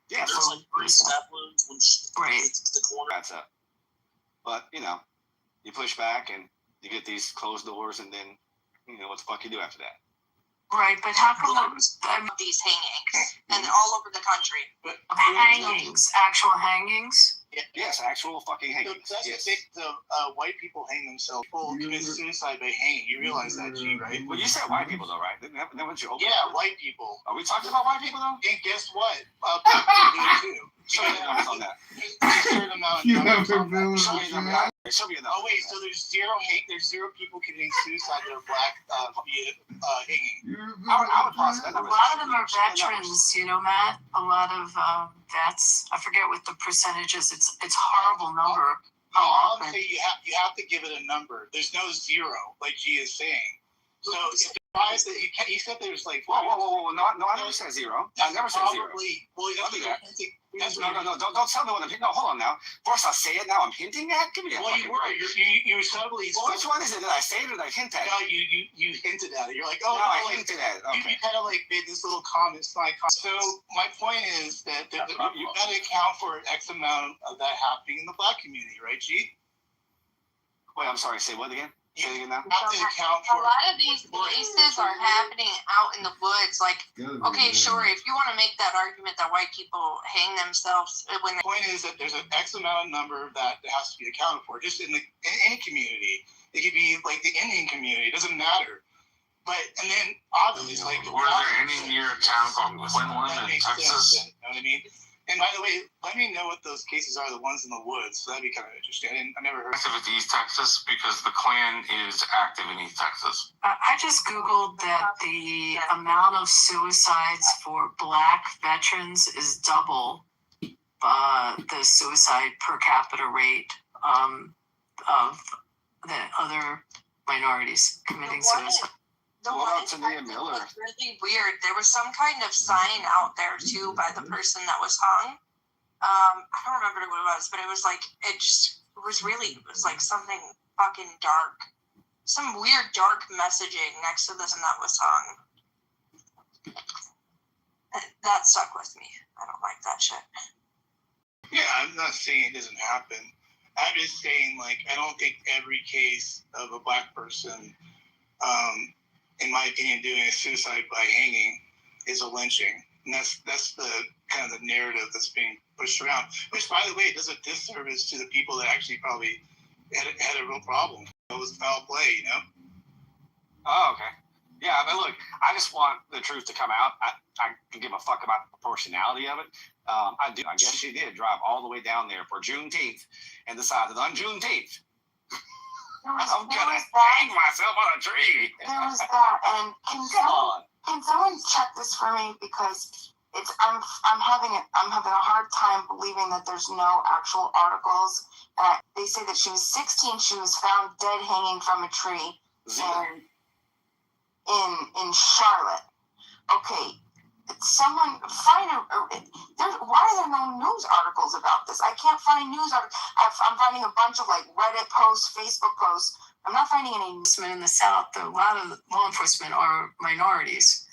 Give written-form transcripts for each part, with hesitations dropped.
Yeah, there's like 3 snap wounds when right. the corner. That's up. But, you push back and you get these closed doors, and then, what the fuck you do after that? Right, but how come these hangings and all over the country? But hangings, actual hangings? Yes, actual fucking hangings. So that's yes. the white people hang themselves. People commit suicide by hanging. You realize that, G, right? Well, you said white people, though, right? Then what you open? Yeah, white people. Are we talking about white people, though? And guess what? Black people do it, too. Show me the numbers on that. Show me the numbers. Oh, wait, so there's zero hate. There's 0 people committing suicide that are black via hanging. I would posit that A lot of them are veterans, Matt. A lot of vets. I forget what the percentage is. It's a horrible number. I'll say you have to give it a number. There's no 0, like G is saying. So it's surprised that he said there's like. Whoa. No, I never said 0. I never said 0. Well, don't do that. No. Don't tell me what I'm hinting. No, hold on now. First I say it, now I'm hinting at. Give me that. Well, you were. You subtly. Well, which one is it? Did I say it or did I hint at it? No, you hinted at it. You're like, oh, no, I hinted at it. Okay. You kind of like made this little comment. So my point is that you got to account for X amount of that happening in the black community, right, G? Wait, I'm sorry. Say what again? Say it again now. Have to account for. A lot of these cases are happening out in the woods. Like, okay, sure, if you want to make that argument that white people hang themselves when the point is that there's an X amount of number that has to be accounted for. Just in any community, it could be like the Indian community. It doesn't matter. But and then obviously, like, were there any near a town called Quinlan in Texas? You know what I mean? And by the way, let me know what those cases are, the ones in the woods. So that'd be kind of interesting. I never heard. Active in East Texas because the Klan is active in East Texas. I just Googled that the amount of suicides for black veterans is double the suicide per capita rate of the other minorities committing suicide. The one was really weird. There was some kind of sign out there too by the person that was hung. I don't remember what it was, but it was like it was like something fucking dark, some weird dark messaging next to this, and that was hung. That stuck with me. I don't like that shit. Yeah, I'm not saying it doesn't happen. I'm just saying, like, I don't think every case of a black person, in my opinion, doing a suicide by hanging is a lynching. And that's the kind of the narrative that's being pushed around, which, by the way, does a disservice to the people that actually probably had a real problem. It was foul play, Oh, okay. Yeah, I mean, look, I just want the truth to come out. I can give a fuck about the proportionality of it. I do. I guess she did drive all the way down there for Juneteenth and decided on Juneteenth, I'm gonna hang myself on a tree. There was that, and can someone check this for me, because I'm having a hard time believing that there's no actual articles. They say that she was 16. She was found dead hanging from a tree in Charlotte. Okay, someone find why are there no news articles about this? I can't find news articles. I'm finding a bunch of like Reddit posts, Facebook posts. I'm not finding any enforcement in the South. A lot of law enforcement are minorities.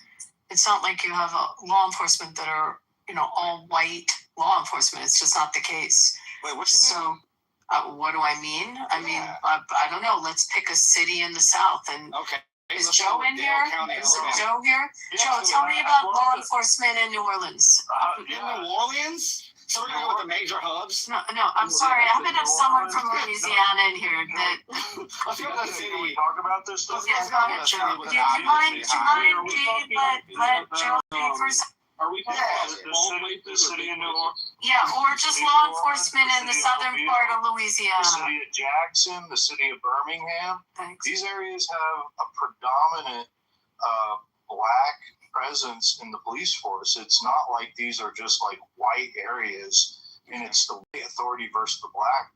It's not like you have law enforcement that are, all white law enforcement. It's just not the case. Wait, what you mean? So, what do I mean? I mean, I don't know. Let's pick a city in the South. And okay. Is Joe in here? Is Joe here? Joe, tell me about law enforcement in New Orleans. In New Orleans? So we're going to go with the major hubs? No, I'm sorry. I'm going to have someone from Louisiana in here that... Let's go to the city. Can we talk about this stuff? Yeah, go ahead, Joe. Do you mind, let Joe speak first? Are we talking about the city of New Orleans? Yeah, or just law enforcement in the southern part of Louisiana. The city of Jackson, the city of Birmingham. Thanks. These areas have a predominant black presence in the police force. It's not like these are just like white areas and it's the white authority versus the black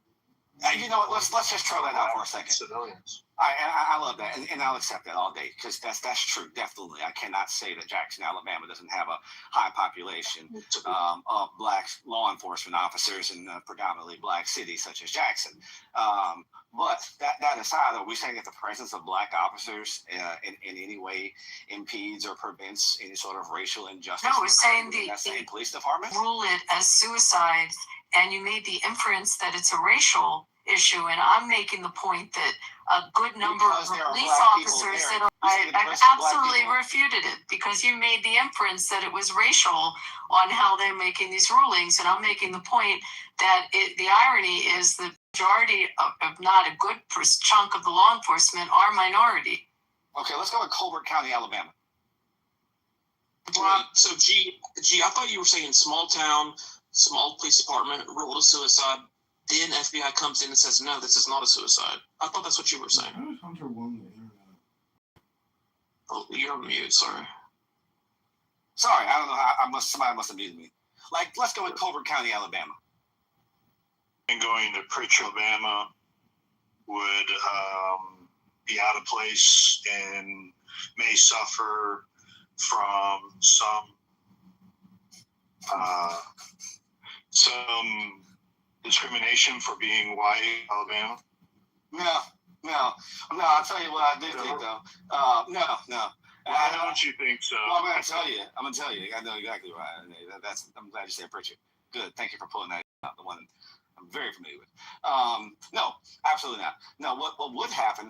You know what? Let's just throw that out for a second. Civilians. I love that, and I'll accept that all day because that's true. Definitely, I cannot say that Jackson, Alabama, doesn't have a high population of black law enforcement officers in a predominantly black cities such as Jackson. But that aside, are we saying that the presence of black officers in any way impedes or prevents any sort of racial injustice? No, we're saying that same police department rule it as suicide, and you made the inference that it's a racial issue, and I'm making the point that a good number of police officers that I absolutely refuted it because you made the inference that it was racial on how they're making these rulings, and I'm making the point that the irony is the majority of not a good chunk of the law enforcement are minority. Okay, let's go with Kitover County, Alabama. Right. So, I thought you were saying small town, small police department, rule of suicide. Then FBI comes in and says, no, this is not a suicide. I thought that's what you were saying. How does Hunter won the internet? Oh, you're on mute, sorry. Sorry, I don't know how. Somebody must have muted me. Like, let's go with Kitover County, Alabama. And going to Pritchard, Alabama would be out of place and may suffer from some discrimination for being white in Alabama? No. I'll tell you what I do think, though. No. Why don't you think so? Well, I'm gonna tell you. I know exactly right. I'm glad you said Pritchard. Good. Thank you for pulling that out. The one I'm very familiar with. No, absolutely not. No, what would happen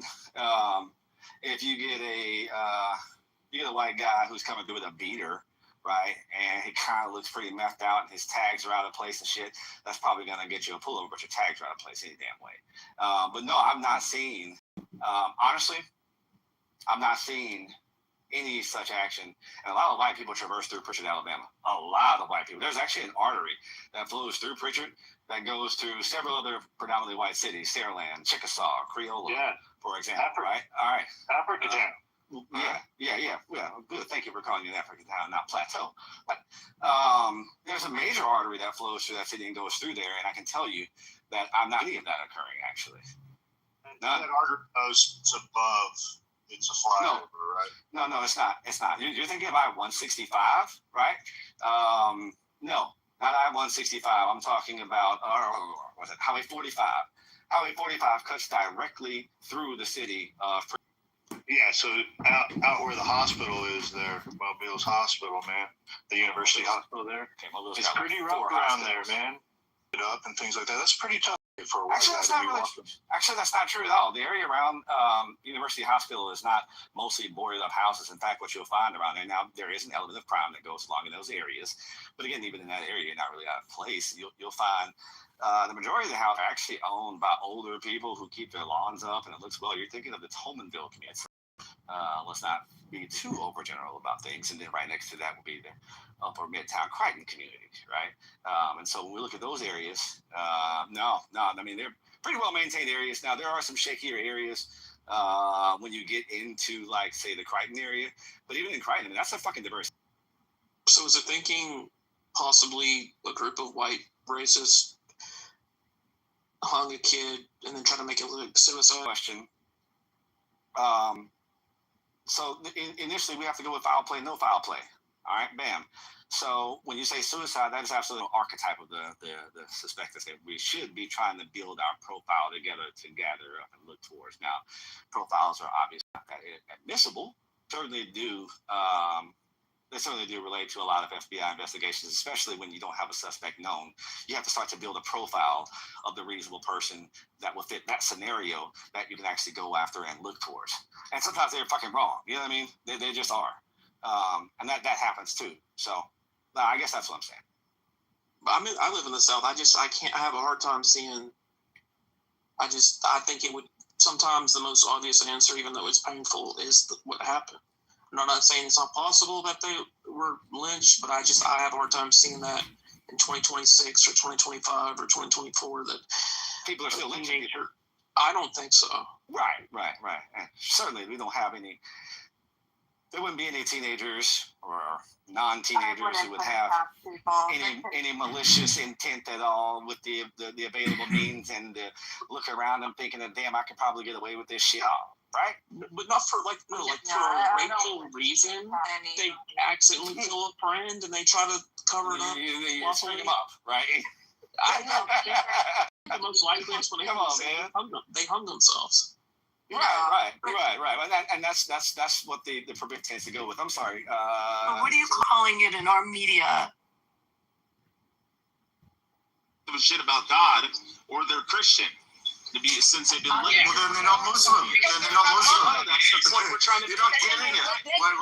if you get a white guy who's coming through with a beater, right? And he kind of looks pretty methed out, and his tags are out of place and shit. That's probably gonna get you a pullover, but your tags are out of place any damn way. But no, I'm not seeing. Honestly, I'm not seeing any such action. And a lot of white people traverse through Pritchard, Alabama. A lot of white people. There's actually an artery that flows through Pritchard that goes through several other predominantly white cities: Saraland, Chickasaw, Creola, for example. Right? All right. Africa town. Yeah. Well, good. Thank you for calling it an African town, not plateau. But there's a major artery that flows through that city and goes through there, and I can tell you that I'm not any of that occurring, actually. That artery goes above. It's a flyover, right? No, it's not. It's not. You're thinking of I-165, right? No, not I-165. I'm talking about, what's it, Highway 45. Highway 45 cuts directly through the city of. Yeah, so out where the hospital is there, Mobile's Hospital, man, the University Hospital there. Okay, Mobile's it's pretty rough around there, man. It up and things like that. That's pretty tough for a white guy to be walking. Actually, that's not true at all. The area around University Hospital is not mostly boarded up houses. In fact, what you'll find around there now, there is an element of crime that goes along in those areas. But again, even in that area, you're not really out of place. You'll find the majority of the houses are actually owned by older people who keep their lawns up, and it looks well. You're thinking of the Tolmanville community. Let's not be too overgeneral about things. And then right next to that will be the upper Midtown Crichton community, right? And so when we look at those areas, no, I mean, they're pretty well maintained areas. Now, there are some shakier areas when you get into, like, say, the Crichton area. But even in Crichton, I mean, that's a fucking diverse. So is it thinking possibly a group of white racists hung a kid and then try to make it look suicide? Question. So initially, we have to go with foul play, no foul play. All right, bam. So when you say suicide, that is absolutely an archetype of the suspect that we should be trying to build our profile together to gather up and look towards. Now, profiles are obviously not that admissible. Certainly do. They certainly do relate to a lot of FBI investigations, especially when you don't have a suspect known. You have to start to build a profile of the reasonable person that will fit that scenario that you can actually go after and look towards. And sometimes they're fucking wrong. You know what I mean? They just are. And that happens too. So I guess that's what I'm saying. But I mean, I live in the South. I have a hard time seeing. I think it would sometimes the most obvious answer, even though it's painful, is what happened. I'm not saying it's not possible that they were lynched, but I have a hard time seeing that in 2026 or 2025 or 2024 that people are still lynching. I don't think so. Right. And certainly, we don't have any. there wouldn't be any teenagers or non-teenagers who would have any malicious intent at all with the available means and look around and thinking that, damn, I could probably get away with this shit, right? But not for for a racial reason. They accidentally kill a friend and they try to cover it up. You string them up, right? I know. The most likely explanation they hung themselves. Right. And that's what the forbid tends to go with. I'm sorry. But what are you calling it in our media? Give a shit about God, or they're Christian. Since they've been living. Well, then they're not Muslim. That's the point we're trying to. You're not getting it.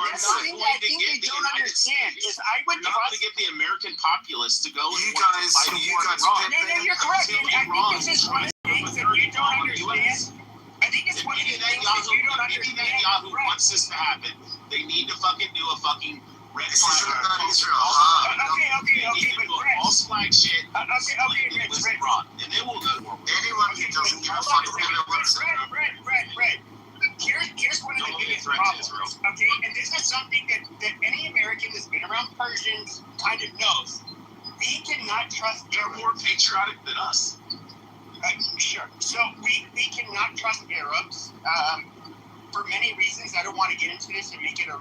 That's the thing I think they don't understand. Is I would not to get the American populace to go. You guys, No, you're correct. I think this is one of the things that you don't understand. I think it's one of the things that you don't understand. Netanyahu wants this to happen. They need to fucking do a fucking red This flag. isn't about Israel. Okay, but Brett. False flag shit. Okay, Brett. Iran, and then we'll go to war. Anyone who doesn't give a fuck about Brett. Here's one of the biggest problems. Okay, and this is something that any American that's been around Persians kind of knows. We cannot trust. They're more patriotic than us. Sure. So we cannot trust Arabs for many reasons. I don't want to get into this and make it a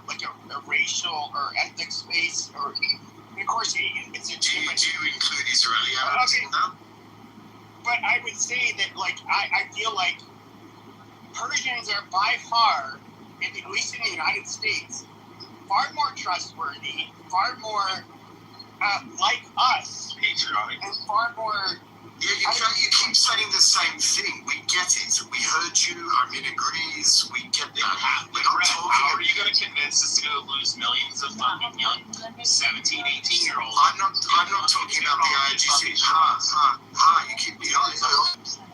racial or ethnic space. Or of course, it's a different. Do you include Israeli Arabs in that? But I would say that, I feel like Persians are by far, at least in the United States, far more trustworthy, far more like us, Patriotic. and far more. Yeah, you keep saying the same thing. We get it. We heard you. Armin agrees. We get that. We're not talking. How are you going to convince us to go lose millions of fucking young 17, 18-year-olds? I'm not talking about the IRGC. You keep behind.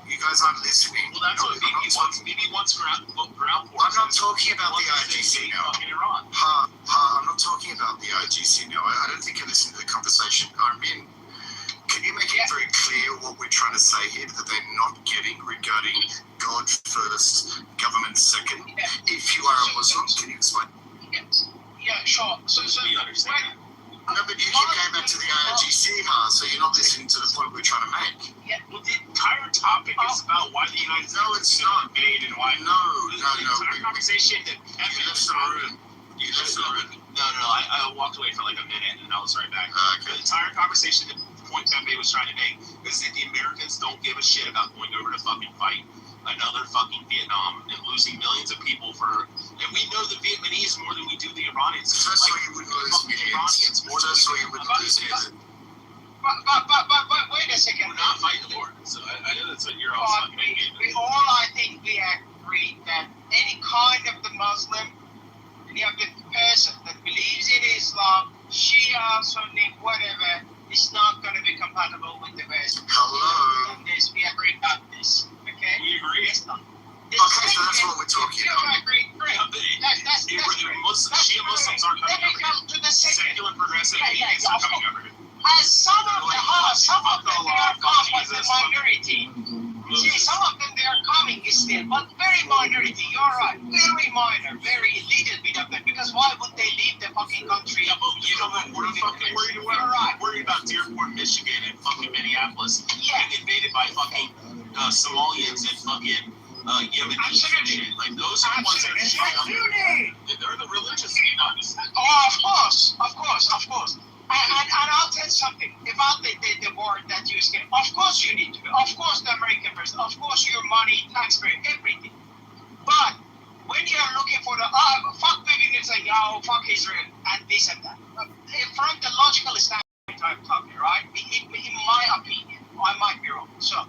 You guys aren't listening. Well, that's what Bibi wants ground force. I'm not talking about the IRGC now. I'm not talking about the IRGC now. I don't think you listened to the conversation. Armin, can you make it very clear what we're trying to say here that they're not getting regarding God first, government second? If you are a Muslim, can you explain? Yeah, sure. So you understand. No, but you keep going back to the IRGC, so you're not listening to the point we're trying to make. Yeah, well, the entire topic is about why the United States it's not. made and why. No. The entire conversation that You left the room. No, I walked away for like a minute and I was right back. The entire conversation, the point Pepe was trying to make is that the Americans don't give a shit about going over to fucking fight another fucking Vietnam and losing millions of people and we know the Vietnamese more than we do the Iranians. First of all, you wouldn't lose millions. First of all, you wouldn't lose millions. But wait a second. We're not fighting the war. So I know that's what you're all fucking making. I think we agree that any kind of the Muslim, any of the person that believes in Islam, Shia, Sunni, whatever, is not going to be compatible with the West. Hello. We agree about this. Okay? We agree. It's not. Okay, so that's what we're talking about. Great. That's Shia Muslims aren't coming over here. To the second. Secular progressive atheists are coming over here. As some of them they are come as a minority. See, some of them they are coming still, but very minority. You're right, very minor, very little bit of them. Because why would they leave the fucking country? Yeah, but you know what? We're fucking worried about Dearborn, Michigan, and fucking Minneapolis being invaded by fucking Somalians and fucking Yemenis and shit. Like those are the ones that are showing up. They're the religious ones. Oh, of course. And I'll tell you something about the war that you said. Of course you need to. Of course the American person. Of course your money, taxpayer, everything. But when you're looking for the fuck Bibi and say, fuck Israel and this and that. From the logical standpoint I'm talking, right? In my opinion, I might be wrong. So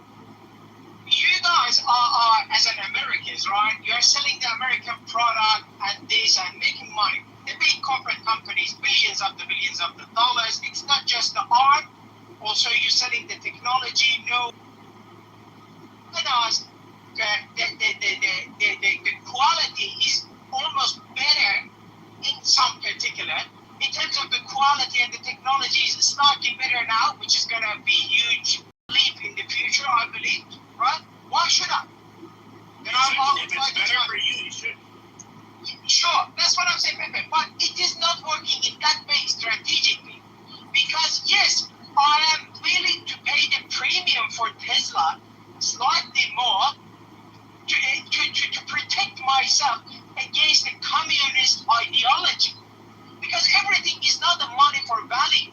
you guys are as an Americans, right? You're selling the American product and this and making money. The big corporate companies, billions of the dollars. It's not just the art. Also, you're selling the technology. The quality is almost better in some particular. In terms of the quality and the technology is slightly better now, which is going to be a huge leap in the future, I believe. Right? Why should I? If it's better for you, you should. Sure, that's what I'm saying, but thinking in that way strategically. Because yes, I am willing to pay the premium for Tesla slightly more to protect myself against the communist ideology. Because everything is not the money for value,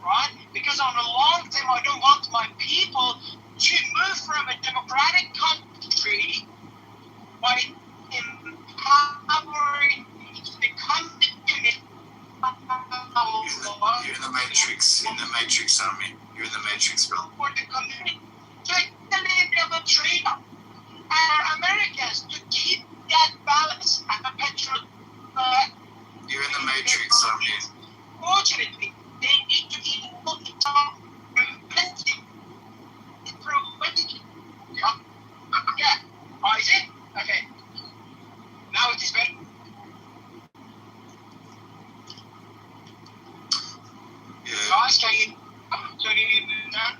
right? Because on the long term, I don't want my people to move from a democratic country by empowering the communist. You're in the Matrix. In the Matrix, Armin. You're in the Matrix, bro. For the community. So it's a little bit of a trade-off. And Americans to keep that balance and petrol. You're in the Matrix, Armin. Fortunately, they need to be able to talk preventive. Yeah. Oh, is it? Okay. Now it is better. Yeah. Guys, can you do that?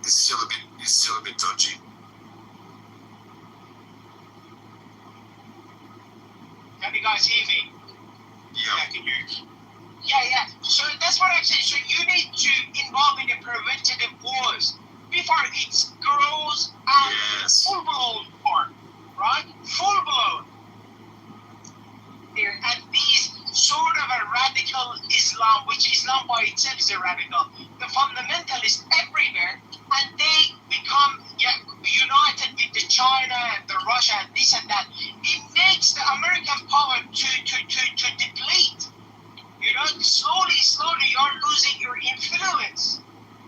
It's still a bit dodgy. Can you guys hear me? Yeah. Can you? Yeah. So that's what I'm saying. So you need to involve in the preventative wars before it grows out full-blown war, right? Full-blown. And these sort of a radical Islam, which Islam by itself is a radical, the fundamentalists everywhere, and they become united with the China and the Russia and this and that. It makes the American power to deplete. You know, slowly you're losing your influence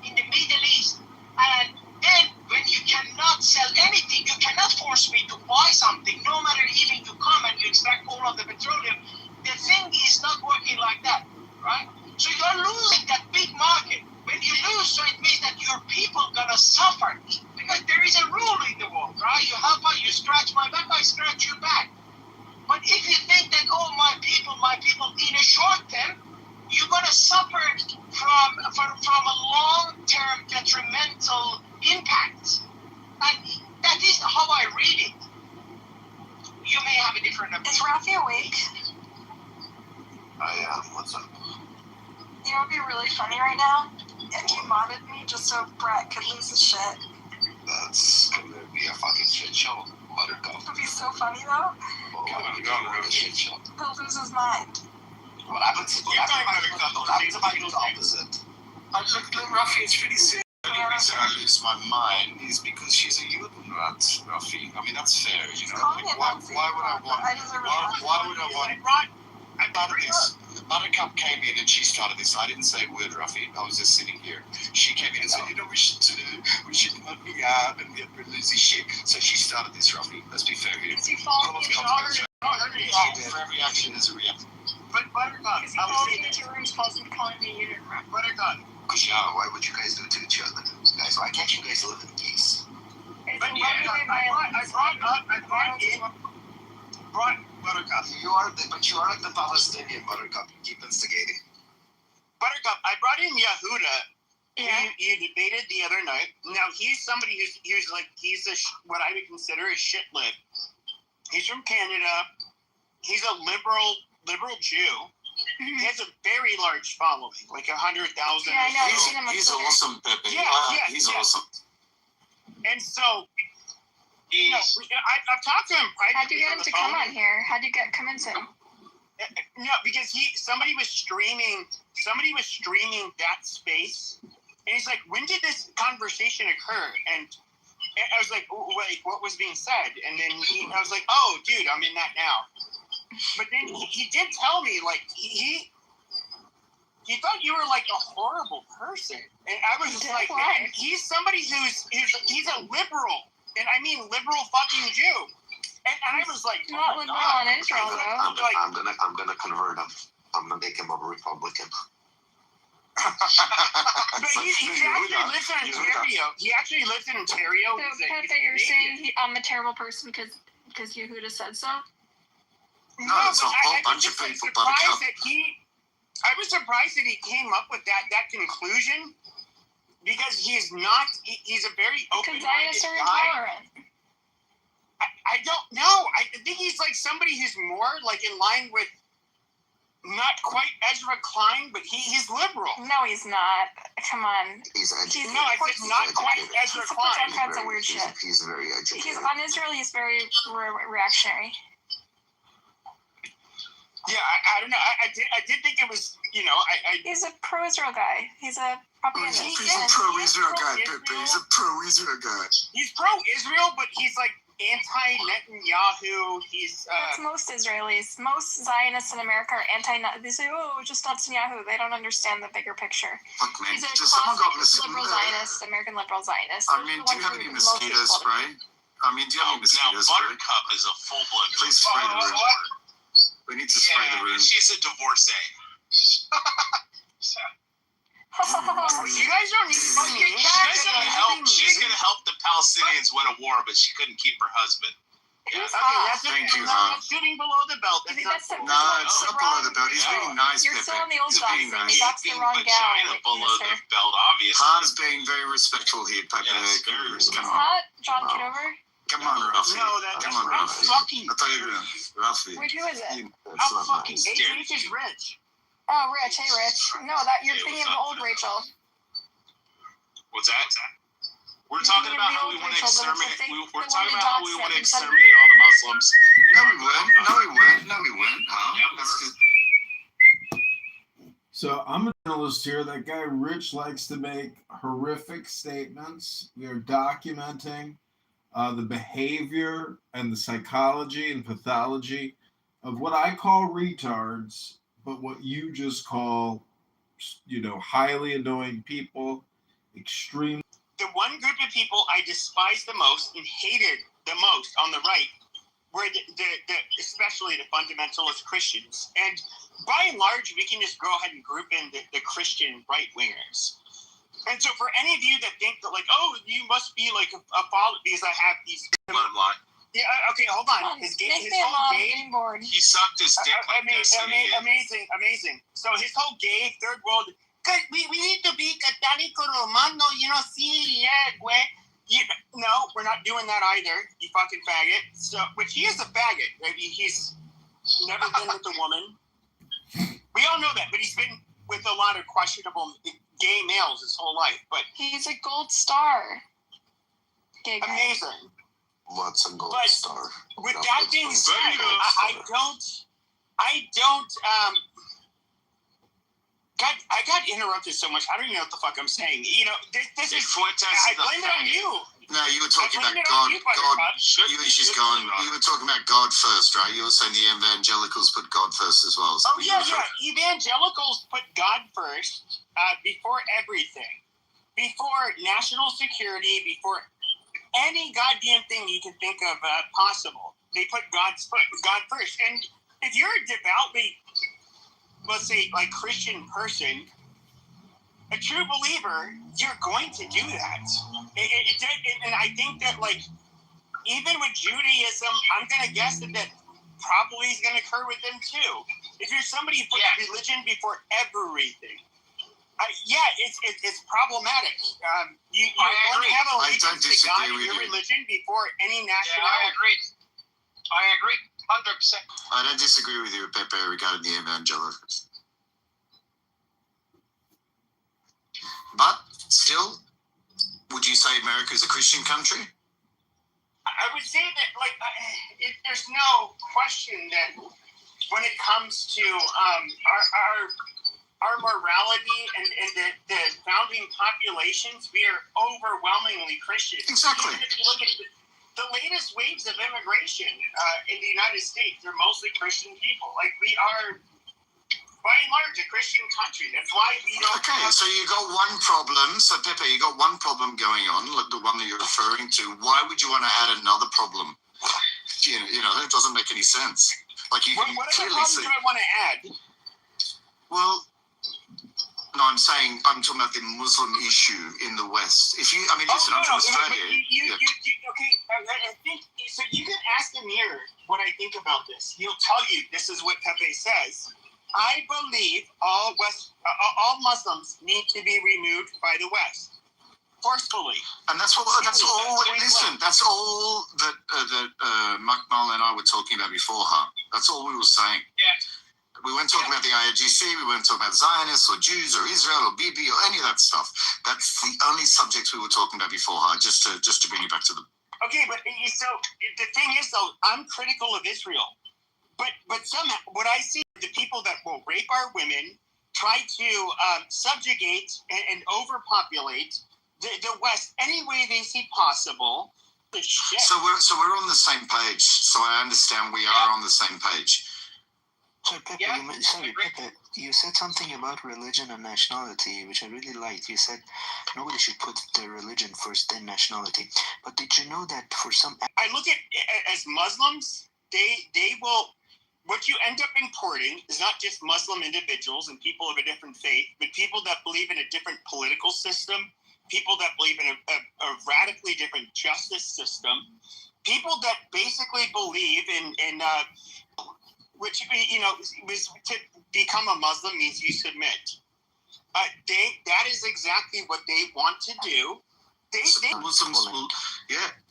in the Middle East. And then when you cannot sell anything, you cannot force me to buy something, no matter even you come and you extract all of the petroleum. The thing is not working like that, right? So you're losing that big market. When you lose, so it means that your people gonna suffer. Because there is a rule in the world, right? You help out, you scratch my back, I scratch your back. But if you think that, oh, my people, in a short term, you're going to suffer from a long-term detrimental impact. And that is how I read it. You may have a different opinion. Is Rafi awake? I am. What's up? You know what would be really funny right now? If you modded me just so Brett could lose his shit. That's gonna be a fucking shit show. Buttercup. It would be so funny though. A shit show. He'll lose his mind. What happens about the opposite? Rafi, it's pretty simple. The only reason I lose my mind is because she's a Judenrat, Rafi. I mean, that's fair, you know. Like, why would I want? I started this. Buttercup came in and she started this. I didn't say a word, Rafi. I was just sitting here. She came in and said, you know, we should let me out and get rid of this shit. So she started this, Rafi. Let's be fair here. Is he following you For every action, there's a reaction. But Buttercup, Is he following you to your rooms calling me you didn't run? Buttercup. Because, yeah, why would you guys do it to each other? Guys, why can't you guys live in peace? But yeah, I brought Buttercup. You are like the Palestinian Buttercup. You keep instigating. Buttercup, I brought in Yehuda. Yeah. You debated the other night. Now he's somebody who's what I would consider a shit lib. He's from Canada. He's a liberal Jew. He has a very large following, like 100,000. Yeah, I know. I've seen him on He's Twitter. awesome, Pepe. He's awesome. And so, I've talked to him privately. How'd you get him to come on here? How'd you come into him? No, because somebody was streaming that space, and he's like, "When did this conversation occur?" And I was like, "Wait, what was being said?" And then I was like, "Oh, dude, I'm in that now." But then he did tell me, like, he thought you were like a horrible person, and I was just like, man, he's somebody he's a liberal, and I mean liberal fucking Jew. And I was like, Not liberal on Israel, though. I'm gonna convert him. I'm gonna make him a Republican. But he actually lives in Ontario. He actually lives in Ontario. So, Pepe, you're saying I'm a terrible person because Yehuda said so? No, it's a whole bunch of people. I was surprised that he came up with that conclusion, because he's a very open-minded guy. I don't know. I think he's like somebody who's more like in line with not quite Ezra Klein, but he's liberal. No, he's not. Come on. He's educated. No, I said not quite Ezra He supports all Klein. kinds of weird shit. He's very educated. He's on Israel. He's very reactionary. Yeah, I don't know. I did think it was, He's a pro-Israel guy. He's a propagandist. He's a pro-Israel guy, Pepe. He's a pro-Israel guy. He's pro-Israel, but he's like anti-Netanyahu. That's most Israelis. Most Zionists in America are They say, oh, just Netanyahu. They don't understand the bigger picture. Fuck, man. He's a Does someone got liberal Zionist, American liberal Zionist. I mean, do you have any mosquito spray? I mean, do you have any mosquito Now, spray? Buttercup is a full-blood. Please spray the room. We need to spray the room. She's a divorcee. You guys don't need fucking She's gonna help the Palestinians win a war, but she couldn't keep her husband. Okay, Thank you, Han. shooting below the belt. No, it's not below the belt. He's being nice, You're Pepe. still on the old He's doxing. being nice. You doxed the wrong gal. Vagina below the belt, obviously. Han's being very respectful here, Pepe. Yes, very Come on. Hot John Kitover. Come on, Rafi. No, that's Come on, I'm Rafi. fucking I thought you were Rafi. Wait, who is it? That's I'm not fucking nice. H is rich. Oh, Rich. Hey, Rich. No, that you're Hey, thinking what's of up? old Rachel. What's that? We're You're talking thinking about of how the we old want to Rachel, the exterminate. fake- We're the talking one about how we we doxed want to and said- exterminate all the Muslims. No, we weren't. No, we weren't. No, we weren't. Huh? Yeah, we That's were. just... So I'm a journalist here. That guy Rich likes to make horrific statements. We are documenting the behavior and the psychology and pathology of what I call retards, but what you just call, highly annoying people, extreme. The one group of people I despised the most and hated the most on the right were especially the fundamentalist Christians. And by and large, we can just go ahead and group in the Christian right-wingers. And so for any of you that think that, like, oh, you must be like a follower because I have these... Bloodline. Yeah, okay, hold on. His whole game... board. He sucked his dick like this. Amazing. So his whole gay third world... We need to be Católico Romano, see, yeah, güey. No, we're not doing that either, you fucking faggot. So, which he is a faggot. He's never been with a woman. We all know that, but he's been with a lot of questionable gay males his whole life. But He's a gold star. Gay guy. amazing. What's a gold But star? With that being said, I got interrupted so much. I don't even know what the fuck I'm saying. This is. I blame it on you. No, you were talking I about blame it God. on you, Buttercup. You were just going. You were talking about God first, right? You were saying the evangelicals put God first as well. Oh yeah. Evangelicals put God first before everything, before national security, before any goddamn thing you can think of possible. They put God first. And if you're a devoutly, let's say, like Christian person, a true believer, you're going to do that. And I think that, like, even with Judaism, I'm going to guess that probably is going to occur with them too. If you're somebody who puts religion before everything, it's problematic. You agree. have I allegiance don't to disagree God and with your you. religion before any national. I agree. 100%. I don't disagree with you, Pepe, regarding the evangelicals. But still, would you say America is a Christian country? I would say that, like, there's no question that when it comes to our morality and the founding populations, we are overwhelmingly Christian. Exactly. Even if you look at the latest waves of immigration in the United States, they're mostly Christian people. Like, we are, by and large, a Christian country. That's why we don't. Okay, so you got one problem. So Pepe, you got one problem going on, like the one that you're referring to. Why would you want to add another problem? It doesn't make any sense. Like you What can other clearly problems see. do I want to add? Well, no, I'm talking about the Muslim issue in the West. Listen, I'm from Australia. Okay, I think so. You can ask Amir what I think about this. He'll tell you this is what Pepe says. I believe all Muslims need to be removed by the West forcefully. And that's all. Listen, that's all that Makmal and I were talking about before, huh? That's all we were saying. Yeah. We weren't talking about the IRGC. We weren't talking about Zionists or Jews or Israel or Bibi or any of that stuff. That's the only subjects we were talking about before, just to bring you back to the. Okay, but so the thing is, though, I'm critical of Israel, but somehow what I see the people that will rape our women, try to subjugate and overpopulate the West any way they see possible. The shit. So we're on the same page. So I understand we are on the same page. So Pepe, Pepe, you said something about religion and nationality, which I really liked. You said nobody should put their religion first, then nationality. But did you know that for some... I look at as Muslims, they will... What you end up importing is not just Muslim individuals and people of a different faith, but people that believe in a different political system, people that believe in a radically different justice system, people that basically believe in which, you know, was to become a Muslim means you submit. That is exactly what they want to do. Muslims will,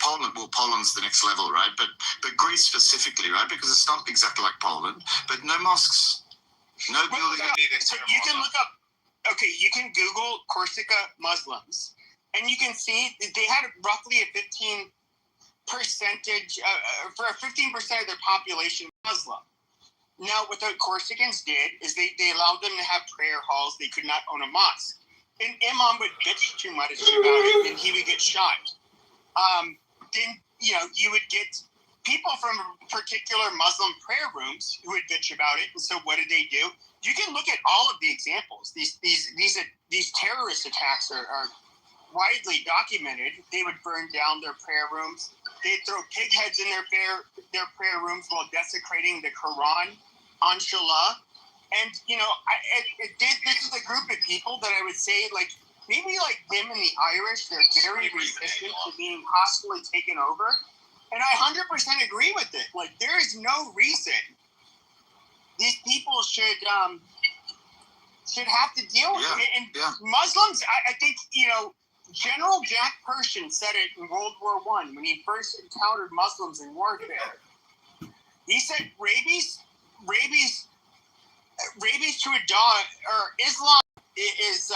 Poland. Well, Poland's the next level, right? But Greece specifically, right? Because it's not exactly like Poland. But no mosques, no building. So you can look up. Okay, you can Google Corsica Muslims, and you can see they had roughly a 15% for 15% of their population Muslim. Now, what the Corsicans did is they allowed them to have prayer halls. They could not own a mosque. An imam would bitch too much about it, and he would get shot. Then, you know, you would get people from particular Muslim prayer rooms who would bitch about it. And so what did they do? You can look at all of the examples. These terrorist attacks are widely documented. They would burn down their prayer rooms. They'd throw pig heads in their prayer rooms while desecrating the Quran, Inshallah. And, you know, this is a group of people that I would say, like, maybe like them and the Irish, they're very resistant to being hostily taken over. And I 100% agree with it. Like, there is no reason these people should have to deal with it. And Muslims, I think, you know, General Jack Pershing said it in World War I when he first encountered Muslims in warfare. He said rabies to a dog, or Islam is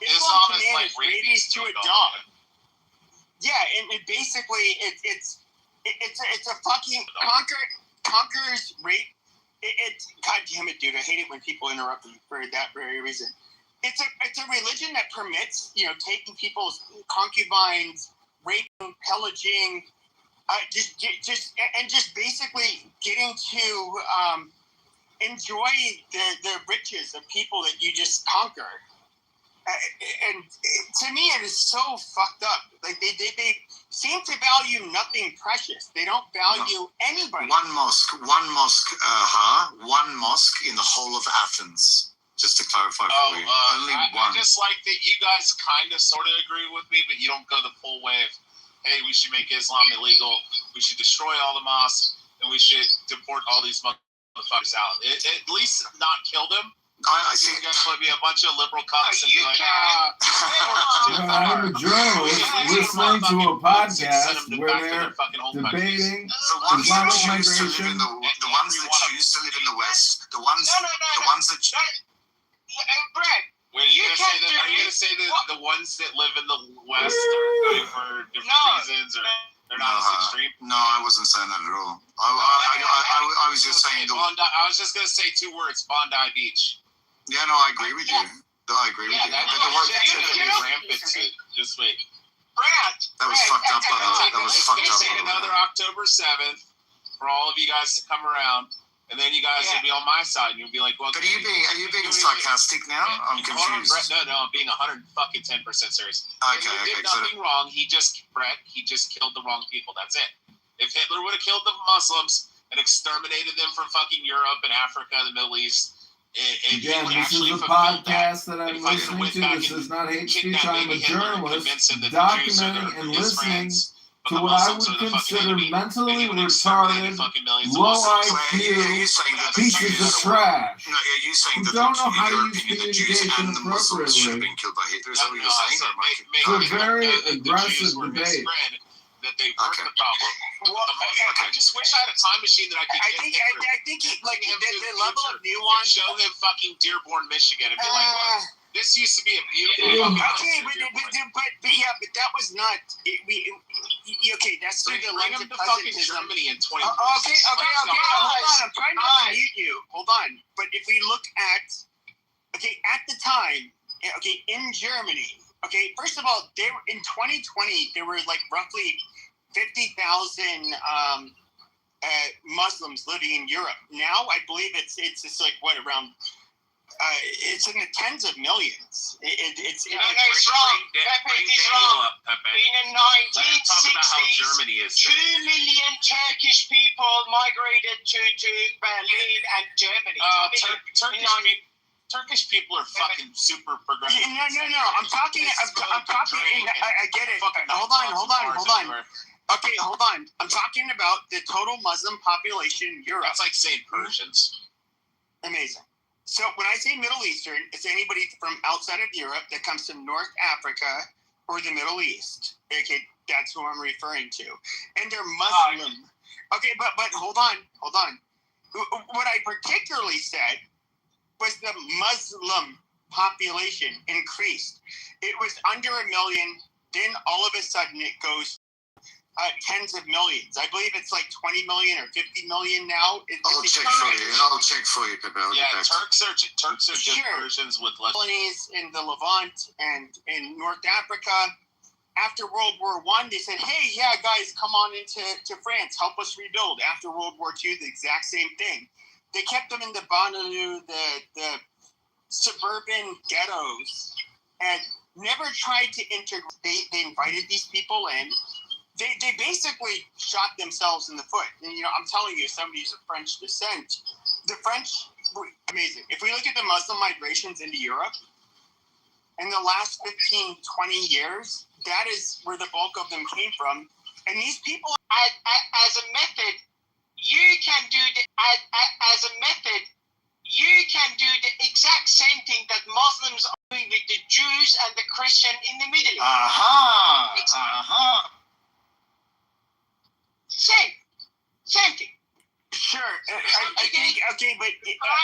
Islam commands rabies to a dog. Yeah, and basically it's a fucking conquerors rape. God damn it, dude! I hate it when people interrupt me for that very reason. It's a religion that permits, you know, taking people's concubines, raping, pillaging, just basically getting to enjoy the riches of people that you just conquered. And to me, it is so fucked up. Like they seem to value nothing precious. They don't value anybody. One mosque in the whole of Athens. Just to clarify for you, only one. I just like that you guys kind of sort of agree with me, but you don't go the full way of, hey, we should make Islam illegal, we should destroy all the mosques, and we should deport all these motherfuckers out. At least not kill them. I see. You guys would be a bunch of liberal cocks and be like, I'm a journalist listening to a podcast where they're debating Islamic migration. The ones that choose to live in the West, the ones that. Brad, Wait, are you gonna say that the ones that live in the West are going for different reasons, or they're not as extreme? No, I wasn't saying that at all. I was just saying. I was just gonna say 2 words: Bondi Beach. Yeah, no, I agree with you. I agree with you. That's rampant. Just wait. Brad, that was fucked up. That was fucked up. Another October 7th for all of you guys to come around. And then you guys will be on my side, and you'll be like, "Well." But are you being sarcastic now? I'm confused. No, I'm being 110% serious. Okay. He did nothing wrong. He just killed the wrong people. That's it. If Hitler would have killed the Muslims and exterminated them from fucking Europe and Africa and the Middle East, again, this is a podcast that I'm listening to. This is not hate speech. I'm a journalist documenting and listening to what I would consider mentally retarded, low IQ pieces of trash. No, are you saying that don't know how to use the Jews and the Muslims should have been killed by Hitler? Is that what you're saying? It's a very aggressive debate. That that they weren't the problem. I just wish I had a time machine that I could I think the level of nuance. Show him fucking Dearborn, Michigan, and be like, look, this used to be a beautiful Okay, but that was not. Okay, that's through the bring lens him of to fucking cousintism. Germany in 20. Okay. Hold on. I'm trying not to mute you. Hold on. But if we look at the time, in Germany, first of all, in 2020 there were like roughly 50,000 Muslims living in Europe. Now I believe it's just like what around. It's in the tens of millions. It's bring Daniel up, Pepe. In the Let him talk about how 1960s, Germany is 2 million Turkish people migrated to Berlin and Germany. Turkish people are fucking super progressive. No. I'm talking. I get it. Hold on. Okay, hold on. I'm talking about the total Muslim population in Europe. That's like saying Persians. Amazing. So when I say Middle Eastern, it's anybody from outside of Europe that comes from North Africa or the Middle East. Okay, that's who I'm referring to. And they're Muslim. Okay, but hold on. What I particularly said was the Muslim population increased. It was under 1 million, then all of a sudden it goes tens of millions. I believe it's like 20 million or 50 million now. I'll check for you, Pepe. Turks are just Persians with less. Colonies in the Levant and in North Africa. After World War I, they said, hey, yeah, guys, come on into France. Help us rebuild. After World War II, the exact same thing. They kept them in the banlieue, the suburban ghettos, and never tried to integrate. They invited these people in. They basically shot themselves in the foot. And, I'm telling you, somebody's of French descent. The French were amazing. If we look at the Muslim migrations into Europe, in the last 15, 20 years, that is where the bulk of them came from. And these people... As a method, you can do the exact same thing that Muslims are doing with the Jews and the Christian in the Middle East. Same thing. Sure. I think, but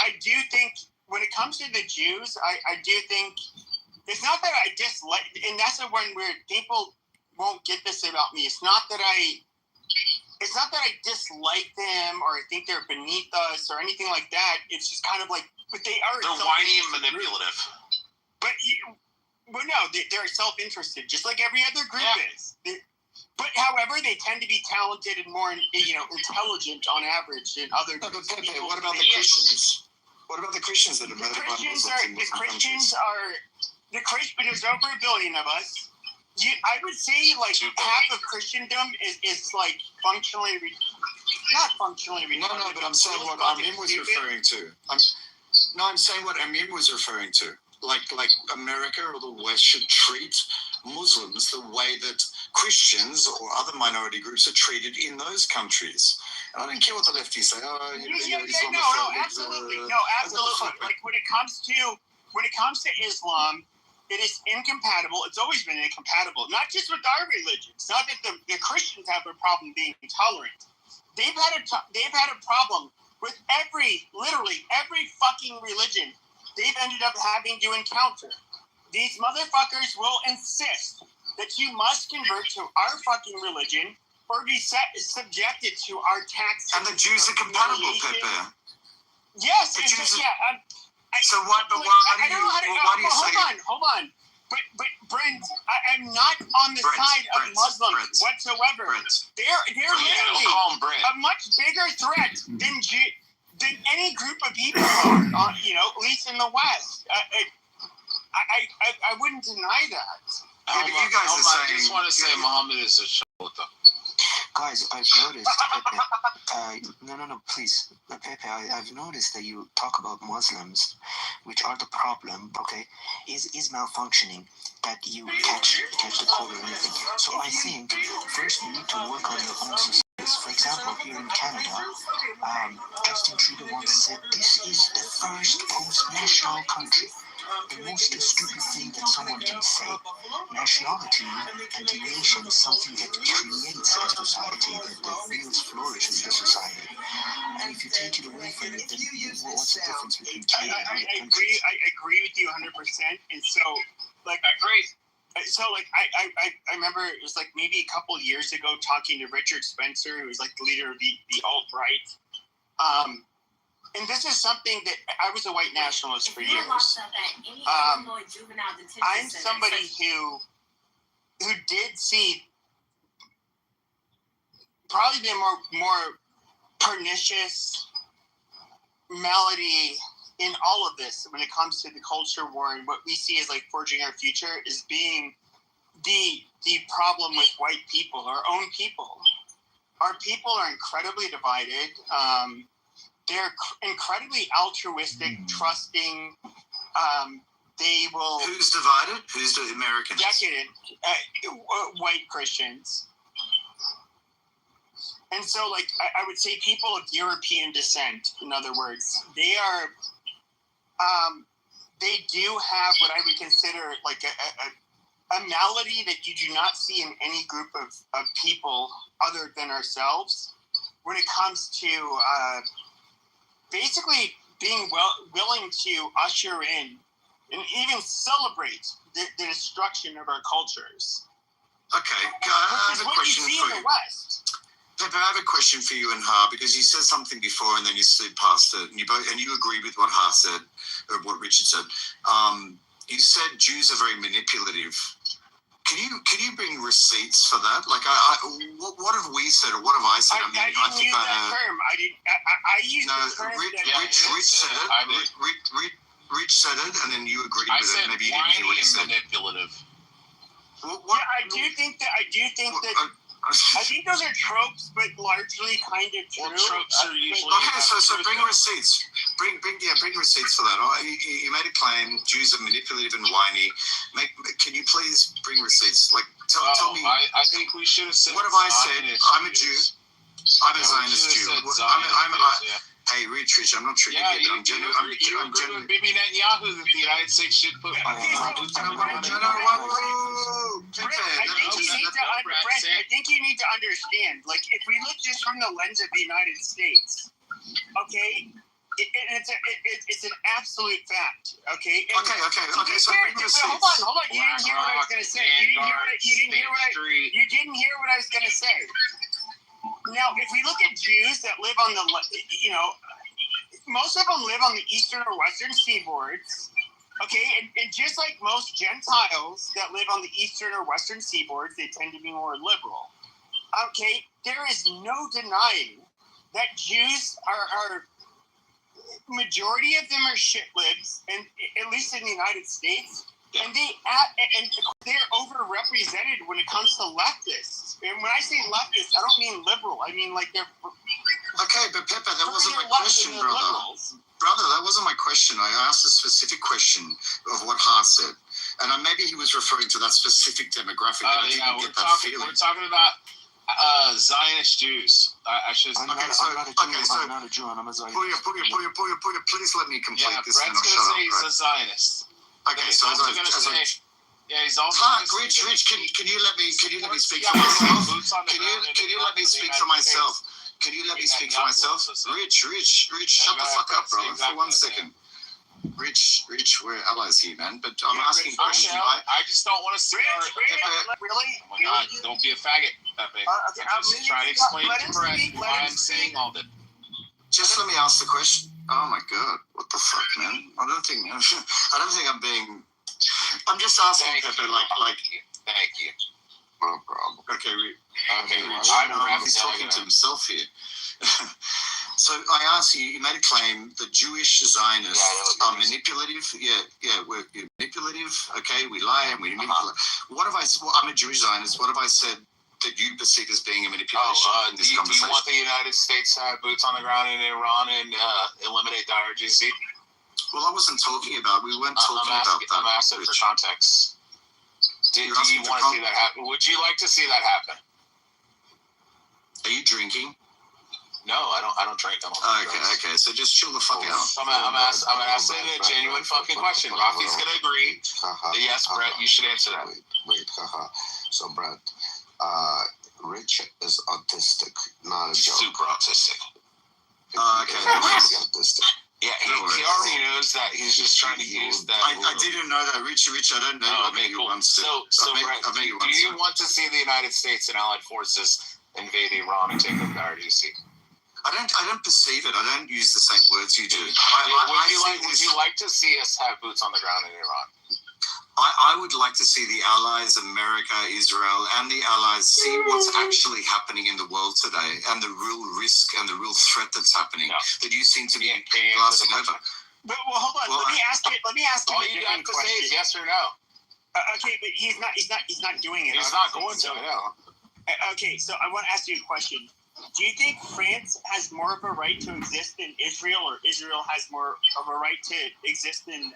I do think when it comes to the Jews, I do think it's not that I dislike, and that's the one where people won't get this about me. It's not that I dislike them or I think they're beneath us or anything like that. It's just kind of like, but they're whiny and manipulative. But they're self-interested, just like every other group is. But however, they tend to be talented and more, intelligent on average than other groups. What about the Christians? What about the Christians that are murdered by Muslims? There's over 1 billion of us. I would say like half of Christendom is like not functionally retarded. No, but I'm saying what Amin was referring to. I'm saying what Amin was referring to. Like America or the West should treat Muslims the way that Christians or other minority groups are treated in those countries. And I don't care what the lefties say. Absolutely. Like when it comes to Islam, it is incompatible. It's always been incompatible, not just with our religion. It's not that the Christians have a problem being tolerant. They've had a problem with literally every fucking religion they've ended up having to encounter. These motherfuckers will insist that you must convert to our fucking religion or be subjected to our tax. And the Jews are compatible, Pepe. Yes, so what? But why do you say? Hold on. But Brent, I'm not on the side of Muslims whatsoever. They're literally a much bigger threat than any group of people are, at least in the West. I wouldn't deny that. Yeah, but you guys are saying... I just want to say Muhammad is a charlatan. Guys, I've noticed, Pepe, no, please, Pepe, I've noticed that you talk about Muslims, which are the problem, okay, is malfunctioning, that you catch the code or anything. So I think, first you need to work on your own society. For example, here in Canada, Justin Trudeau once said, this is the first post-national country. the most stupid thing that someone can say. Nationality and the nation is something that creates a society, that builds, flourishes the society. And if you take it away from it, then what's the difference between Canada and other countries? I agree with you 100%. And so, like, I agree. So, like, I remember it was like maybe a couple of years ago talking to Richard Spencer, who was like the leader of the alt-right. And this is something that I was a white nationalist for years. I'm somebody who did see probably the more pernicious malady in all of this when it comes to the culture war, and what we see as like forging our future is being the problem with white people, our own people. Our people are incredibly divided. They're incredibly altruistic, trusting. They will. Who's divided? Who's the Americans? Decadent, white Christians. And so, like, I would say people of European descent, in other words, they are, they do have what I would consider like a malady that you do not see in any group of people other than ourselves when it comes to basically being willing to usher in and even celebrate the destruction of our cultures. Okay, I have a question for you. In the West. Pepe, I have a question for you and Ha, because you said something before and then you slid past it, and you agreed with what Ha said, or what Richard said. You said Jews are very manipulative. Can you bring receipts for that? Like, what have we said, or what have I said? I didn't use that term. I used the term. Rich said it. Rich said it, and then you agreed with it. Maybe you didn't hear what he said. Manipulative. Yeah, I do think that. I think those are tropes, but largely kind of true. Well, tropes are usually. Okay, so bring receipts. Bring receipts for that. You made a claim. Jews are manipulative and whiny. Can you please bring receipts? Like, tell me. I think we should have said. What have I said? I'm a Jew. I'm a Zionist Jew. Hey, Rich, I'm not tricking you. I'm genuine. You agree with Bibi Netanyahu that the United States should put I think you need to understand, like, if we look just from the lens of the United States, okay, it's an absolute fact, okay? Okay, so bring receipts. Hold on, you didn't hear what I was going to say. You didn't hear what I was going to say. Now, if we look at Jews that live on the, most of them live on the eastern or western seaboards, okay? And just like most Gentiles that live on the eastern or western seaboards, they tend to be more liberal. Okay, there is no denying that Jews are majority of them are shit libs, and at least in the United States. Yeah. And they're overrepresented when it comes to leftists. And when I say leftists, I don't mean liberal. I mean like they're. Okay, but Pepe, that wasn't my question, brother. Brother, that wasn't my question. I asked a specific question of what Ha said, and maybe he was referring to that specific demographic. We're talking about Zionist Jews. I should. I'm not a Jew. I'm a Zionist. Please let me complete this. Brett's gonna say he's a Zionist. Okay, so he's also. Rich, can you let me speak for myself? Can you let me speak for myself? Can you let me speak for myself? Rich, shut the fuck up, bro, for 1 second. Rich, we're allies here, man. But I'm asking a question. I just don't want to see Really? Oh my God! Don't be a faggot, Pepe. I'm just trying to explain to Brett why I'm saying all that. Just let me ask the question. Oh my God, what the fuck, man? I don't think I'm being. I'm just asking Pepe, like. Thank you. No problem. Okay, Rich. He's talking to himself here. So I asked you. You made a claim that Jewish Zionists are manipulative. Yeah, we're manipulative. Okay, we lie and we manipulate. What have I? Well, I'm a Jewish Zionist. What have I said that you perceive as being a manipulation in this conversation? Do you want the United States to have boots on the ground in Iran and eliminate the IRGC? Well, I wasn't talking about. We weren't talking about that. I'm asking for context. Do you want to see that happen? Would you like to see that happen? Are you drinking? No, I don't drink. I don't. Okay. So just chill the fuck out. I'm asking a genuine fucking question. Rafi's gonna agree. Yes, Brett, you should answer that. Wait. So Brett, Rich is autistic, not a joke. Super autistic. Okay. Autistic. Yeah, he already knows that. He's just trying to use that. I didn't know that. Rich, I don't know. Oh, okay, cool. So Brett, do you want to see the United States and Allied forces invade Iran and take over the RGC? I don't perceive it. I don't use the same words you do. Would you like to see us have boots on the ground in Iran? I would like to see the Allies, America, Israel, and the Allies see what's actually happening in the world today and the real risk and the real threat that's happening that you seem to be glassing over. But hold on. Let me ask you. All you have to say is yes or no. Okay, but he's not doing it. He's not going to. No. Okay, so I want to ask you a question. Do you think France has more of a right to exist than Israel, or Israel has more of a right to exist than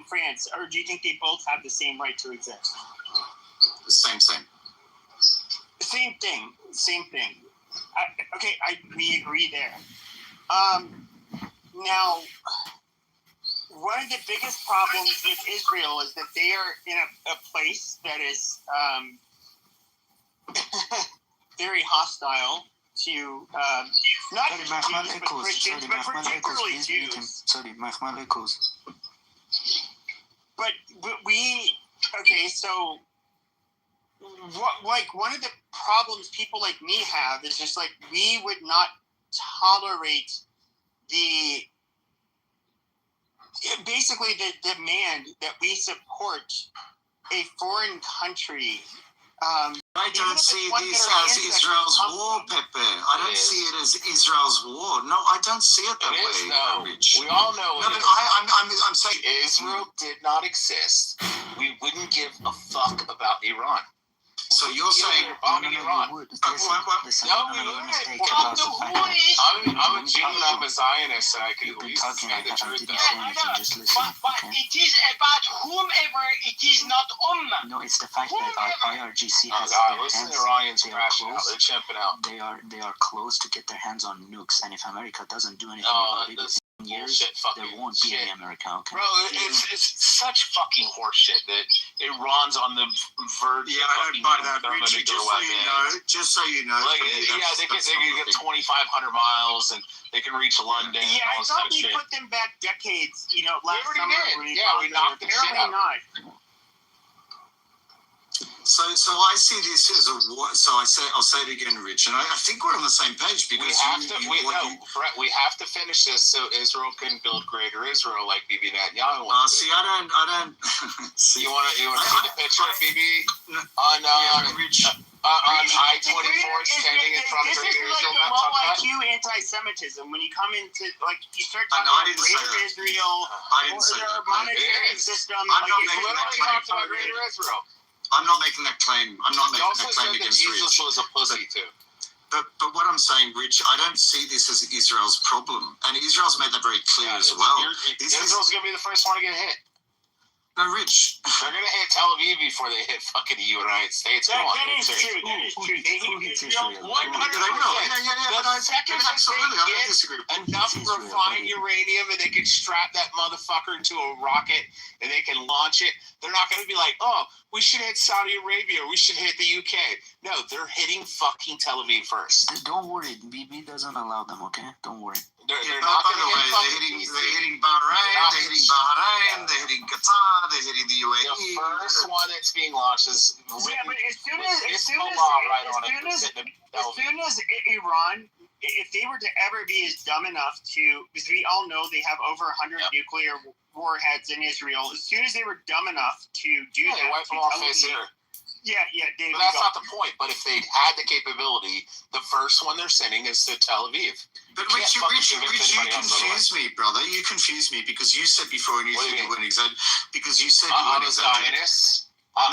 France, or do you think they both have the same right to exist? The same. Same thing. We agree there. Now, one of the biggest problems with Israel is that they are in a place that is very hostile to not just Jews, but Christians, but particularly Jews. But so one of the problems people like me have is just like we would not tolerate the demand that we support a foreign country. I don't see this as Israel's war, Pepe. I don't see it as Israel's war. No, I don't see it that way, Rich. We all know. No, but I'm saying Israel did not exist. We wouldn't give a fuck about Iran. So you're saying bombing Iran? No, we wouldn't. I'm a Jew and I'm a Zionist, and I can at least say the truth. But it is about whomever it is, not No, it's the fact that our IRGC has listen to Iranians crashing out. They're chimping out. They are close to get their hands on nukes, and if America doesn't do anything about it, in years there won't be any America. Okay? Bro, it's such fucking horseshit that Iran's on the verge. Yeah, I don't buy that, Richie. Just so you know. Like, they can get 2,500 miles and they can reach London. Yeah, and all I thought we shit. put them back decades. Last We summer. already did. We knocked the shit out. Not. So I see this as a war. So I'll say it again, Rich, and I think we're on the same page because Brett, we have to finish this so Israel can build greater Israel like Bibi Netanyahu wants. See, I don't. See, you want to see the picture of Bibi on I-24 standing in front of This is like the low IQ anti-Semitism when you come into you start talking about greater Israel or their monetary system. I'm not talking about greater Israel. I'm not making that claim. I'm not making that claim against Rich. Jesus was a pussy too. But what I'm saying, Rich, I don't see this as Israel's problem, and Israel's made that very clear as well. Israel's going to be the first one to get hit. No, Rich. They're going to hit Tel Aviv before they hit fucking the United States. Come on. That is true. They hit Israel. 100%. The second they get enough refined uranium and they can strap that motherfucker into a rocket and they can launch it, they're not going to be like, oh, we should hit Saudi Arabia, we should hit the UK. No, they're hitting fucking Tel Aviv first. Don't worry, BB doesn't allow them, okay? Don't worry. They're not going to hit they're hitting Bahrain, they're hitting Qatar, they're hitting the UAE. The first one that's being launched is but as soon as Iran, if they were to ever be as dumb enough to, because we all know they have over 100 nuclear warheads in Israel, as soon as they were dumb enough to do that, they wipe them off face here. David. But that's not the point. But if they had the capability, the first one they're sending is to Tel Aviv. But Rich, you confuse me, brother. You confuse me because you said before, and you said you weren't exact. Because you said you weren't exact. Rich. I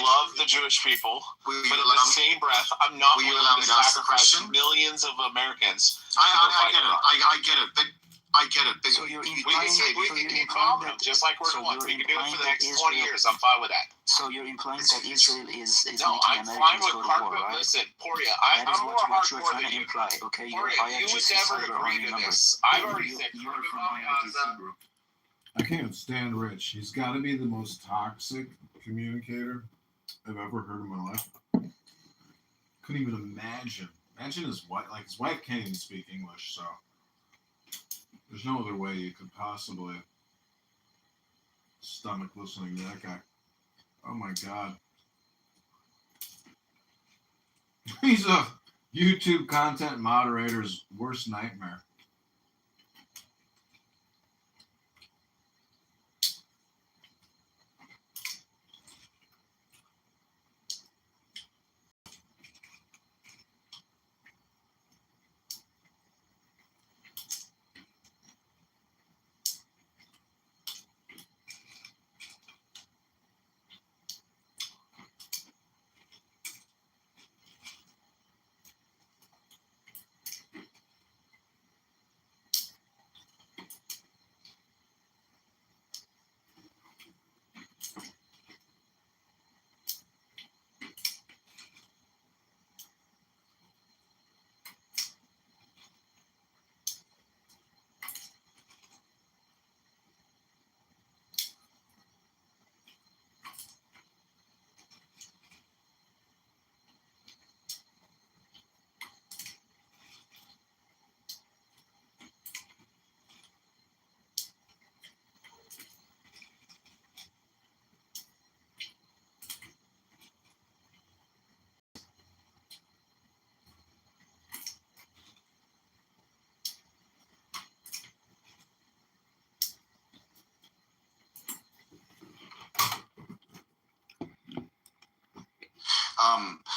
love the Jewish people, but in the same breath, I'm not willing to sacrifice millions of Americans. I get it. I get it. But I get it. But So you're you We implying can say keep, we so can you're keep implying bombing them that just like we're so doing. you're We can do it for the implying next that 20 years. I'm fine with that. So you're implying that Israel is No, making I'm fine Americans with go to war, carpet. right? Listen, Poria, That is I'm more what you're hardcore trying than to you. imply. Okay, you're Poria, you would IRGC never cyber agree army to member. this. I've already You said you're carpet from bombing IRGC group. I can't stand Rich. He's got to be the most toxic communicator I've ever heard in my life. Couldn't even imagine. Imagine his wife. Like, his wife can't even speak English, so there's no other way you could possibly stomach listening to that guy. Oh my God. He's a YouTube content moderator's worst nightmare.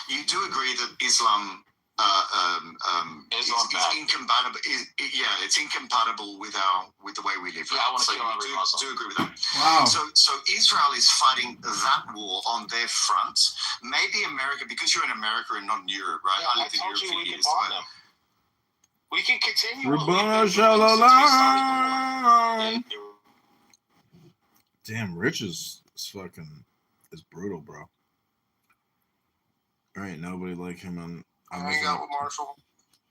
You do agree that Islam is incompatible. It's incompatible with the way we live. Yeah, I want to so kill every you Muslim. do agree with that. Wow. So Israel is fighting that war on their front. Maybe America, because you're in America and not in Europe, right? Yeah, I lived in told Europe you for we can years. bomb them. We can continue. Rabbana what we've been doing since we started Shalom. the war. Damn, Rich is fucking is brutal, bro. There ain't nobody like him on I hang out with Marshall.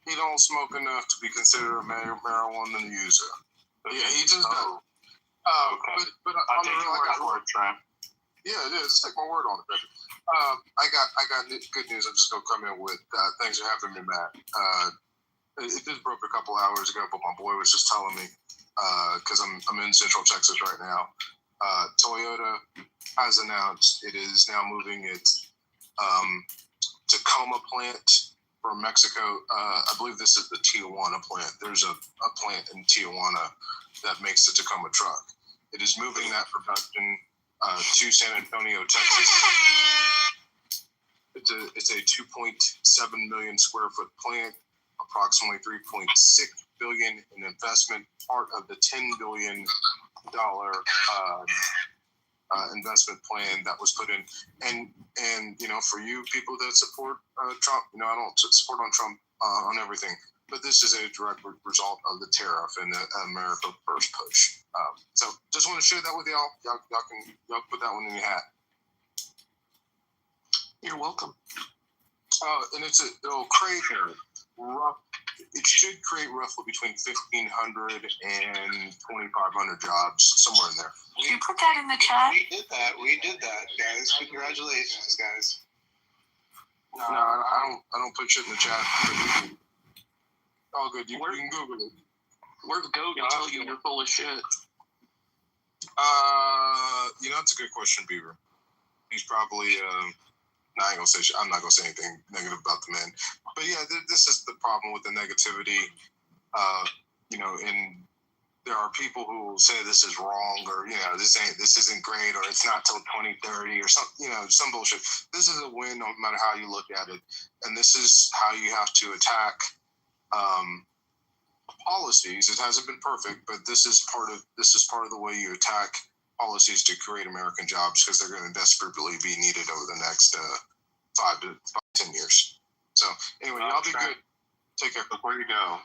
He don't smoke enough to be considered a marijuana user. Yeah, he just does. But on the real, I got Tramp. Yeah, it is. Take my word on it, baby. I got good news. I'm just gonna come in with thanks for having me, Matt. It just broke a couple hours ago, but my boy was just telling me because I'm in Central Texas right now. Toyota has announced it is now moving its Tacoma plant from Mexico. I believe this is the Tijuana plant. There's a plant in Tijuana that makes the Tacoma truck. It is moving that production to San Antonio, Texas. It's a 2.7 million square foot plant, approximately 3.6 billion in investment, part of the $10 billion investment plan that was put in. And you know, for you people that support Trump, you know, I don't support on Trump on everything, but this is a direct result of the tariff and the America First push. So just want to share that with y'all. Y'all put that one in your hat. You're welcome. And it'll create it should create roughly between 1,500 and 2,500 jobs, somewhere in there. Did you put that in the chat? We did that, guys. Congratulations, guys. No, I don't put shit in the chat. All good. You can Google it. Where's Goat to tell you you're full of shit? You know, that's a good question, Beaver. He's probably I'm not gonna say anything negative about the man, but yeah, this is the problem with the negativity. You know, and there are people who will say this is wrong, or you know, this isn't great, or it's not till 2030, or some, you know, some bullshit. This is a win, no matter how you look at it, and this is how you have to attack policies. It hasn't been perfect, but this is part of the way you attack policies to create American jobs, because they're going to desperately be needed over the next 5 to 10 years. So anyway, y'all be good. Take care. Before you go,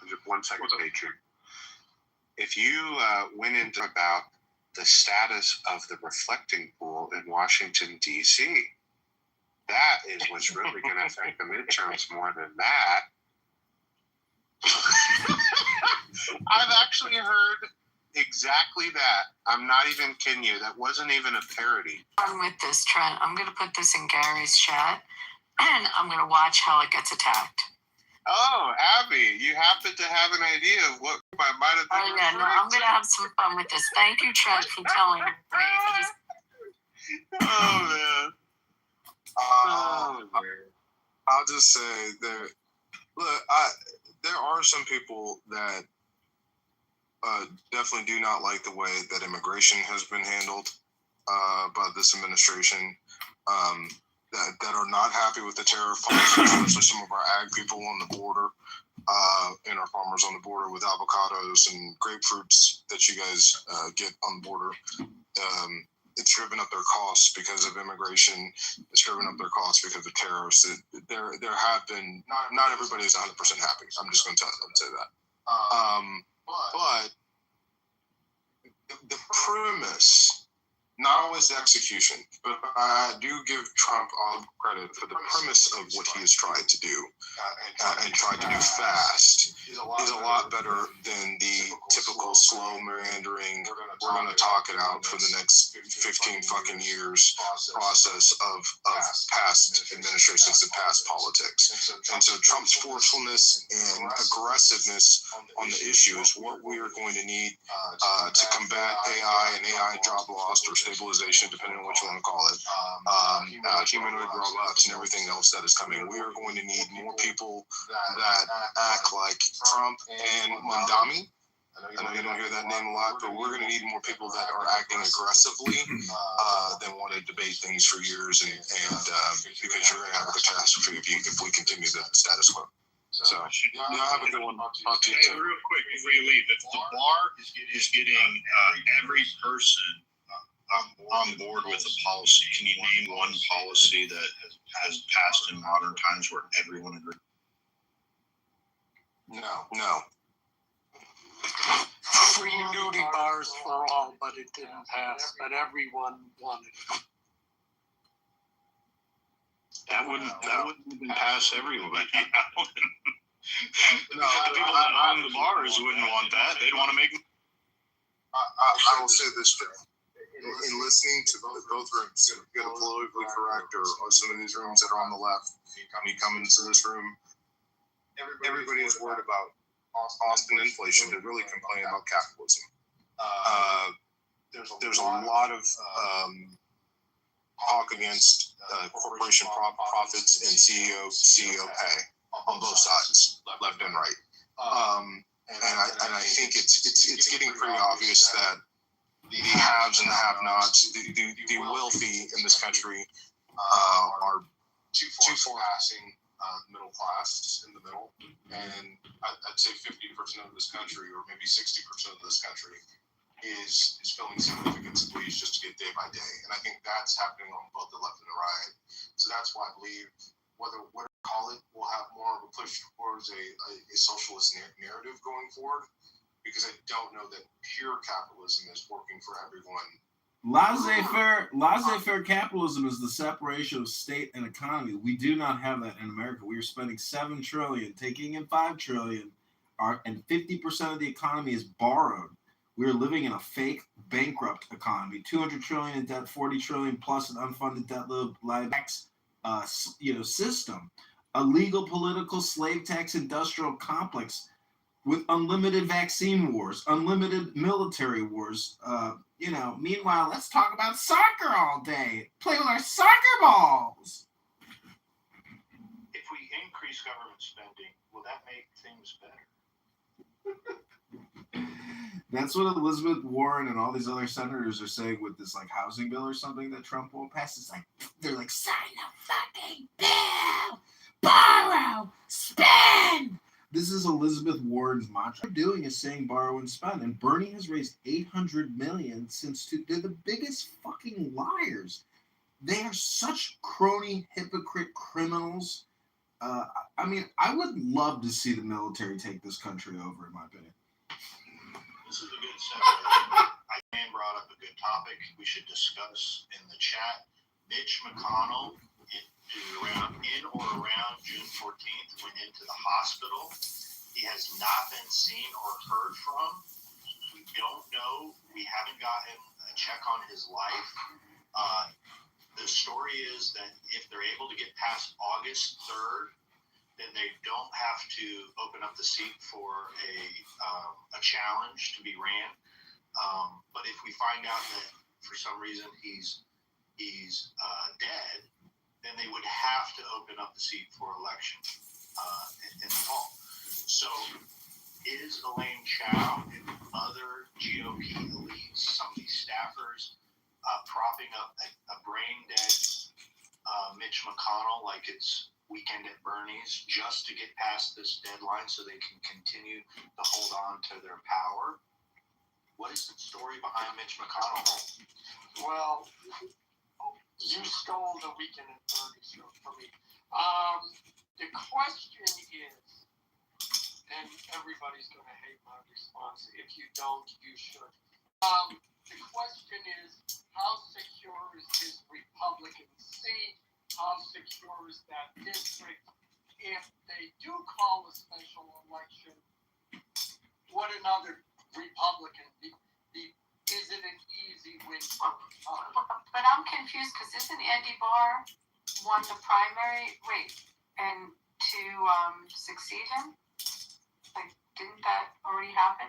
Just 1 second, Patriot. If you went into about the status of the reflecting pool in Washington, D.C., that is what's really going to affect the midterms more than that. I've actually heard exactly that. I'm not even kidding you. That wasn't even a parody. I'm with this, Trent. I'm going to put this in Gary's chat, and I'm going to watch how it gets attacked. Oh, Abby, you happen to have an idea of what I might have been I'm going to have some fun with this. Thank you, Trent, for telling me. Oh, man. I'll just say that, look, there are some people that definitely do not like the way that immigration has been handled by this administration. That are not happy with the tariff policy, especially some of our ag people on the border and our farmers on the border with avocados and grapefruits that you guys get on the border. It's driven up their costs because of immigration. It's driven up their costs because of tariffs. There have been, not everybody is 100% happy. I'm just going to say that. But the premise, not always the execution, but I do give Trump all credit for the premise of what he has tried to do and tried to do fast is a lot better than the typical slow meandering, we're going to talk it out for the next 15 fucking years process of past administrations and past politics. And so Trump's forcefulness and aggressiveness on the issue is what we are going to need to combat AI and AI job loss or stabilization, depending on what you want to call it, humanoid robots and everything else that is coming. We are going to need more people that act like Trump and Mondami. I know you don't hear that name a lot, but we're going to need more people that are acting aggressively than want to debate things for years, and because you're going to have a catastrophe if we continue the status quo. So, y'all have a good one. Talk to you soon. Real quick before you leave, if the bar is getting every person on board with a policy, can you name one policy that has passed in modern times where everyone agrees? No. Free nudie bars for all, but it didn't pass. But everyone wanted it. That wouldn't even pass everybody. No, the people that own the bars wouldn't want that. They'd want to make. I will say this, Jeff. In listening to both rooms, get a politically correct or some of these rooms that are on the left, me coming into this room, everybody is worried about cost and inflation. They really complain about capitalism. There's a lot of talk against corporation profits and CEO pay on both sides, left and right. And I think it's getting pretty obvious that the haves and the have-nots, the wealthy in this country are too far passing middle class in the middle, and I'd say 50% of this country, or maybe 60% of this country, is feeling significant squeeze just to get day by day, and I think that's happening on both the left and the right. So that's why I believe whatever you call it, we'll have more of a push towards a socialist narrative going forward, because I don't know that pure capitalism is working for everyone. Laissez-faire capitalism is the separation of state and economy. We do not have that in America. We are spending $7 trillion, taking in $5 trillion, and 50% of the economy is borrowed. We are living in a fake, bankrupt economy. $200 trillion in debt, $40 trillion plus an unfunded debt system. A legal, political, slave tax, industrial complex with unlimited vaccine wars, unlimited military wars. Meanwhile, let's talk about soccer all day. Play with our soccer balls. If we increase government spending, will that make things better? That's what Elizabeth Warren and all these other senators are saying with this housing bill or something that Trump won't pass. It's they're sign the fucking bill, borrow, spend. This is Elizabeth Warren's mantra. What they're doing is saying borrow and spend. And Bernie has raised $800 million they're the biggest fucking liars. They are such crony, hypocrite criminals. I mean, I would love to see the military take this country over, in my opinion. This is a good segue. I brought up a good topic we should discuss in the chat. Mitch McConnell, in or around June 14th, went into the hospital. He has not been seen or heard from. We don't know. We haven't gotten a check on his life. The story is that if they're able to get past August 3rd, then they don't have to open up the seat for a challenge to be ran. But if we find out that for some reason he's dead, then they would have to open up the seat for election in the fall. So is Elaine Chao and other GOP elites, some of these staffers, propping up a brain-dead Mitch McConnell like it's Weekend at Bernie's just to get past this deadline so they can continue to hold on to their power? What is the story behind Mitch McConnell? Well, you stole the Weekend at Bernie's show from me. The question is, and everybody's going to hate my response. If you don't, you should. The question is, how secure is this Republican seat? How secure is that district? If they do call a special election, would another Republican be? Is it an easy win for Republicans? But I'm confused because isn't Andy Barr won the primary? Wait, and to succeed him? Like, didn't that already happen?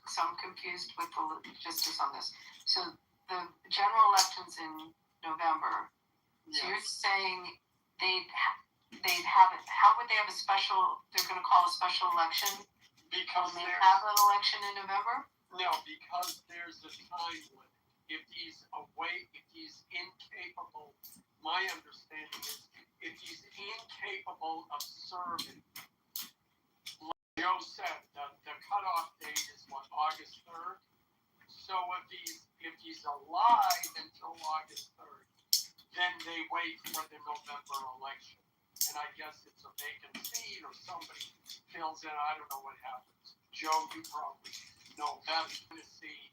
So I'm confused with the logistics on this. So the general elections in November. So you're saying they'd have it? How would they have a special? They're going to call a special election Because they have an election in November. No, because there's a time limit. If he's away, if he's incapable, my understanding is if he's incapable of serving, like Joe said, the cutoff date is what, August 3rd? So if he's alive until August 3rd, then they wait for the November election. And I guess it's a vacant seat or somebody fills in. I don't know what happens. Joe, you probably know better. Tennessee,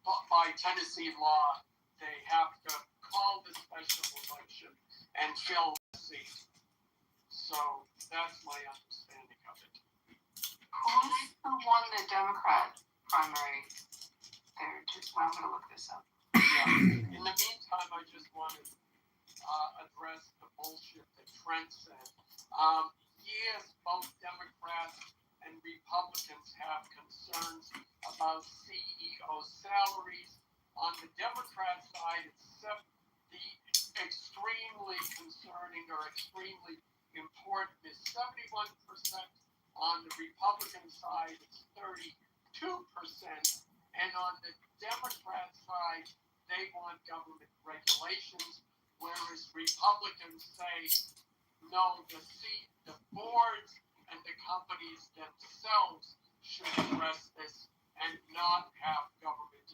by Tennessee law, they have to call the special election and fill the seat. So that's my understanding of it. Who won the Democrat primary? I'm going to look this up. Yeah. In the meantime, I just want to address the bullshit that Trent said. Yes, both Democrats and Republicans have concerns about CEO salaries. On the Democrat side, it's the extremely concerning or extremely important is 71%. On the Republican side, it's 32%. And on the Democrat side, they want government regulations, whereas Republicans say, no, the boards and the companies themselves should address this and not have government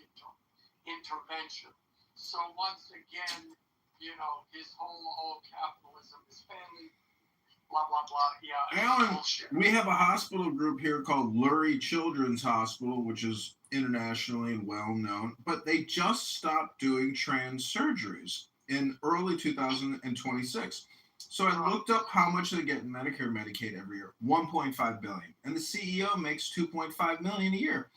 intervention. So once again, his whole capitalism is family, blah, blah, blah. Yeah, Alan, bullshit. we have a hospital group here called Lurie Children's Hospital, which is internationally and well known, but they just stopped doing trans surgeries in early 2026. So I looked up how much they get in Medicare, Medicaid every year, $1.5 billion, and the CEO makes $2.5 million a year.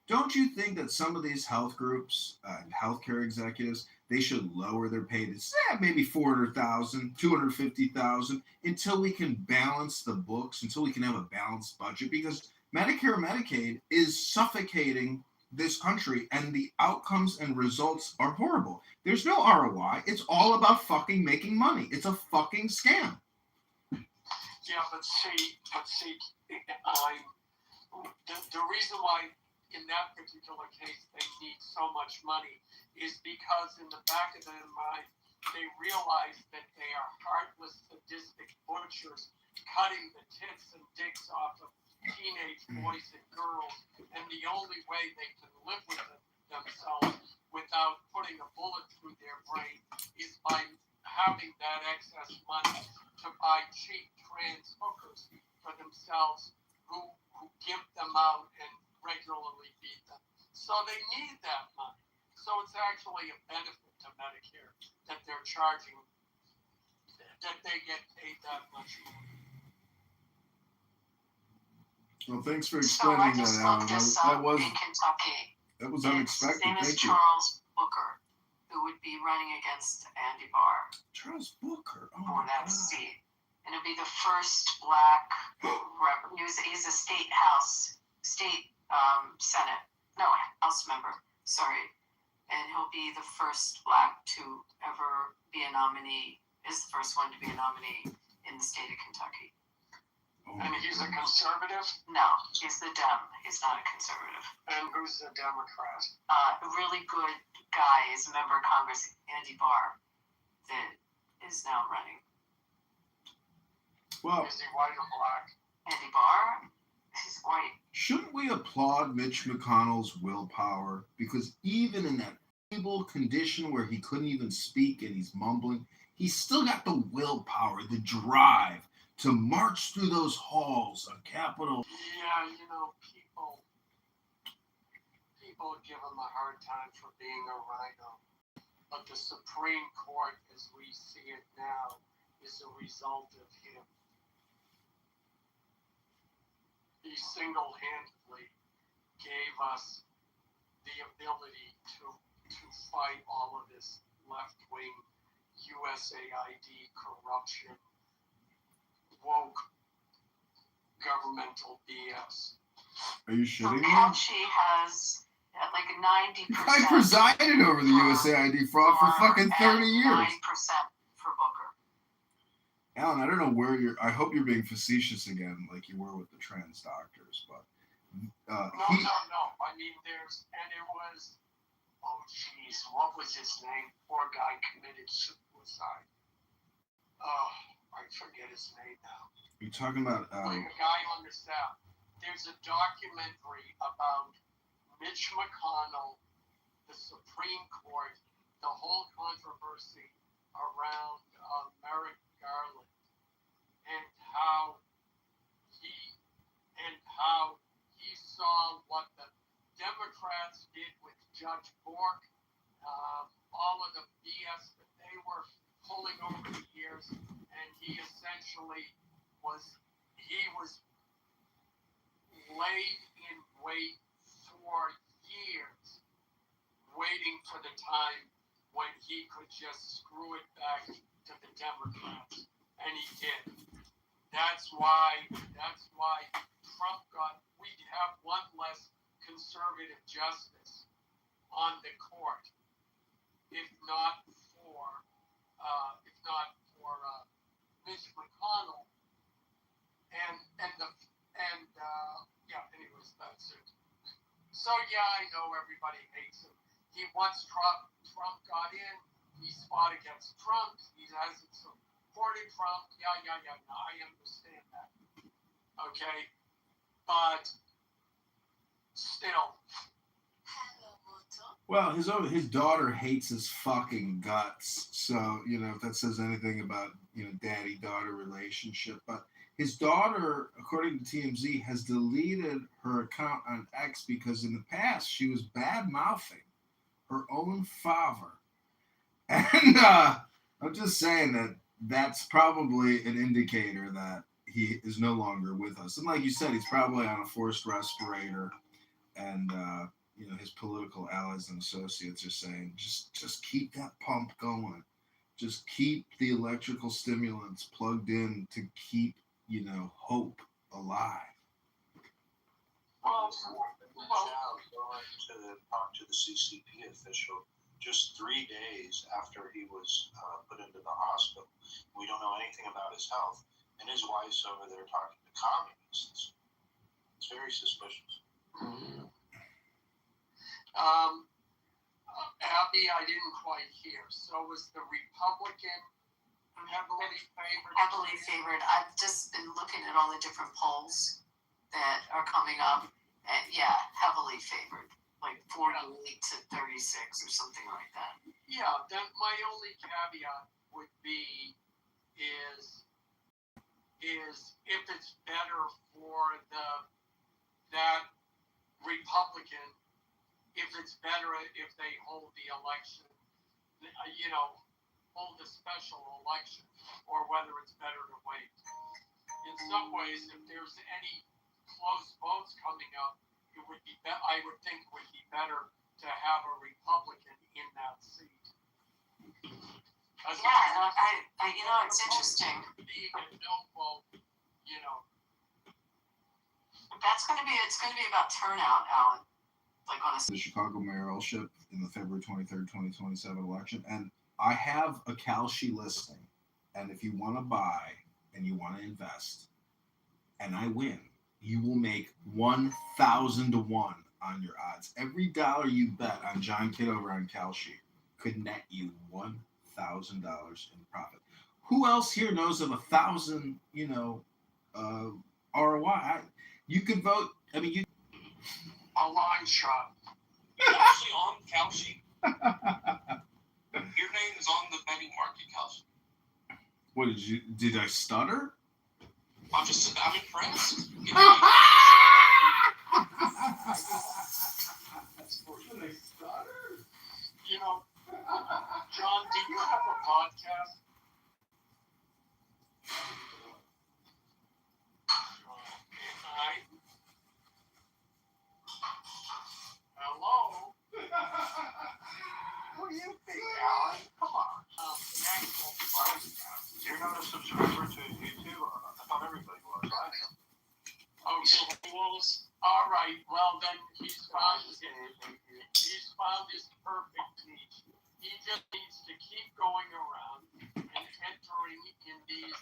Don't you think that some of these health groups, healthcare executives, they should lower their pay to maybe $400,000, $250,000 until we can balance the books, until we can have a balanced budget? Because Medicare, Medicaid is suffocating this country, and the outcomes and results are horrible. There's no ROI. It's all about fucking making money. It's a fucking scam. Yeah, but see, the reason why in that particular case they need so much money is because in the back of their mind they realize that they are heartless, sadistic butchers cutting the tits and dicks off of teenage boys and girls, and the only way they can live with themselves without putting a bullet through their brain is by having that excess money to to buy cheap trans hookers for themselves who gimp them out and regularly beat them. So they need that money. So it's actually a benefit to Medicare that they're charging, that they get paid that much money. Well, thanks for So I explaining just that, Alan. looked this That up was in Kentucky. His unexpected. name is Thank you. Charles Booker, who would be running against Andy Barr Charles Booker. Oh for my that God. seat. And it'll be the first black rep. He's a state House member. Sorry. And he'll be the first black to ever be a nominee, is the first one to be a nominee in the state of Kentucky. And he's a conservative? No, he's the Dem. He's not a conservative. And who's the Democrat? A really good guy is a member of Congress, Andy Barr, that is now running. Well, is he white or black? Andy Barr? He's white. Shouldn't we applaud Mitch McConnell's willpower? Because even in that feeble condition where he couldn't even speak and he's mumbling, he's still got the willpower, the drive to march through those halls of Capitol. Yeah, you know, people give him a hard time for being a rhino. But the Supreme Court, as we see it now, is a result of him. He single-handedly gave us the ability to fight all of this left-wing USAID corruption, woke governmental BS. Are you shitting me? Fauci has like 90%. I presided over the USAID fraud for fucking 30 years. 9% for Booker. Alan, I don't know where you're. I hope you're being facetious again, like you were with the trans doctors, but No. I mean, it was, oh jeez, what was his name? Poor guy committed suicide. Oh, I forget his name now. You're talking about Like a guy on the South. There's a documentary about Mitch McConnell, the Supreme Court, the whole controversy around Merrick Garland, and how he saw what the Democrats did with Judge Bork, all of the BS that they were pulling over the years, and he essentially was laid in wait for years, waiting for the time when he could just screw it back to the Democrats, and he did. That's why Trump we'd have one less conservative justice on the court, if not for Mitch McConnell, anyways, that's it. So yeah, I know everybody hates him. Once Trump got in, he fought against Trump. He hasn't supported Trump. Yeah. No, I understand that. Okay, but still. well, his daughter hates his fucking guts. So if that says anything about daddy-daughter relationship, but his daughter, according to TMZ, has deleted her account on X because in the past she was bad-mouthing her own father. And I'm just saying that's probably an indicator that he is no longer with us. And like you said, he's probably on a forced respirator. And, his political allies and associates are saying, just keep that pump going. Just keep the electrical stimulants plugged in to keep hope alive. Well, to talk to the CCP official just 3 days after he was put into the hospital. We don't know anything about his health, and his wife's over there talking to communists. It's very suspicious. Mm-hmm. Abby, I didn't quite hear. So was the Republican heavily favored? Heavily favored. I've just been looking at all the different polls that are coming up. And heavily favored. Like 48 to 36 or something like that. Yeah, then my only caveat would be is is if it's better for that Republican, if it's better if they hold the election, hold a special election, or whether it's better to wait. In some ways, if there's any close votes coming up, it would be. I would think it would be better to have a Republican in that seat. It's interesting. Being a no vote, It's going to be about turnout, Alan. Like on the Chicago mayoralship in the February 23rd, 2027 election, and I have a Kalshi listing, and if you want to buy and you want to invest, and I win, you will make 1,000 to 1 on your odds. Every dollar you bet on John Kitover on Kalshi could net you $1,000 in profit. Who else here knows of 1,000, ROI? You could vote. I mean, you. A long shot. You're actually on Kalshi. Your name is on the betting market, Kalshi. What did I stutter? I'm impressed. Did I stutter? John, do you have a podcast? Hello? What do you think, Alan? Come on. You're not a subscriber to YouTube? I thought everybody was. Okay. All right. Well, then he's found his perfect niche. He just needs to keep going around and entering in these.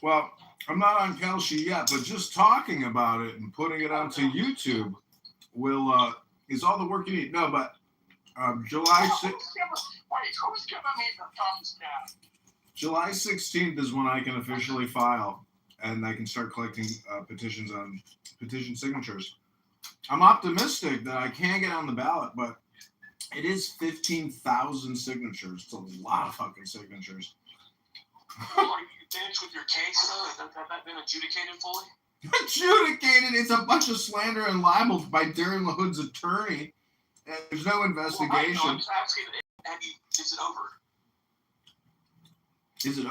Well, I'm not on Kalshi yet, but just talking about it and putting it onto YouTube is all the work you need. No, but July 6th. Who's giving me the thumbs down? July 16th is when I can officially file, and I can start collecting petitions on petition signatures. I'm optimistic that I can get on the ballot, but it is 15,000 signatures. It's a lot of fucking signatures. Are you finished with your case, though? Has that been adjudicated fully? Adjudicated? It's a bunch of slander and libel by Darren LaHood's attorney. And there's no investigation. Well, I'm asking, is it over?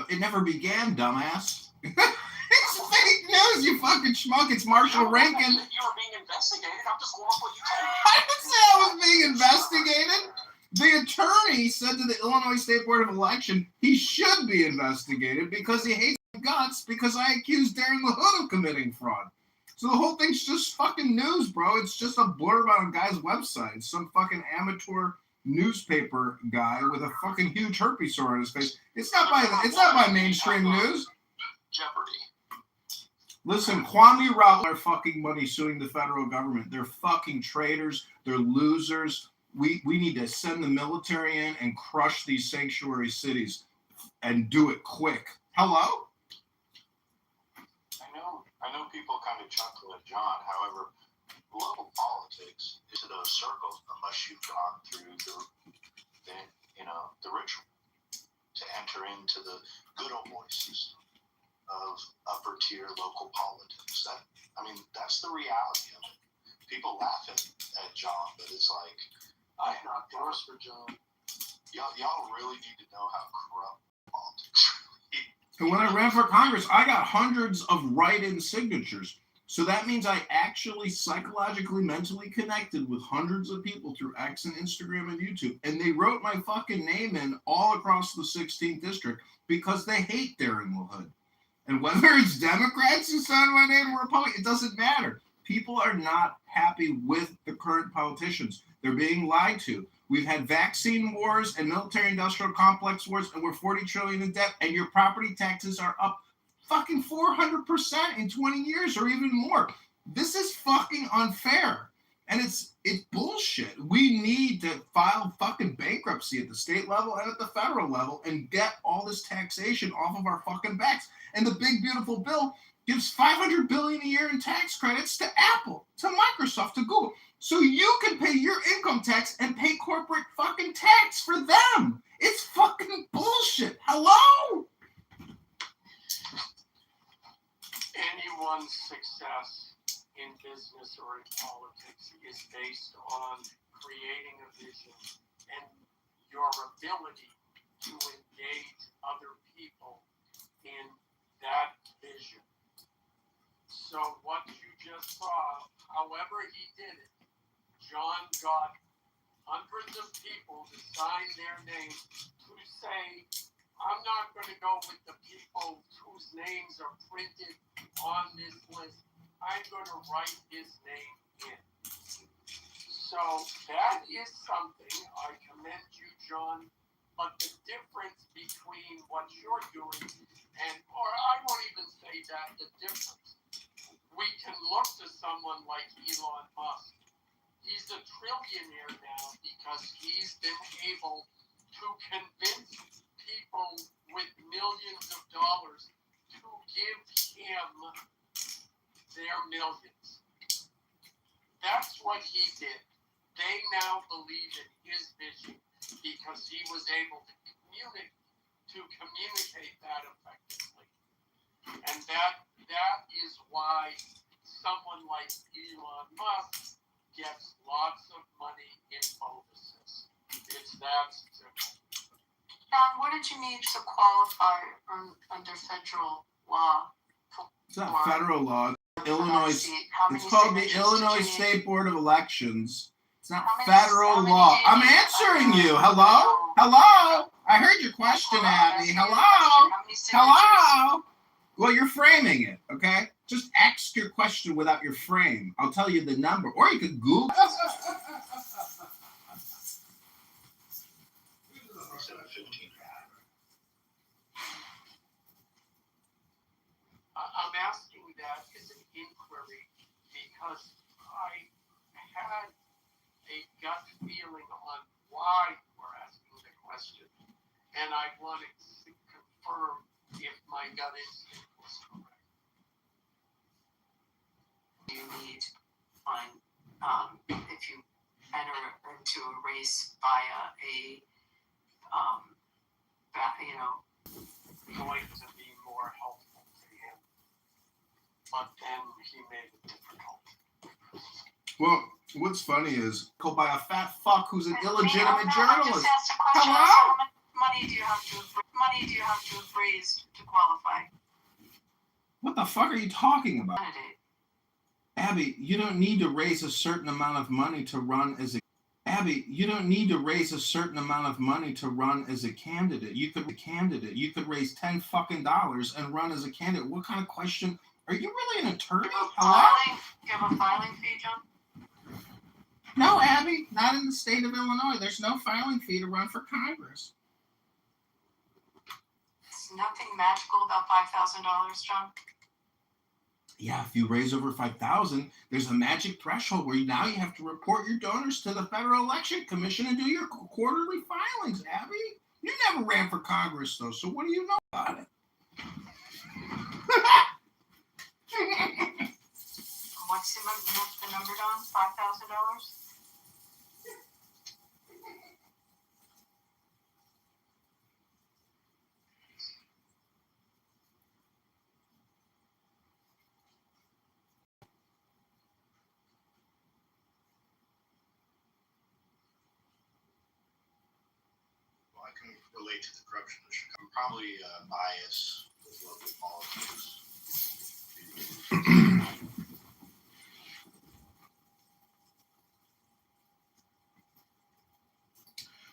It never began, dumbass. It's fake news, you fucking schmuck. It's Marshall Rankin. You were being investigated. I'm just going off what you told me. I didn't say I was being investigated. The attorney said to the Illinois State Board of Election he should be investigated because he hates guts because I accused Darren LaHood of committing fraud. So the whole thing's just fucking news, bro. It's just a blurb on a guy's website. Some fucking amateur newspaper guy with a fucking huge herpes sore on his face. It's not by mainstream news. Jeopardy. Listen, Kwame Raoul are fucking money suing the federal government. They're fucking traitors. They're losers. We need to send the military in and crush these sanctuary cities and do it quick. Hello? I know people kind of chuckle at John. However, local politics is to those circles unless you've gone through the ritual to enter into the good old boy system of upper tier local politics. That's the reality of it. People laugh at John, but it's like, I'm not doors for John. Y'all really need to know how corrupt politics really is. And when I ran for Congress, I got hundreds of write-in signatures. So that means I actually psychologically, mentally connected with hundreds of people through X and Instagram and YouTube. And they wrote my fucking name in all across the 16th district because they hate Darren LaHood. And whether it's Democrats who signed my name or Republicans, it doesn't matter. People are not happy with the current politicians. They're being lied to. We've had vaccine wars and military-industrial complex wars, and we're $40 trillion in debt, and your property taxes are up fucking 400% in 20 years or even more. This is fucking unfair, and it's bullshit. We need to file fucking bankruptcy at the state level and at the federal level and get all this taxation off of our fucking backs. And the big, beautiful bill gives $500 billion a year in tax credits to Apple, to Microsoft, to Google. So you can pay your income tax and pay corporate fucking tax for them. It's fucking bullshit. Hello? anyone's success in business or in politics is based on creating a vision and your ability to engage other people in that vision. So what you just saw, however he did it, John got hundreds of people to sign their name to say, I'm not going to go with the people whose names are printed on this list. I'm going to write his name in. So that is something. I commend you, John. But the difference between what you're doing or I won't even say that, the difference. We can look to someone like Elon Musk. He's a trillionaire now because he's been able to convince people with millions of dollars to give him their millions. That's what he did. They now believe in his vision because he was able to communicate that effectively. And that is why someone like Elon Musk gets lots of money in bonuses. It's that simple. John, what did you need to qualify under federal law? It's not federal law. Illinois. It's called the Illinois State Board of Elections. It's not federal law. I'm answering you. Hello? Hello? I heard your question, Abby. Hello? Hello? Well, you're framing it, okay? Just ask your question without your frame. I'll tell you the number. Or you could Google. I'm asking that as an inquiry because I had a gut feeling on why we're asking the question, and I wanted to confirm if my gut instinct was correct. You need if you enter into a race via a going to be more helpful to him, but then he made it difficult. Well, what's funny is go by a fat fuck who's an illegitimate journalist. I just asked a question. Hello? How much money do you have to have raised to qualify? What the fuck are you talking about? Abby, you don't need to raise a certain amount of money to run as a candidate. You could raise $10 fucking and run as a candidate. What kind of question? Are you really an attorney? Hello? Do you have a filing fee, John? No, Abby, not in the state of Illinois. There's no filing fee to run for Congress. There's nothing magical about $5,000, John. Yeah, if you raise over 5,000, there's a magic threshold where now you have to report your donors to the Federal Election Commission and do your quarterly filings, Abby. You never ran for Congress, though, so what do you know about it? What's the number, Don? $5,000? I can relate to the corruption of Chicago. I'm probably biased with local politics.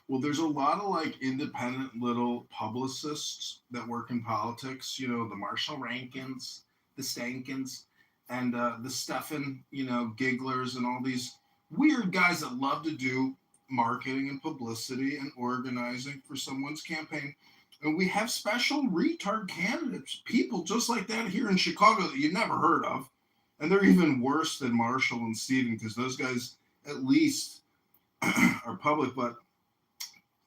Well, there's a lot of like independent little publicists that work in politics, you know, the Marshall Rankins, the Stankins, and the Stefan, you know, Gigglers and all these weird guys that love to do marketing and publicity and organizing for someone's campaign. And we have special retard candidates, people just like that here in Chicago that you never heard of. And they're even worse than Marshall and Steven because those guys at least are public. But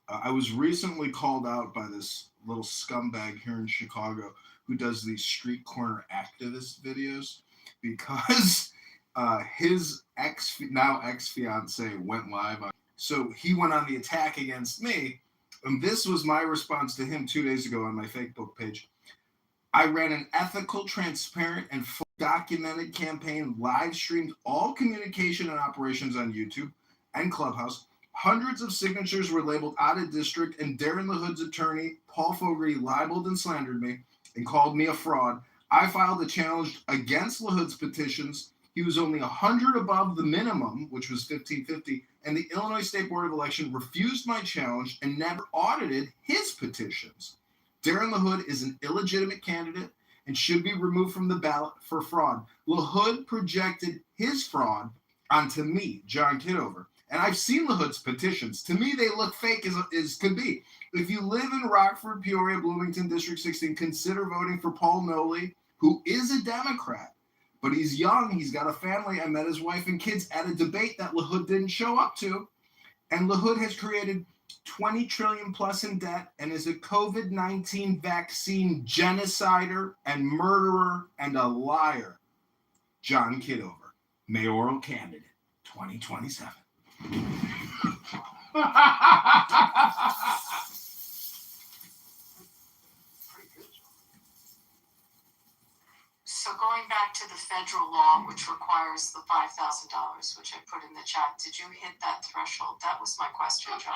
I was recently called out by this little scumbag here in Chicago who does these street corner activist videos because his now ex-fiance went live on. So he went on the attack against me. And this was my response to him 2 days ago on my Facebook page. I ran an ethical, transparent, and fully documented campaign, live streamed all communication and operations on YouTube and Clubhouse. Hundreds of signatures were labeled out of district, and Darren LaHood's attorney, Paul Fogarty, libeled and slandered me and called me a fraud. I filed a challenge against LaHood's petitions. He was only 100 above the minimum, which was 1550, and the Illinois State Board of Election refused my challenge and never audited his petitions. Darren LaHood is an illegitimate candidate and should be removed from the ballot for fraud. LaHood projected his fraud onto me, John Kitover. And I've seen LaHood's petitions. To me, they look fake as could be. If you live in Rockford, Peoria, Bloomington, District 16, consider voting for Paul Noley, who is a Democrat. But he's young. He's got a family. I met his wife and kids at a debate that LaHood didn't show up to. And LaHood has created $20 trillion plus in debt and is a COVID-19 vaccine genocider and murderer and a liar. John Kitover, mayoral candidate, 2027. So going back to the federal law, which requires the $5,000, which I put in the chat, did you hit that threshold? That was my question, John.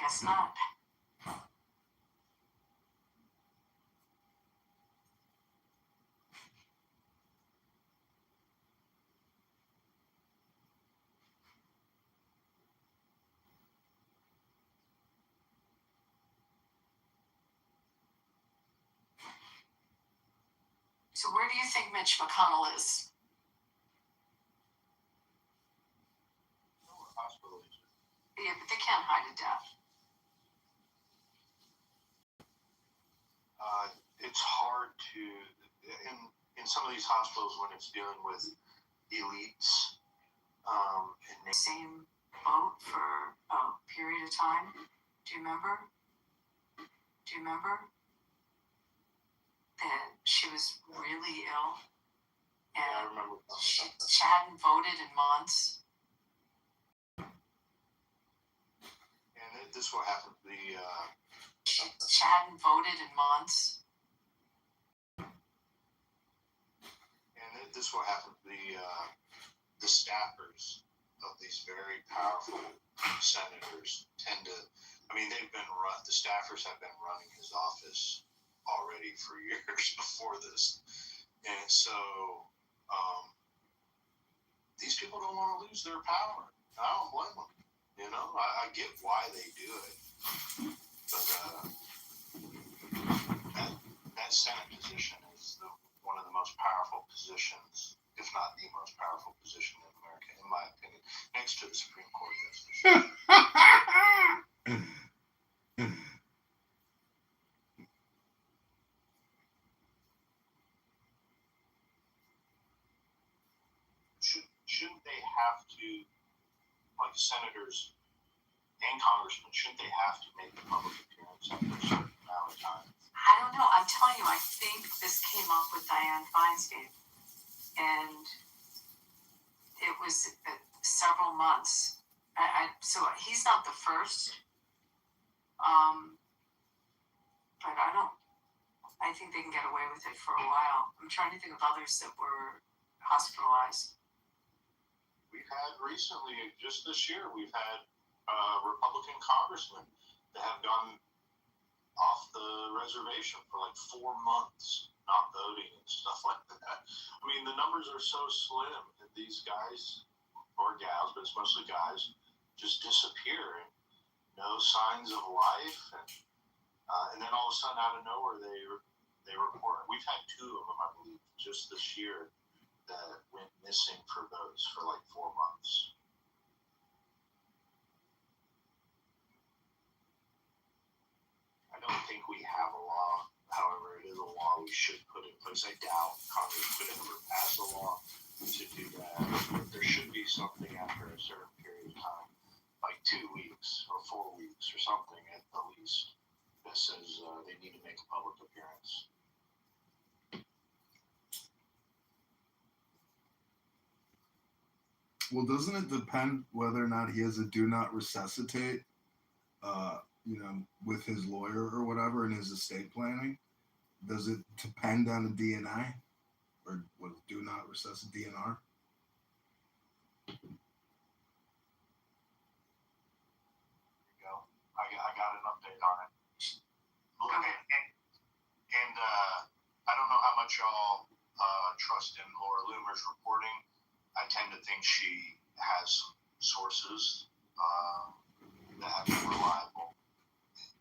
Guess not. So where do you think Mitch McConnell is? Yeah, but they can't hide a death. It's hard to, in some of these hospitals when it's dealing with elites. Same boat for a period of time. Do you remember? That she was really ill? And I remember she hadn't voted in months. And this will happen. She hadn't voted in months. And this will happen. The staffers of these very powerful senators tend to. I mean, the staffers have been running his office already for years before this, and so these people don't want to lose their power. I don't blame them. You know, I get why they do it, but that Senate position is one of the most powerful positions, if not the most powerful position in America, in my opinion, next to the Supreme Court justice. Shouldn't they have to, like senators and congressmen, shouldn't they have to make a public appearance after a certain amount of time? I don't know. I'm telling you, I think this came up with Dianne Feinstein. And it was several months. So he's not the first. But I think they can get away with it for a while. I'm trying to think of others that were hospitalized. We've had recently, just this year, we've had Republican congressmen that have gone off the reservation for like 4 months, not voting and stuff like that. I mean, the numbers are so slim that these guys, or gals, but it's mostly guys, just disappear and no signs of life. And then all of a sudden, out of nowhere, they report. We've had 2 of them, I believe, just this year that went missing for votes for like 4 months. I don't think we have a law. However, it is a law we should put in place. I doubt Congress could ever pass a law to do that. But there should be something after a certain period of time, like 2 weeks or 4 weeks or something at the least, that says they need to make a public appearance. Well, doesn't it depend whether or not he has a do not resuscitate, with his lawyer or whatever in his estate planning? Does it depend on the DNI or what do not resuscitate DNR? I got an update on it. Look, and I don't know how much y'all trust in Laura Loomer's reporting. I tend to think she has sources that have been reliable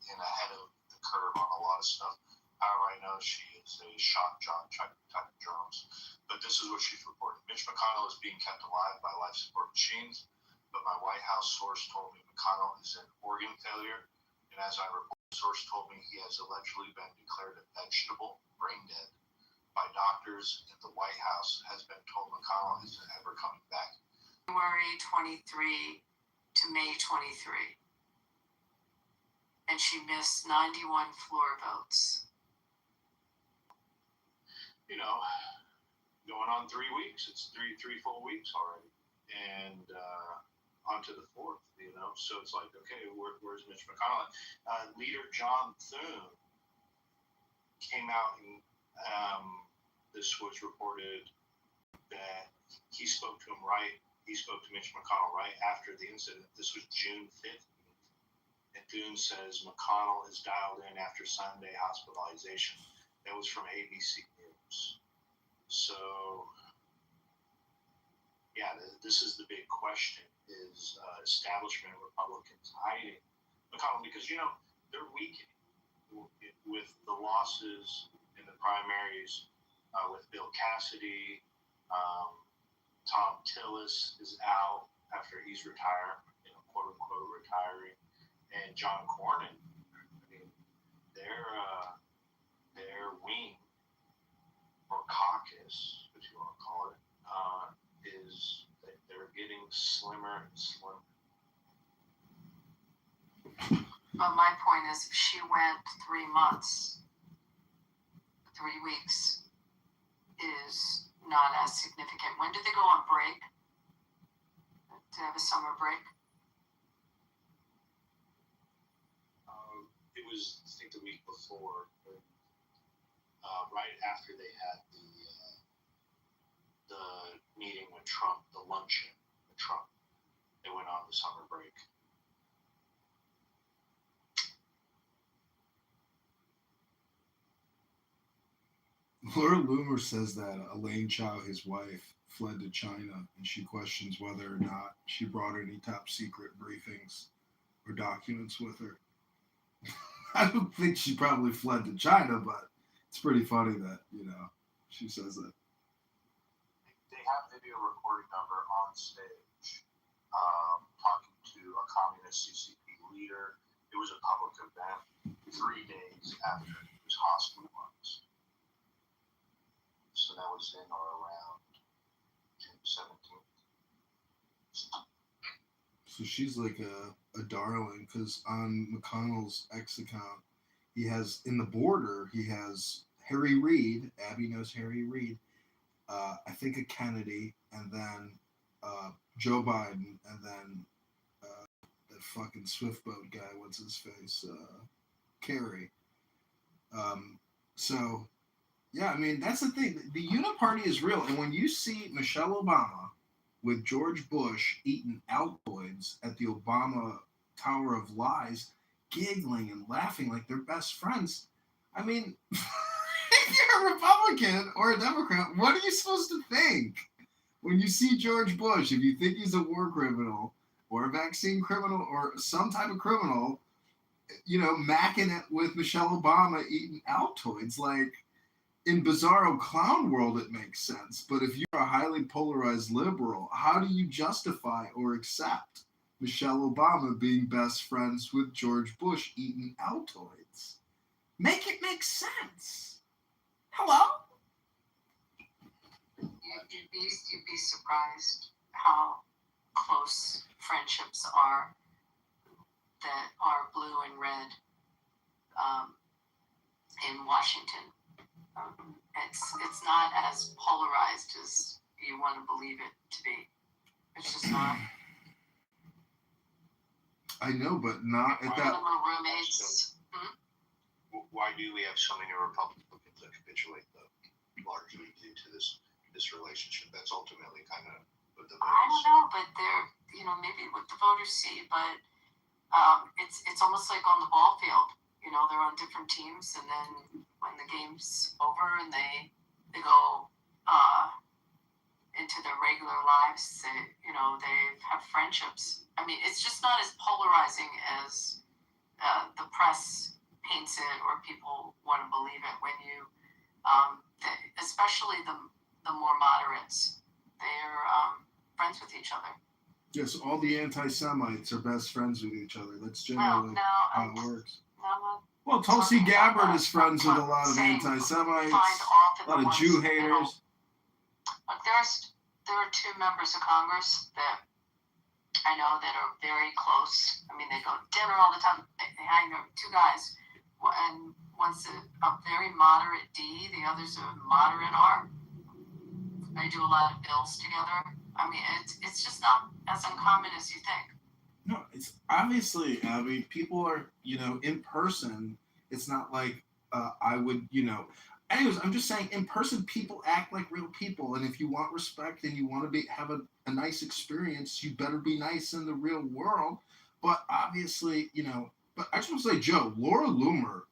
and ahead of the curve on a lot of stuff. However, I know she is a shock jock type of journalist. But this is what she's reporting. Mitch McConnell is being kept alive by life support machines, but my White House source told me McConnell is in organ failure, and as I report, the source told me he has allegedly been declared a vegetable, brain dead, by doctors in the White House, has been told McConnell isn't ever coming back. January 23 to May 23. And she missed 91 floor votes. Going on 3 weeks. It's three full weeks already. And on to the fourth, So it's like, okay, where's Mitch McConnell? Leader John Thune came out and this was reported that he spoke to Mitch McConnell right after the incident. This was June 5th. And Thune says McConnell is dialed in after Sunday hospitalization. That was from ABC News. So, yeah, this is the big question, is establishment Republicans hiding McConnell? Because, they're weakening with the losses in the primaries with Bill Cassidy. Tom Tillis is out after he's retired, quote unquote retiring. And John Cornyn, their wing or caucus, if you want to call it, is that they're getting slimmer and slimmer. But my point is, if she went 3 months, 3 weeks is not as significant. When did they go on break? Did they have a summer break? It was, I think, the week before, right after they had the meeting with Trump, the luncheon with Trump. They went on the summer break. Laura Loomer says that Elaine Chao, his wife, fled to China, and she questions whether or not she brought any top secret briefings or documents with her. I don't think she probably fled to China, but it's pretty funny that, she says that. They have video recording of her on stage talking to a communist CCP leader. It was a public event 3 days after he was hospitalized. So that was in or around June 17th. So she's like a darling, because on McConnell's X account, he has, in the border, he has Harry Reid. Abby knows Harry Reid. I think a Kennedy, and then Joe Biden, and then that fucking Swiftboat guy, what's his face? Kerry. So, yeah, that's the thing. The uniparty is real. And when you see Michelle Obama with George Bush eating Altoids at the Obama Tower of Lies, giggling and laughing like they're best friends, if you're a Republican or a Democrat, what are you supposed to think? When you see George Bush, if you think he's a war criminal or a vaccine criminal or some type of criminal, macking it with Michelle Obama eating Altoids, like, in Bizarro Clown World, it makes sense. But if you're a highly polarized liberal, how do you justify or accept Michelle Obama being best friends with George Bush eating Altoids? Make it make sense. Hello? You'd be surprised how close friendships are that are blue and red in Washington. It's not as polarized as you want to believe it to be. It's just not. I know, but not at that. Little roommates. Why do we have so many Republicans that capitulate, though, largely due to this relationship? That's ultimately kind of what the voters. I don't know, but they're, maybe what the voters see, but it's almost like on the ball field. They're on different teams, and then when the game's over and they go into their regular lives, they have friendships. I mean, it's just not as polarizing as the press paints it, or people want to believe it. When you, especially the more moderates, they're friends with each other. Yes, all the anti-Semites are best friends with each other. That's generally how it works. Well, Tulsi Gabbard is friends with a lot of anti-Semites, a lot of Jew haters. Look, there are two members of Congress that I know that are very close. I mean, they go to dinner all the time. I know two guys, and one's a very moderate D, the other's a moderate R. They do a lot of bills together. I mean, it's just not as uncommon as you think. No, it's obviously, people are, in person. It's not like I would, Anyways, I'm just saying, in person, people act like real people. And if you want respect and you want to have a nice experience, you better be nice in the real world. But obviously, but I just want to say, Joe, Laura Loomer,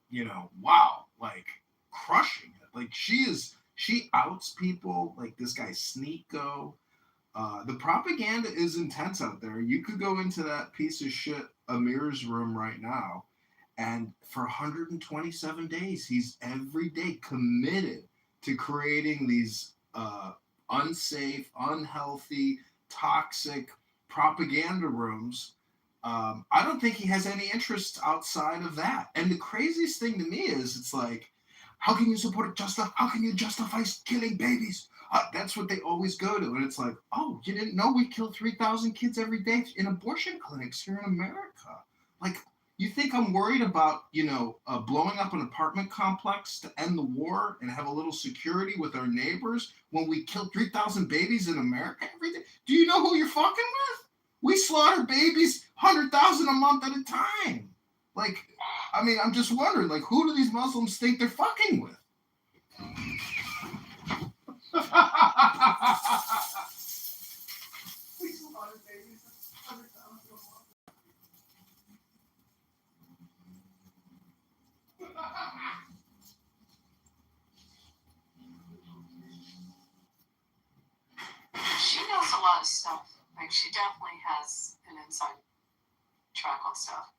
wow, like crushing it. Like she outs people like this guy Sneeko. The propaganda is intense out there. You could go into that piece of shit Amir's room right now, and for 127 days, he's every day committed to creating these unsafe, unhealthy, toxic propaganda rooms. I don't think he has any interest outside of that. And the craziest thing to me is, it's like, how can you support it? How can you justify killing babies? That's what they always go to. And it's like, oh, you didn't know we kill 3,000 kids every day in abortion clinics here in America? Like, you think I'm worried about, blowing up an apartment complex to end the war and have a little security with our neighbors when we kill 3,000 babies in America every day? Do you know who you're fucking with? We slaughter babies 100,000 a month at a time. Like, I mean, I'm just wondering, like, who do these Muslims think they're fucking with? She knows a lot of stuff. Like, she definitely has an inside track on stuff.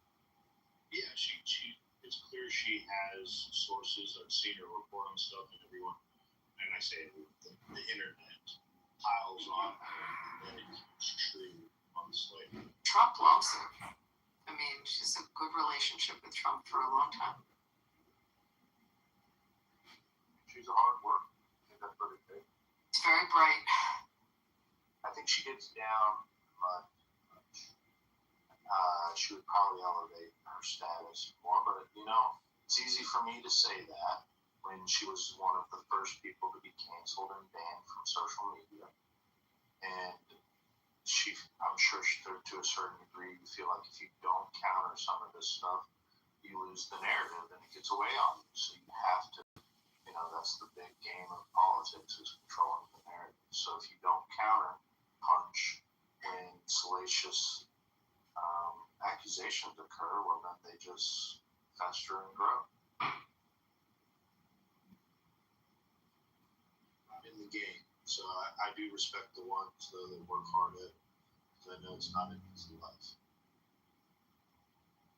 Yeah, she it's clear she has sources. I've seen her report on stuff, and everyone, and I say the internet piles on that it's true, honestly. Trump loves her. I mean, she's a good relationship with Trump for a long time. She's a hard worker. I think that's pretty big. It's very bright. I think she gets down much. She would probably elevate her status more, but it's easy for me to say that when she was one of the first people to be canceled and banned from social media. And I'm sure to a certain degree, you feel like if you don't counter some of this stuff, you lose the narrative and it gets away on you. So you have to, that's the big game of politics, is controlling the narrative. So if you don't counter punch when salacious accusations occur, well, then they just fester and grow. I'm in the game, so I do respect the ones that work hard at it, because I know it's not an easy life.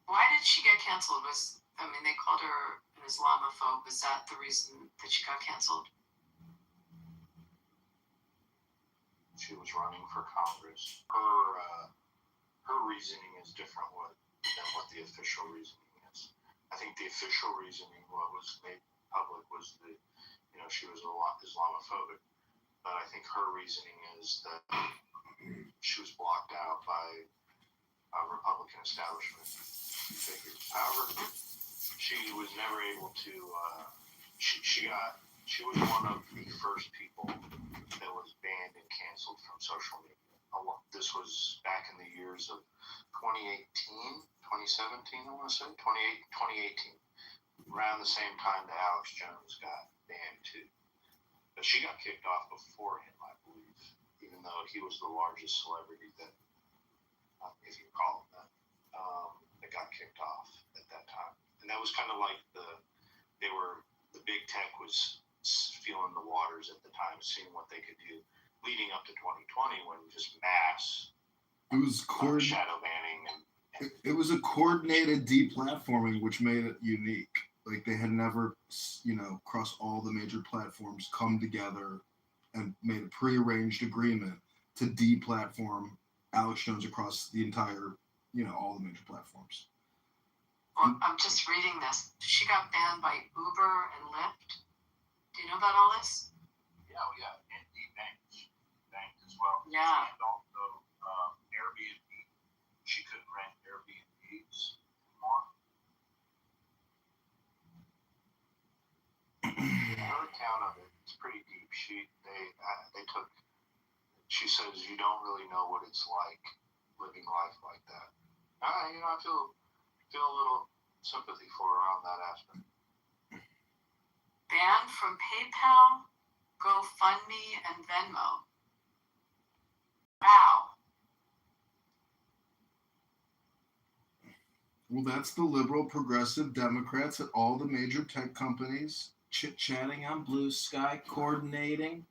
Why did she get canceled? They called her an Islamophobe. Is that the reason that she got canceled? She was running for Congress. Her reasoning is different than what the official reasoning is. I think the official reasoning, what was made public, was that she was a lot Islamophobic. But I think her reasoning is that she was blocked out by Republican establishment figures. However, she was never able to. She was one of the first people that was banned and canceled from social media. this was back in the years of 2017, I want to say, 2018. Around the same time that Alex Jones got banned too. But she got kicked off before him, I believe, even though he was the largest celebrity that, if you call him that, that got kicked off at that time. And that was kind of like the big tech was feeling the waters at the time, seeing what they could do leading up to 2020 when just mass shadow banning and it was a coordinated deplatforming, which made it unique. Like they had never, across all the major platforms, come together and made a prearranged agreement to deplatform Alex Jones across the entire, all the major platforms. Well, I'm just reading this. She got banned by Uber and Lyft. Do you know about all this? Yeah, and banked as well. Yeah. And also Airbnb. She couldn't rent Airbnbs anymore. Her account of it, it's pretty deep. She says you don't really know what it's like living life like that. I feel a little sympathy for her on that aspect. Banned from PayPal, GoFundMe, and Venmo. Wow. Well, that's the liberal progressive Democrats at all the major tech companies chit-chatting on Blue Sky, coordinating,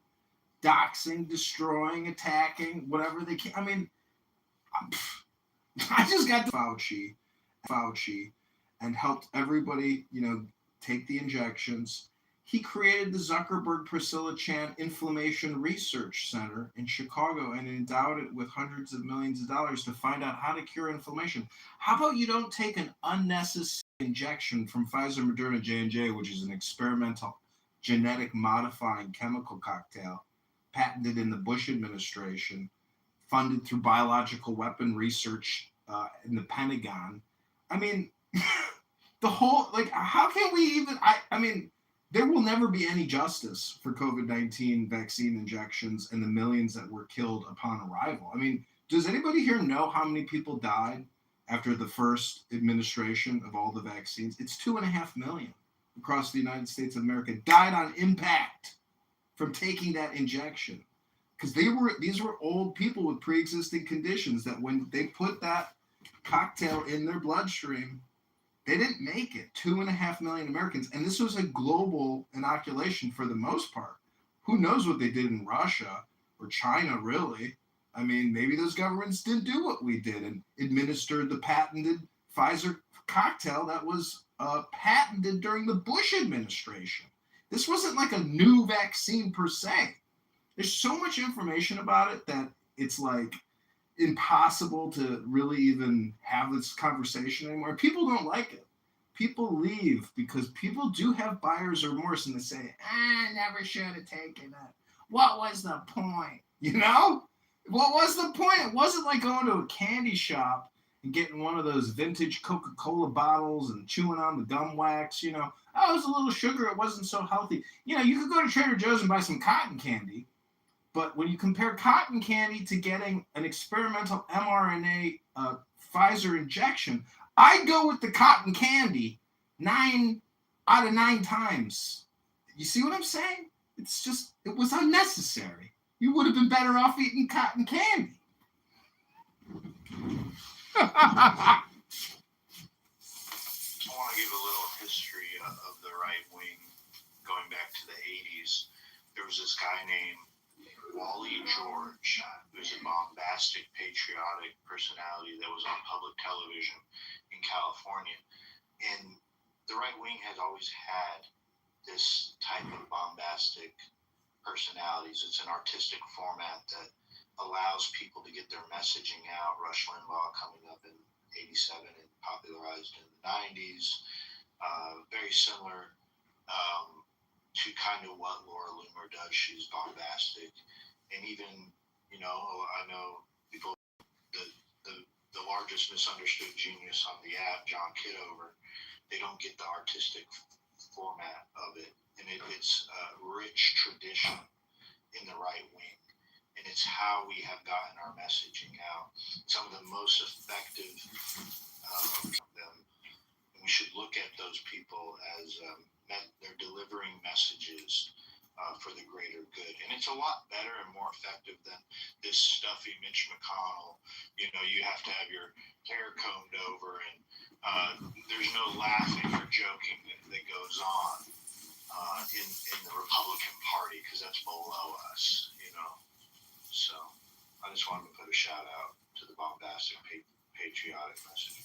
doxing, destroying, attacking, whatever they can. I mean, I just got Fauci, and helped everybody, take the injections. He created the Zuckerberg Priscilla Chan Inflammation Research Center in Chicago and endowed it with hundreds of millions of dollars to find out how to cure inflammation. How about you don't take an unnecessary injection from Pfizer, Moderna, J&J, which is an experimental genetic modifying chemical cocktail patented in the Bush administration, funded through biological weapon research in the Pentagon. I mean, the whole, how can we even, I mean, there will never be any justice for COVID-19 vaccine injections and the millions that were killed upon arrival. I mean, does anybody here know how many people died after the first administration of all the vaccines? It's 2.5 million across the United States of America died on impact from taking that injection. Because these were old people with pre-existing conditions that when they put that cocktail in their bloodstream, they didn't make it. 2.5 million Americans. And this was a global inoculation for the most part. Who knows what they did in Russia or China, really? I mean, maybe those governments didn't do what we did and administered the patented Pfizer cocktail that was patented during the Bush administration. This wasn't like a new vaccine per se. There's so much information about it that it's like impossible to really even have this conversation anymore. People don't like it. People leave because people do have buyer's remorse and they say, I never should have taken it. What was the point? What was the point? It wasn't like going to a candy shop and getting one of those vintage Coca-Cola bottles and chewing on the gum wax, Oh, it was a little sugar. It wasn't so healthy. You could go to Trader Joe's and buy some cotton candy. But when you compare cotton candy to getting an experimental mRNA Pfizer injection, I'd go with the cotton candy 9 out of 9 times. You see what I'm saying? It was unnecessary. You would have been better off eating cotton candy. I want to give a little history of the right wing going back to the 80s. There was this guy named Wally George, who's a bombastic, patriotic personality that was on public television in California. And the right wing has always had this type of bombastic personalities. It's an artistic format that allows people to get their messaging out. Rush Limbaugh coming up in 87 and popularized in the 90s. Very similar to kind of what Laura Loomer does. She's bombastic. And even, I know people, the largest misunderstood genius on the app, John Kitover, they don't get the artistic format of it. And it's a rich tradition in the right wing. and it's how we have gotten our messaging out. Some of the most effective of them. And we should look at those people as they're delivering messages for the greater good. And it's a lot better and more effective than this stuffy Mitch McConnell. You know, you have to have your hair combed over, and there's no laughing or joking that goes on in the Republican Party, because that's below us, you know. So I just wanted to put a shout out to the bombastic patriotic message.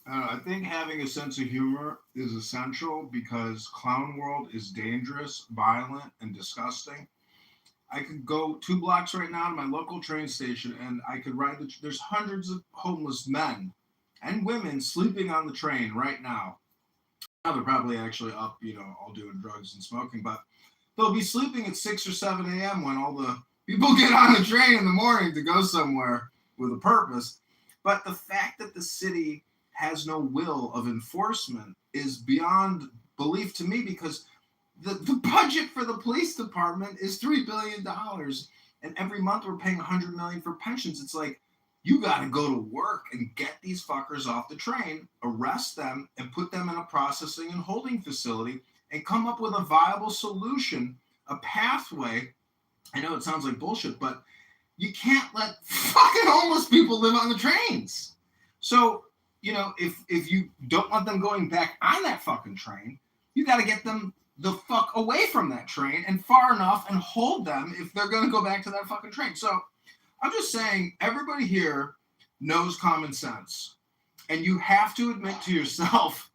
I think having a sense of humor is essential because clown world is dangerous, violent, and disgusting. I could go 2 blocks right now to my local train station, and I could ride there's hundreds of homeless men and women sleeping on the train right now. Now they're probably actually up, you know, all doing drugs and smoking, but they'll be sleeping at 6 or 7 a.m. when all the people get on the train in the morning to go somewhere with a purpose. But the fact that the city has no will of enforcement is beyond belief to me, because the budget for the police department is $3 billion, and every month we're paying $100 million for pensions. It's like, you got to go to work and get these fuckers off the train, arrest them, and put them in a processing and holding facility, and come up with a viable solution, a pathway. I know it sounds like bullshit, but you can't let fucking homeless people live on the trains. So, you know, if you don't want them going back on that fucking train, you got to get them the fuck away from that train and far enough and hold them if they're going to go back to that fucking train. So I'm just saying, everybody here knows common sense. And you have to admit to yourself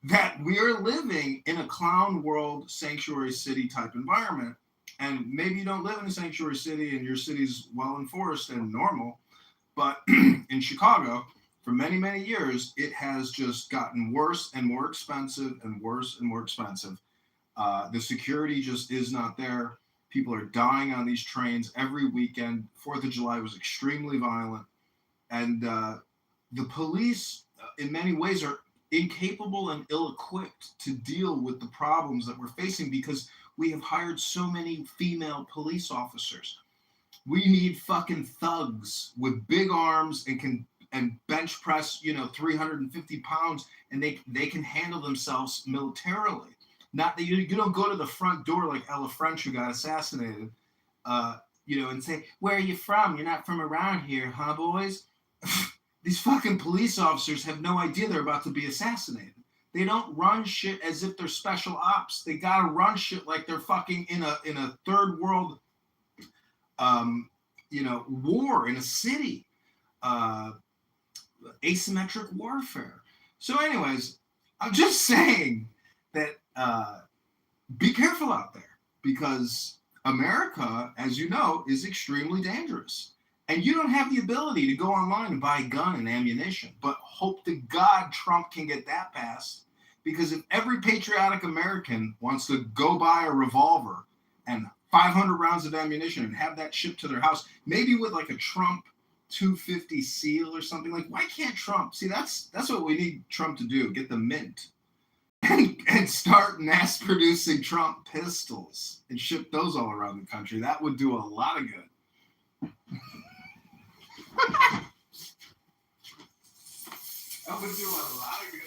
that we are living in a clown world, sanctuary city type environment. And maybe you don't live in a sanctuary city and your city's well enforced and normal, but in Chicago, for many, many years, it has just gotten worse and more expensive and worse and more expensive. The security just is not there. People are dying on these trains every weekend. 4th of July was extremely violent. And the police, in many ways, are incapable and ill-equipped to deal with the problems that we're facing because we have hired so many female police officers. We need fucking thugs with big arms and bench press, 350 pounds, and they can handle themselves militarily. Not that you don't go to the front door like Ella French, who got assassinated, and say, "Where are you from? You're not from around here, huh, boys?" These fucking police officers have no idea they're about to be assassinated. They don't run shit as if they're special ops. They gotta run shit like they're fucking in a third world, war in a city. Asymmetric warfare. So anyways, I'm just saying that be careful out there, because America, as you know, is extremely dangerous. And you don't have the ability to go online and buy a gun and ammunition, but hope to God Trump can get that passed. Because if every patriotic American wants to go buy a revolver and 500 rounds of ammunition and have that shipped to their house, maybe with like a Trump 250 seal or something, like, why can't Trump? See, that's what we need Trump to do, get the mint and start mass producing Trump pistols and ship those all around the country. That would do a lot of good. That would do a lot of good.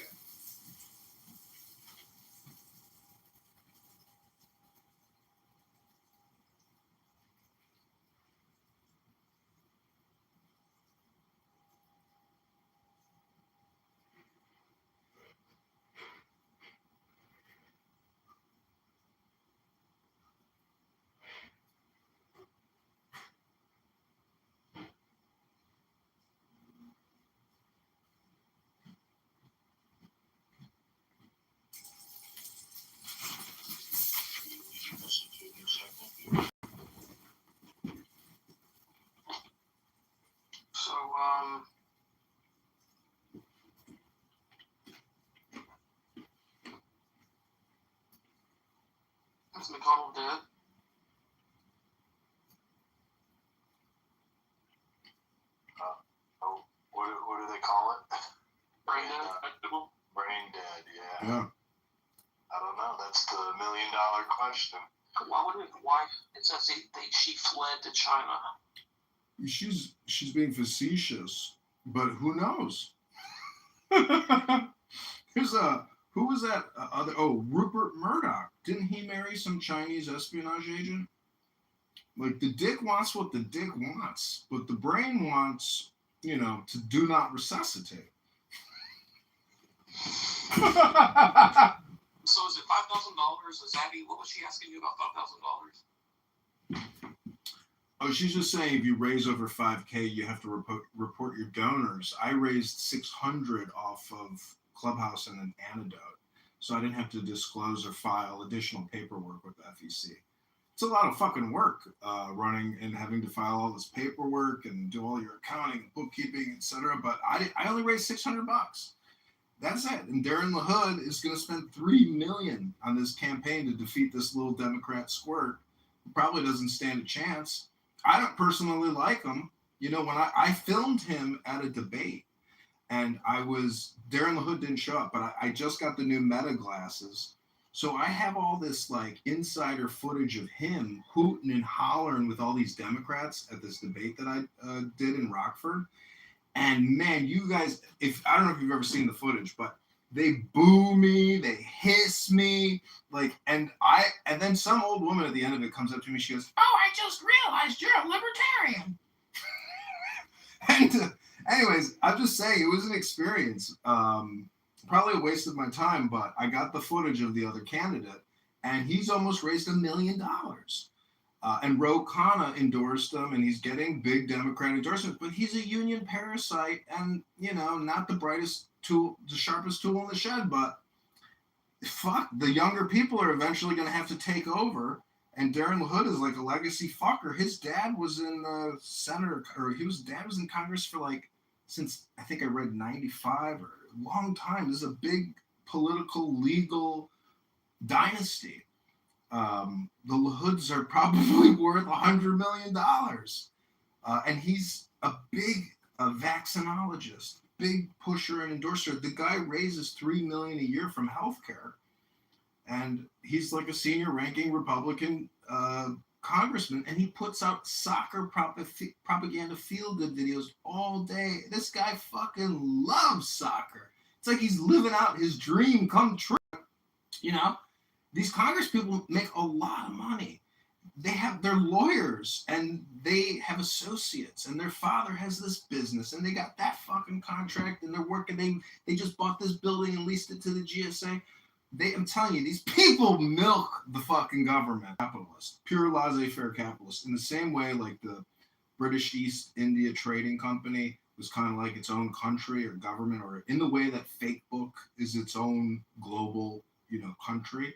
Is McConnell dead? What do they call it? Brain dead? Brain dead, yeah. Yeah. I don't know. That's the $1 question. Why? It says she fled to China. She's being facetious, but who knows? Who was that other? Oh, Rupert Murdoch. Didn't he marry some Chinese espionage agent? Like, the dick wants what the dick wants, but the brain wants, to do not resuscitate. So is it $5,000? Is that what was she asking you about $5,000? Oh, she's just saying if you raise over 5K, you have to report your donors. I raised 600 off of Clubhouse and an antidote, so I didn't have to disclose or file additional paperwork with the FEC. It's a lot of fucking work, running and having to file all this paperwork and do all your accounting and bookkeeping, etc. But I only raised $600. That's it. And Darren LaHood is going to spend $3 million on this campaign to defeat this little Democrat squirt who probably doesn't stand a chance. I don't personally like him. When I filmed him at a debate, and Darren LaHood didn't show up, but I just got the new Meta glasses. So I have all this like insider footage of him hooting and hollering with all these Democrats at this debate that I did in Rockford. And man, you guys, I don't know if you've ever seen the footage, but they boo me, they hiss me, and then some old woman at the end of it comes up to me, she goes, "Oh, I just realized you're a libertarian." And anyways, I'm just saying it was an experience. Probably a waste of my time, but I got the footage of the other candidate, and he's almost raised $1 million. And Ro Khanna endorsed him, and he's getting big Democrat endorsements, but he's a union parasite and, not the brightest tool, the sharpest tool in the shed, but fuck, the younger people are eventually going to have to take over, and Darren LaHood is like a legacy fucker. His dad was in the Senate, dad was in Congress for since I think I read 95 or a long time. This is a big political, legal dynasty. The LaHoods are probably worth $100 million. And he's a big vaccinologist, big pusher and endorser. The guy raises $3 million a year from healthcare. And he's like a senior ranking Republican congressman, and he puts out soccer propaganda feel-good videos all day. This guy fucking loves soccer. It's like he's living out his dream come true. These Congress people make a lot of money. They're lawyers, and they have associates, and their father has this business, and they got that fucking contract, and they're working. They just bought this building and leased it to the GSA. I'm telling you, these people milk the fucking government. Capitalist, pure laissez-faire capitalist. In the same way, like the British East India Trading Company was kind of like its own country or government, or in the way that Facebook is its own global, country.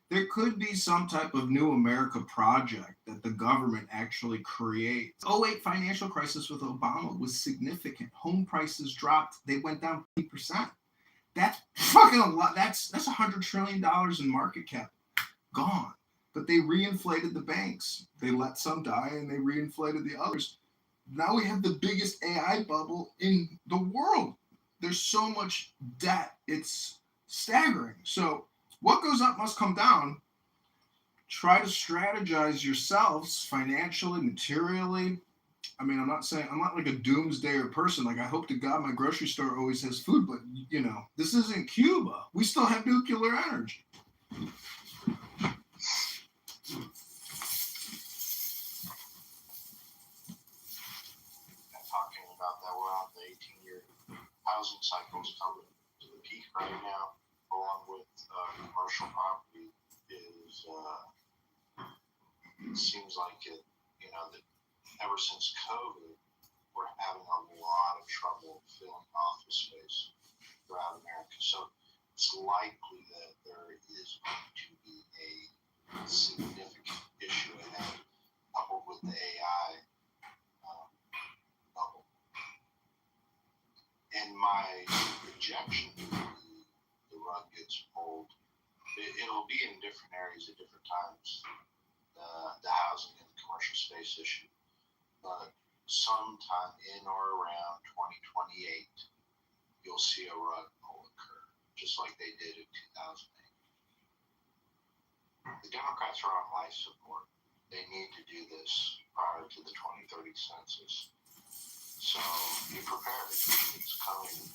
There could be some type of new America project that the government actually creates. 2008 financial crisis with Obama was significant. Home prices dropped. They went down 50%. That's fucking a lot. That's $100 trillion in market cap gone. But they reinflated the banks. They let some die, and they reinflated the others. Now we have the biggest AI bubble in the world. There's so much debt. It's staggering. So what goes up must come down. Try to strategize yourselves financially, materially. I mean, I'm not like a doomsdayer person. Like, I hope to God my grocery store always has food, but, this isn't Cuba. We still have nuclear energy. Talking about that, we're on the 18-year housing cycles coming to the peak right now, along with commercial property is, it seems like it, that ever since COVID, we're having a lot of trouble filling office space throughout America. So it's likely that there is going to be a significant issue ahead, coupled with the AI bubble. And my projection, the rug gets pulled. It'll be in different areas at different times, the housing and the commercial space issue. But sometime in or around 2028, you'll see a rug pull occur, just like they did in 2008. The Democrats are on life support. They need to do this prior to the 2030 census. So be prepared. It's coming.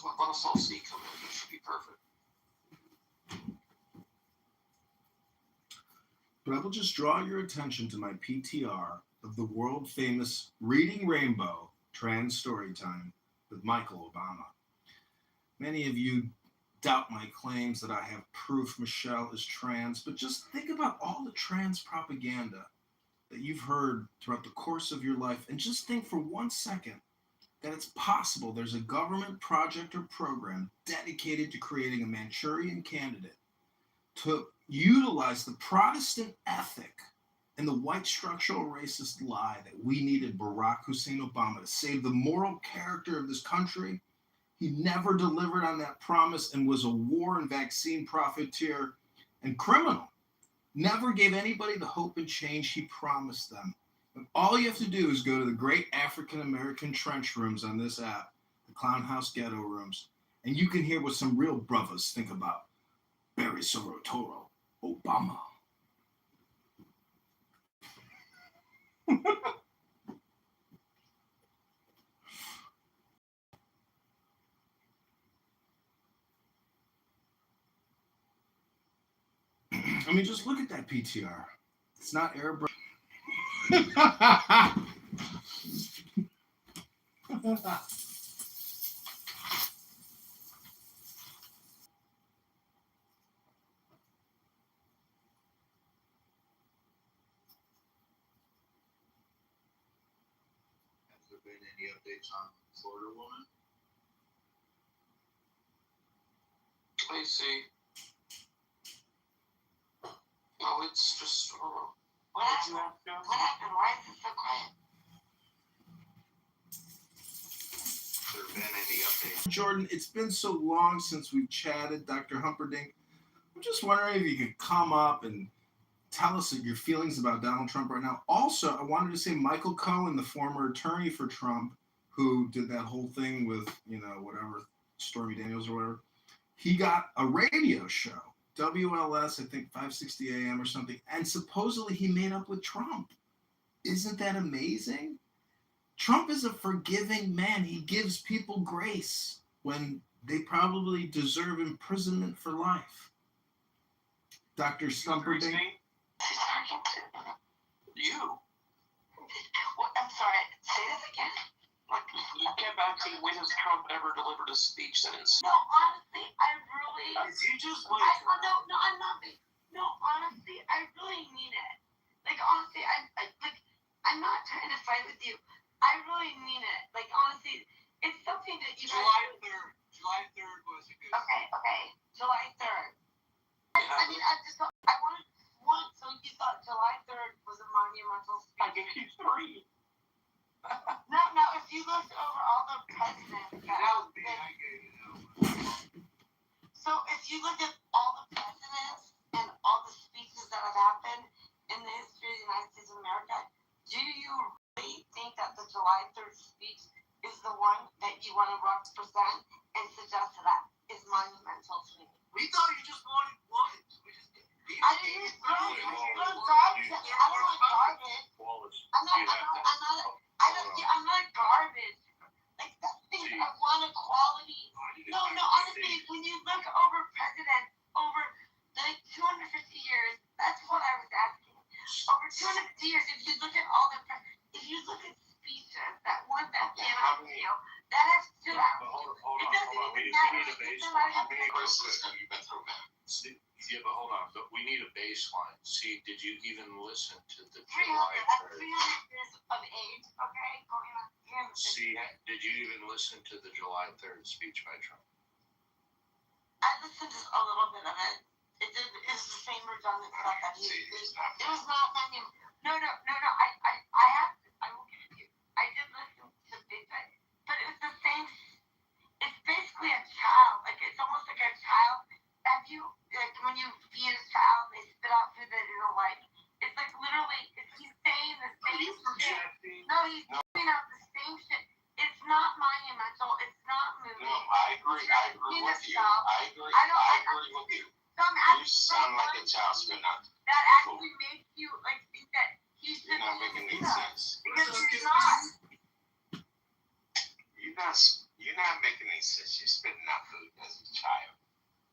Well, let us all see coming. It should be perfect. But I will just draw your attention to my PTR of the world famous Reading Rainbow Trans Storytime with Michael Obama. Many of you doubt my claims that I have proof Michelle is trans, but just think about all the trans propaganda that you've heard throughout the course of your life, and just think for 1 second that it's possible there's a government project or program dedicated to creating a Manchurian candidate to utilize the Protestant ethic and the white structural racist lie that we needed Barack Hussein Obama to save the moral character of this country. He never delivered on that promise and was a war and vaccine profiteer and criminal. Never gave anybody the hope and change he promised them. And all you have to do is go to the great African-American trench rooms on this app, the Clown House Ghetto Rooms, and you can hear what some real brothers think about Barry Sorotoro Obama. I mean, just look at that PTR. It's not Arab. Has there been any updates on Florida woman? I see. No, it's just. What happened? What happened? Why is it so quiet? Has there been any updates? Jordan, it's been so long since we've chatted, Dr. Humperdinck. I'm just wondering if you could come up and tell us your feelings about Donald Trump right now. Also, I wanted to say Michael Cohen, the former attorney for Trump, who did that whole thing with, whatever, Stormy Daniels or whatever, he got a radio show, WLS, I think 560 AM or something, and supposedly he made up with Trump. Isn't that amazing? Trump is a forgiving man. He gives people grace when they probably deserve imprisonment for life. Dr. Stumperding? You. What? I'm sorry. Say this again. You get back to when has Trump ever delivered a speech that is. No, honestly, I really. You just No, I'm not. No, honestly, I really mean it. Like, honestly, I'm not trying to fight with you. I really mean it. Like, honestly, it's something that you. July 3rd was a good. Okay. July 3rd. I mean, I wanted one, so you thought July 3rd was a monumental speech. I gave you 3. No, if you look over all the presidents that have been, so if you look at all the presidents and all the speeches that have happened in the history of the United States of America, do you really think that the July 3rd speech is the one that you want to represent and suggest that is monumental to me? We thought you just wanted one. I didn't throw garbage. I don't like garbage. I'm not garbage. Like, that thing, I want equality. No, honestly, when you look over president over the 250 years, that's what I was asking. Over 250 years, if you look at all the, if you look at speeches, that one that came out to you, that has stood out to you. It doesn't even matter. How many presidents have you been through, man? Yeah, but hold on. But we need a baseline. See, did you even listen to the 300 July 3rd? years of age, okay? Going on 300. See, did you even listen to the July 3rd speech by Trump? I listened to a little bit of it. It's the same redundant stuff that he did. It was not many. No. I will give it to you. I did listen to big bit, but it was the same. It's basically a child. Like, it's almost like a child. Have you, like, when you feed a child, they spit out food that they don't like. It's like literally, he's saying the same shit. No, he's spitting out the same shit. It's not monumental. It's not. I agree with you. I agree with you. You sound like a child spinner. That actually makes you like think that he's You're not making any sense. because he's not. You're not making any sense. You're spitting out food as a child.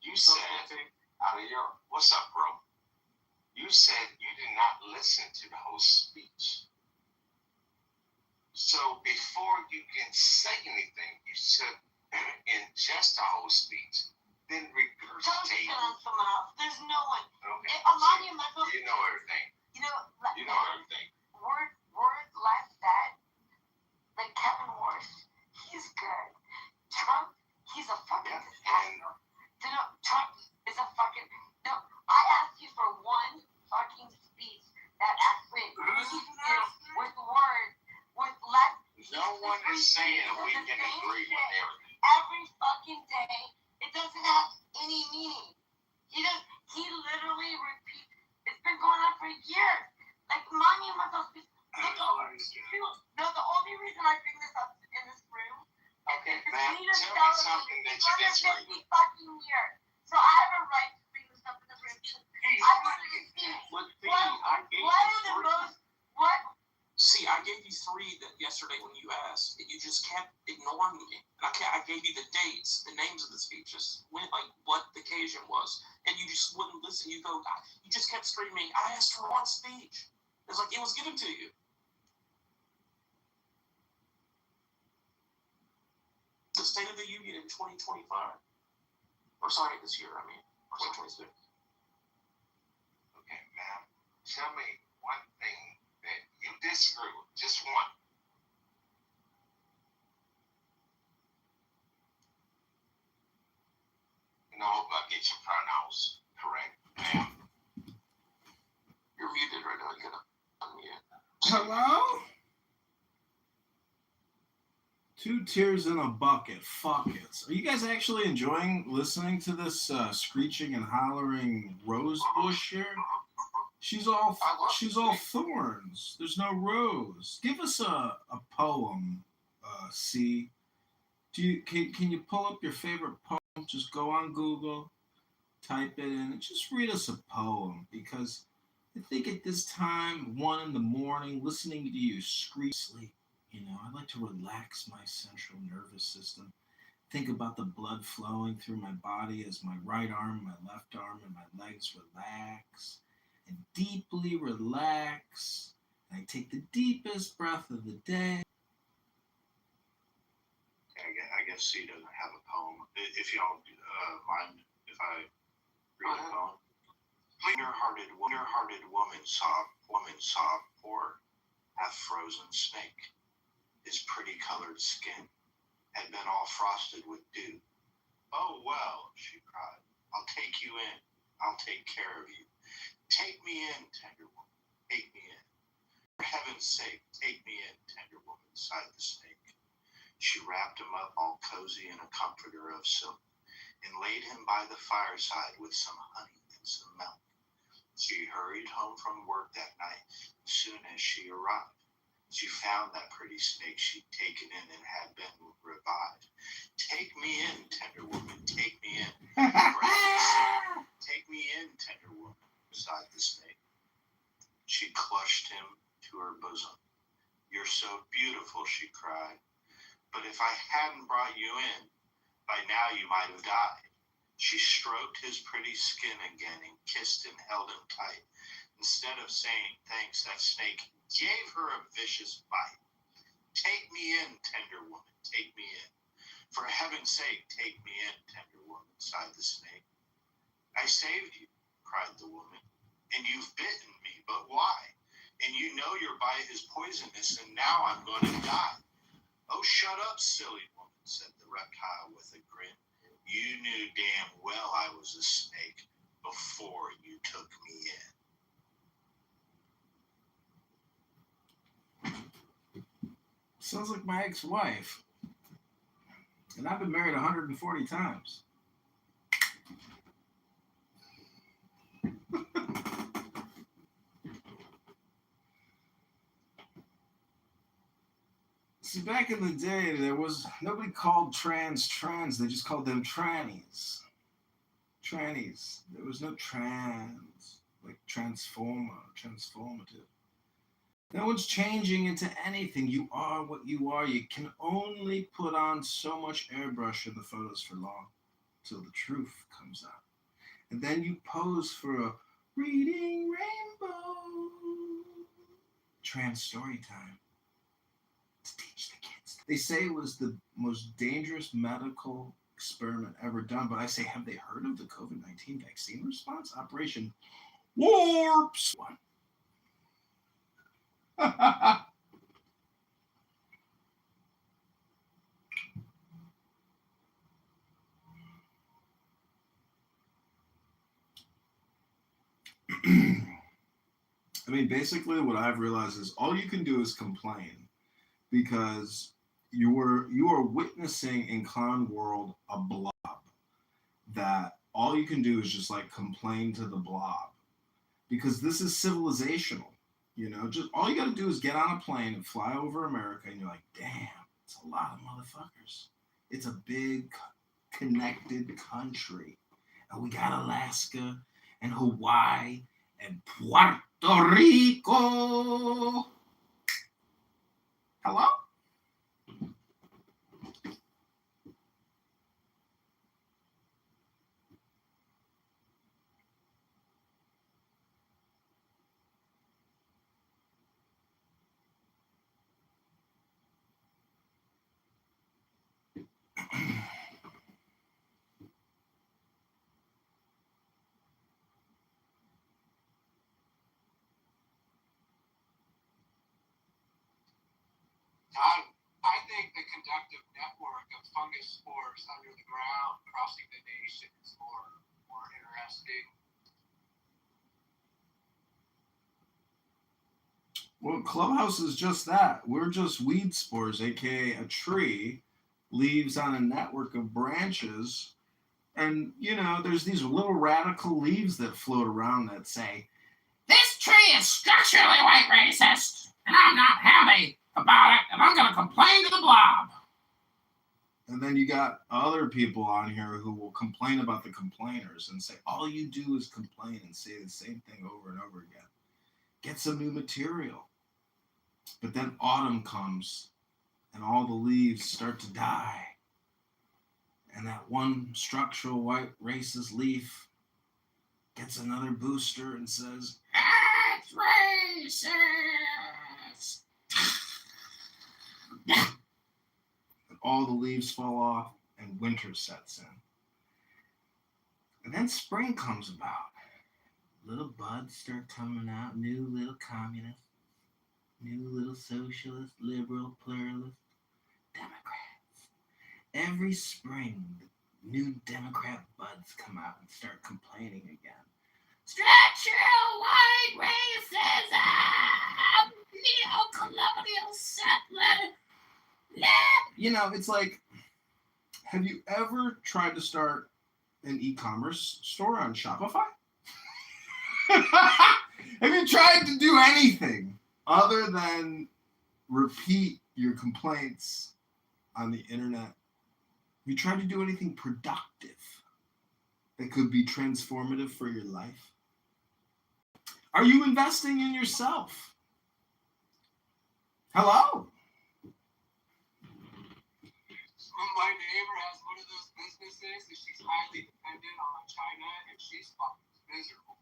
You said out of your what's up, bro? You said you did not listen to the whole speech. So before you can say anything, you should ingest the whole speech, then regurgitate. There's no one. Okay. A monumental. You know everything. You know everything. Words like that, like Kevin Morris, he's good. Trump, he's a fucking disaster. Trump is a fucking. No, I asked you for one fucking speech that actually with words, with less. No one is saying we can agree with everything. Every fucking day, it doesn't have any meaning. He literally repeats. It's been going on for years. Like monumental speech. No, the only reason I bring this up in this room. Okay, man, tell me something that you disagree with. Fucking years. So I have a right to bring this up in the room. I wanted to see what are the most what. See, I gave you three yesterday when you asked, and you just kept ignoring me. And I gave you the dates, the names of the speeches, what the occasion was, and you just wouldn't listen. You just kept screaming, I asked for one speech. It's like it was given to you. The State of the Union in 2025. Or sorry, this year, 2026. Okay, ma'am, tell me one thing that you disagree with, just one. And I hope I get your pronouns correct, ma'am. You're muted right now. You gotta unmute. Hello? 2 tears in a bucket. Fuck it. Are you guys actually enjoying listening to this screeching and hollering rose bush here? She's all thorns. There's no rose. Give us a poem, C. Can you pull up your favorite poem? Just go on Google, type it in, and just read us a poem, because I think at this time, 1 a.m, listening to you screech sleep, I'd like to relax my central nervous system, think about the blood flowing through my body as my right arm, my left arm, and my legs relax, and deeply relax. And I take the deepest breath of the day. I guess C doesn't have a poem. If y'all mind if I read a poem? Tender-hearted woman sob, poor half-frozen snake. His pretty colored skin had been all frosted with dew. Oh, well, she cried. I'll take you in. I'll take care of you. Take me in, tender woman. Take me in. For heaven's sake, take me in, tender woman, sighed the snake. She wrapped him up all cozy in a comforter of silk and laid him by the fireside with some honey and some milk. She hurried home from work that night. As soon as she arrived, she found that pretty snake she'd taken in and had been revived. Take me in, tender woman, take me in. Take me in, tender woman, sighed the snake. She clutched him to her bosom. You're so beautiful, she cried. But if I hadn't brought you in, by now you might have died. She stroked his pretty skin again and kissed and held him tight. Instead of saying thanks, that snake gave her a vicious bite. Take me in, tender woman, take me in. For heaven's sake, take me in, tender woman, sighed the snake. I saved you, cried the woman, and you've bitten me, but why? And you know your bite is poisonous, and now I'm going to die. Oh, shut up, silly woman, said the reptile with a grin. You knew damn well I was a snake before you took me in. Sounds like my ex-wife. And I've been married 140 times. See, back in the day, there was nobody called trans. They just called them trannies. Trannies. There was no trans, like transformative. No one's changing into anything. You are what you are. You can only put on so much airbrush in the photos for long till the truth comes out. And then you pose for a reading rainbow. Trans story time. To teach the kids. They say it was the most dangerous medical experiment ever done, but I say, have they heard of the COVID-19 vaccine response? Operation Warps One. I mean, basically what I've realized is all you can do is complain because you are witnessing in clown world a blob that all you can do is just like complain to the blob because this is civilizational. You know, just all you got to do is get on a plane and fly over America, and you're like, damn, it's a lot of motherfuckers. It's a big connected country, and we got Alaska and Hawaii and Puerto Rico. Hello? I think the conductive network of fungus spores under the ground crossing the nation is more interesting. Well, Clubhouse is just that. We're just weed spores, aka a tree, leaves on a network of branches. And, you know, there's these little radical leaves that float around that say, this tree is structurally white racist, and I'm not happy about it, and I'm going to complain to the blob. And then you got other people on here who will complain about the complainers and say, all you do is complain and say the same thing over and over again. Get some new material. But then autumn comes, and all the leaves start to die. And that one structural white racist leaf gets another booster and says, it's racist. And all the leaves fall off and winter sets in. And then spring comes about. Little buds start coming out, new little communists, new little socialist, liberal, pluralist, Democrats. Every spring, new Democrat buds come out and start complaining again. Structural white racism, neo-colonial settler. You know, it's like, have you ever tried to start an e-commerce store on Shopify? Have you tried to do anything other than repeat your complaints on the internet? Have you tried to do anything productive that could be transformative for your life? Are you investing in yourself? Hello? My neighbor has one of those businesses and she's highly dependent on China and she's fucking miserable.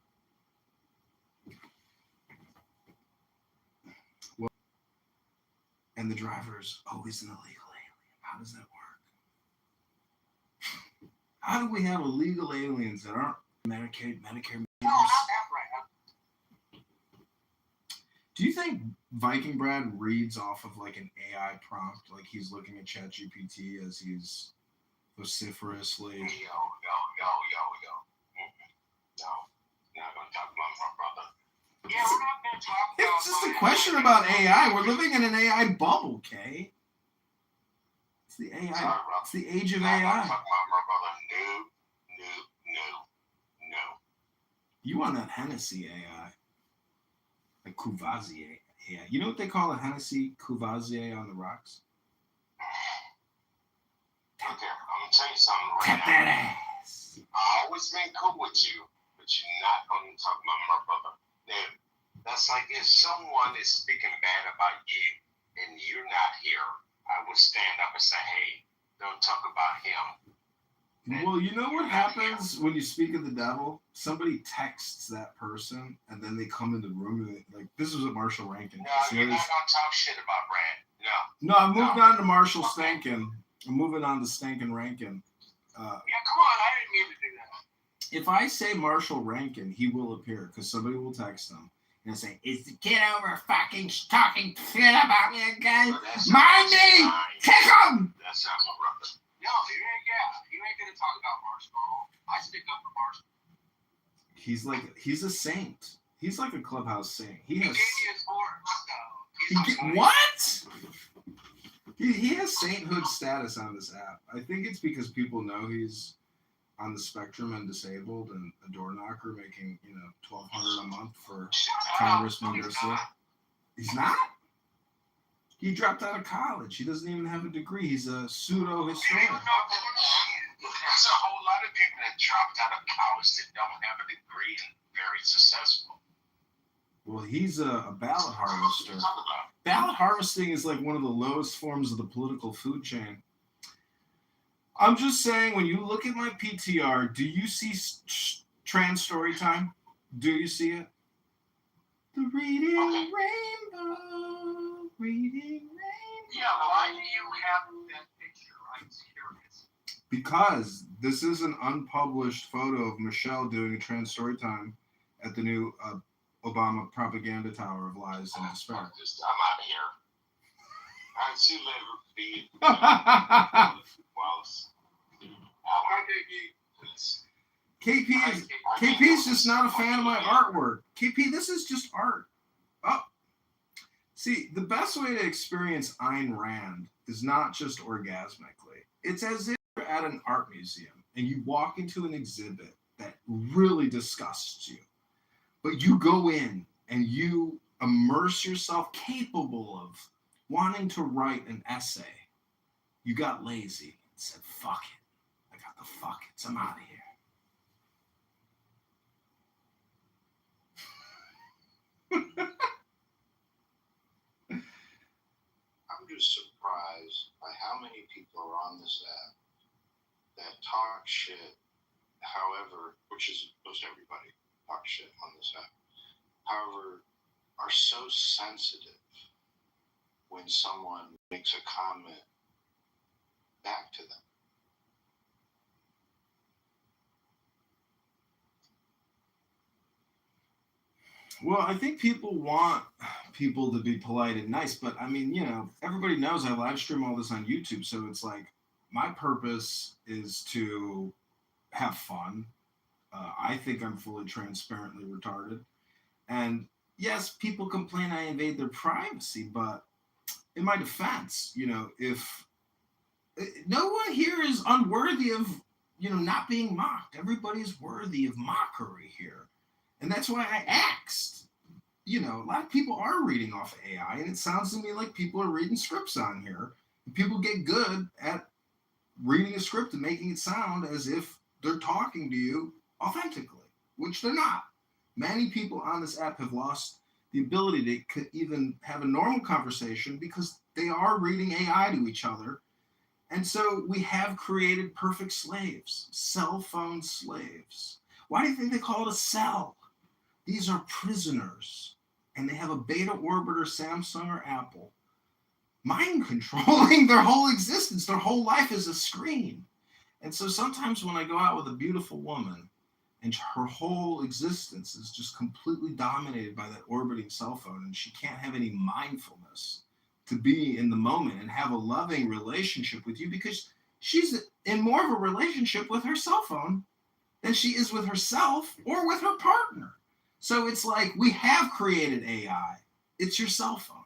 Well, and the driver's always an illegal alien. How does that work? How do we have illegal aliens that aren't Medicare members? No, not that right. Do you think Viking Brad reads off of like an AI prompt, like he's looking at ChatGPT as he's vociferously? Yo. No, not gonna talk about my brother. Yeah, we're not gonna talk about. It's just a question about AI. We're living in an AI bubble, Kay. It's the AI. Sorry, it's the age of not AI. gonna talk about my brother. No. You on that Hennessy AI? Like Courvoisier AI. You know what they call a Hennessy Courvoisier on the rocks? gonna tell you something right Tap now. that ass. I always been cool with you, but you're not gonna talk about my brother. Now, that's like if someone is speaking bad about you and you're not here, I would stand up and say, hey, don't talk about him. Well, you know what happens when you speak of the devil? Somebody texts that person, and then they come in the room, and like, this was at Marshall Rankin. No, you're not gonna talk shit about Brad. No. No, I'm moving on to Marshall Stankin. I'm moving on to Stankin Rankin. Yeah, come on, I didn't mean to do that. If I say Marshall Rankin, he will appear, because somebody will text him and say, is the kid over fucking talking shit about me again? Mind me! Kick him! That's not my brother. No, you ain't gonna talk about Marshall. I stick up for Marshall. He's a saint. He's like a clubhouse saint. He has. He gave me his horns. What? He has sainthood status on this app. I think it's because people know he's on the spectrum and disabled and a door knocker making, $1,200 a month for Congressman Garcia. He's not? He dropped out of college. He doesn't even have a degree. He's a pseudo historian. There's a whole lot of people that dropped out of college that don't have a degree and very successful. Well, he's a ballot harvester. Ballot harvesting is like one of the lowest forms of the political food chain. I'm just saying, when you look at my PTR, do you see trans story time? Do you see it? The reading rainbow, reading rainbow. Yeah, why do you have that picture? I'm curious. Because this is an unpublished photo of Michelle doing a trans story time at the new Obama propaganda tower of lies and despair. I'm out of here. I'll see you later, Wallace. KP's just not a fan of my artwork. KP, this is just art. Oh. See, the best way to experience Ayn Rand is not just orgasmically. It's as if you're at an art museum and you walk into an exhibit that really disgusts you. But you go in and you immerse yourself, capable of wanting to write an essay. You got lazy and said, fuck it. I got the fuck it. I'm out of here. I'm just surprised by how many people are on this app that talk shit, however, which is most everybody talk shit on this app, however, are so sensitive when someone makes a comment back to them. Well, I think people want people to be polite and nice, but I mean, everybody knows I live stream all this on YouTube, so it's like my purpose is to have fun. I think I'm fully transparently retarded. And yes, people complain I invade their privacy, but in my defense, if no one here is unworthy of, not being mocked. Everybody's worthy of mockery here. And that's why I asked. A lot of people are reading off of AI, and it sounds to me like people are reading scripts on here. And people get good at reading a script and making it sound as if they're talking to you authentically, which they're not. Many people on this app have lost the ability to even have a normal conversation because they are reading AI to each other. And so we have created perfect slaves, cell phone slaves. Why do you think they call it a cell? These are prisoners, and they have a beta orbiter, Samsung or Apple, mind controlling their whole existence. Their whole life is a screen. And so sometimes when I go out with a beautiful woman and her whole existence is just completely dominated by that orbiting cell phone, and she can't have any mindfulness to be in the moment and have a loving relationship with you because she's in more of a relationship with her cell phone than she is with herself or with her partner. So it's like we have created AI. It's your cell phone.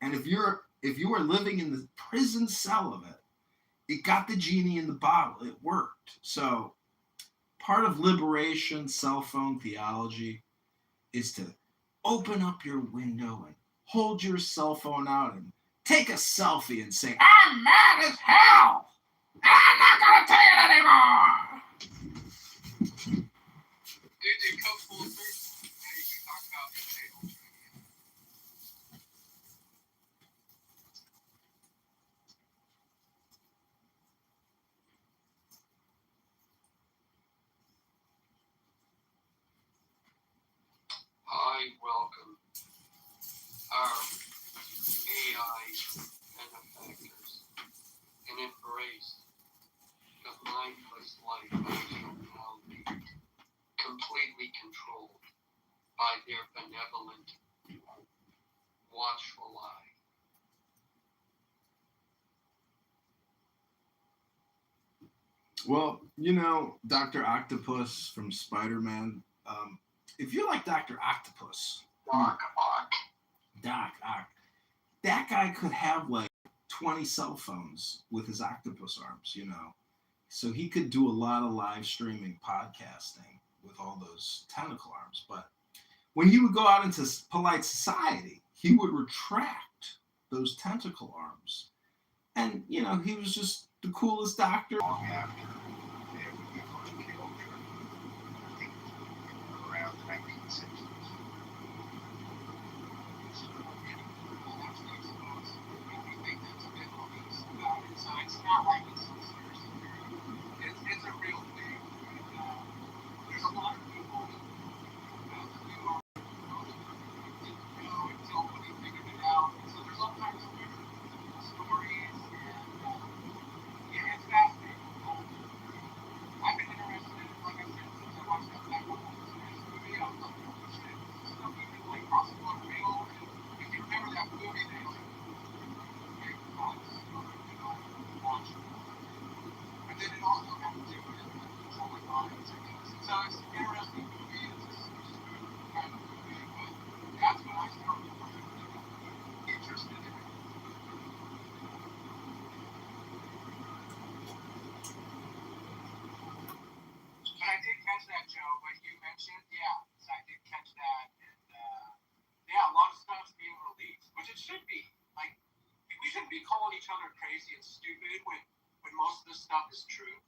And if you are living in the prison cell of it, it got the genie in the bottle. It worked. So part of liberation cell phone theology is to open up your window and hold your cell phone out and take a selfie and say, I'm mad as hell. I'm not gonna take it anymore. It comes full circle. Now you can talk about the table. I welcome our AI benefactors and embrace the mindless life that shall now be completely controlled by their benevolent, watchful eye. Well, Dr. Octopus from Spider-Man. If you like Dr. Octopus, Doc Ock. Doc Ock, that guy could have like 20 cell phones with his octopus arms, So he could do a lot of live streaming podcasting with all those tentacle arms. But when he would go out into polite society, he would retract those tentacle arms. And, he was just the coolest doctor. Long after they would be on Kitover, I think around the 1960s. So it's not like it's conspiracy theory. It's a real thing. And, there's a lot of people that didn't know until when they figured it out. So there's all kinds of different stories, and yeah, it's fascinating. I've been interested in it, like I said, since I watched that Black movie. I was like, oh shit, this stuff even like possible and real. And if you remember that movie, they like watch it. But then it also had to do with controlling minds, I guess. So it's an interesting movie. It's a spook kind of movie, but that's when I started really interested in it. But I did catch that, Joe, what you mentioned. Yeah, I did catch that. And yeah, a lot of stuff's being released, which it should be. Like, we shouldn't be calling each other crazy and stupid when most of this stuff is true.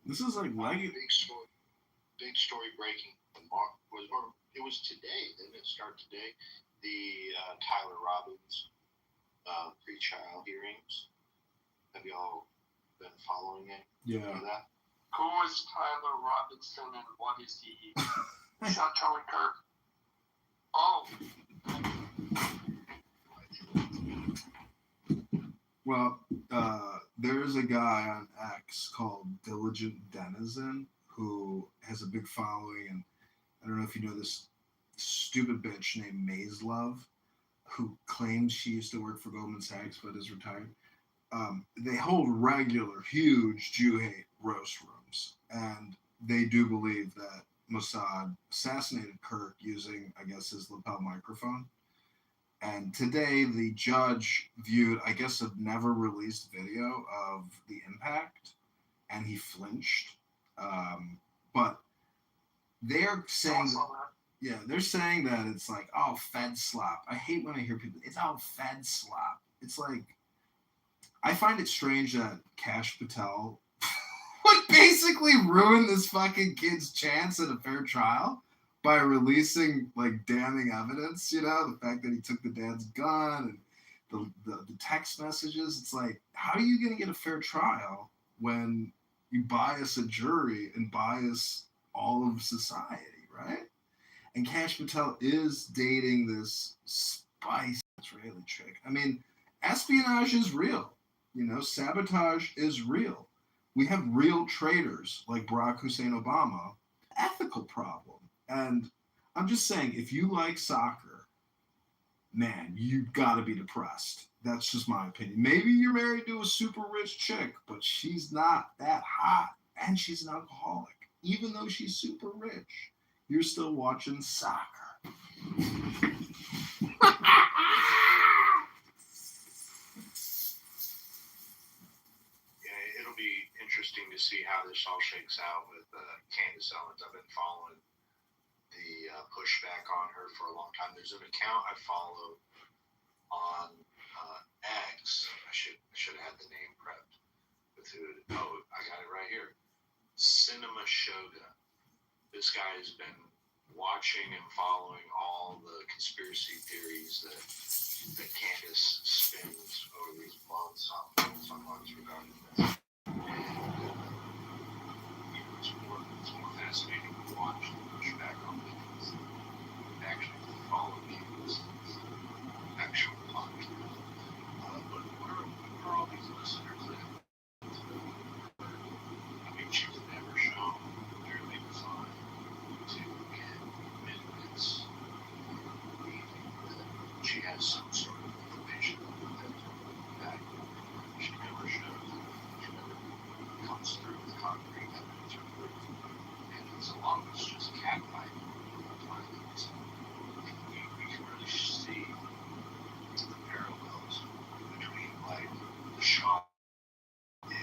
This is like big story breaking. It was today. Didn't it start today? The Tyler Robbins pre-trial hearings. Have y'all been following it? Yeah. That? Who is Tyler Robinson and what is he? He's not Charlie Kirk. Oh. Well, there's a guy on X called Diligent Denizen who has a big following, and I don't know if you know this stupid bitch named Mazlove who claims she used to work for Goldman Sachs but is retired. They hold regular, huge Jew hate roast rooms, and they do believe that Mossad assassinated Kirk using, I guess, his lapel microphone. And today, the judge viewed, I guess, a never released video of the impact, and he flinched. But they're saying, they're saying that it's like, oh, Fed slop. I hate when I hear people, it's all Fed slop. It's like, I find it strange that Kash Patel would basically ruin this fucking kid's chance at a fair trial by releasing like damning evidence, the fact that he took the dad's gun and the text messages. It's like, how are you going to get a fair trial when you bias a jury and bias all of society, right? And Kash Patel is dating this spicy Israeli chick. I mean, espionage is real. Sabotage is real. We have real traitors like Barack Hussein Obama. Ethical problem. And I'm just saying, if you like soccer, man, you gotta be depressed. That's just my opinion. Maybe you're married to a super rich chick, but she's not that hot, and she's an alcoholic. Even though she's super rich, you're still watching soccer. Yeah, it'll be interesting to see how this all shakes out with Candace Owens. I've been following the pushback on her for a long time. There's an account I follow on X. I should have had the name prepped. With who? Oh, I got it right here. Cinema Shogun. This guy has been watching and following all the conspiracy theories that Candace spins over these months regarding this. And it's more fascinating to watch and push back on things and actually follow Candace's actual podcast. But where are all these listeners at? I mean, she was never shown clearly designed to get benefits, believing that she has some sort of information that she never shows, she never comes through with concrete evidence or proof. And it's a lot of it's just catfighting. We can really see the parallels between like the Shaw and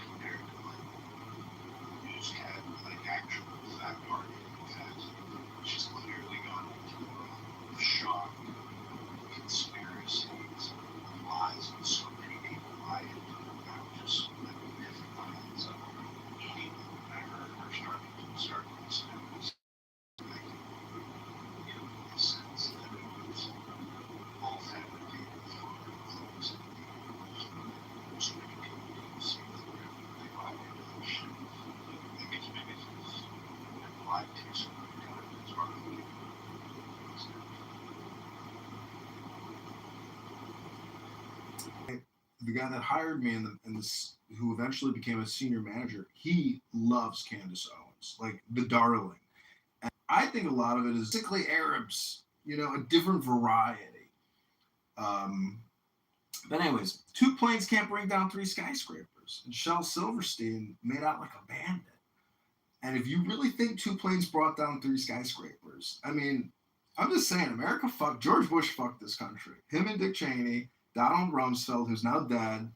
compared to like newscat, like actual fact party facts. She's clearly gone into the realm of shock, conspiracies, lies, and so many people lie into it. I'm just like mythifying. So anyone when I heard her start listening to this, I can get a sense that it was all fabricated for clothes and vehicles. So many people didn't see the real, they buy into this shit. Maybe it's been lied to so many times, it's hard to believe. The guy that hired me and this, who eventually became a senior manager, he loves Candace Owens, like the darling. And I think a lot of it is particularly Arabs, a different variety. But anyways, 2 planes can't bring down 3 skyscrapers. And Shel Silverstein made out like a bandit. And if you really think 2 planes brought down 3 skyscrapers, I mean, I'm just saying, George Bush fucked this country. Him and Dick Cheney, Donald Rumsfeld, who's now dead,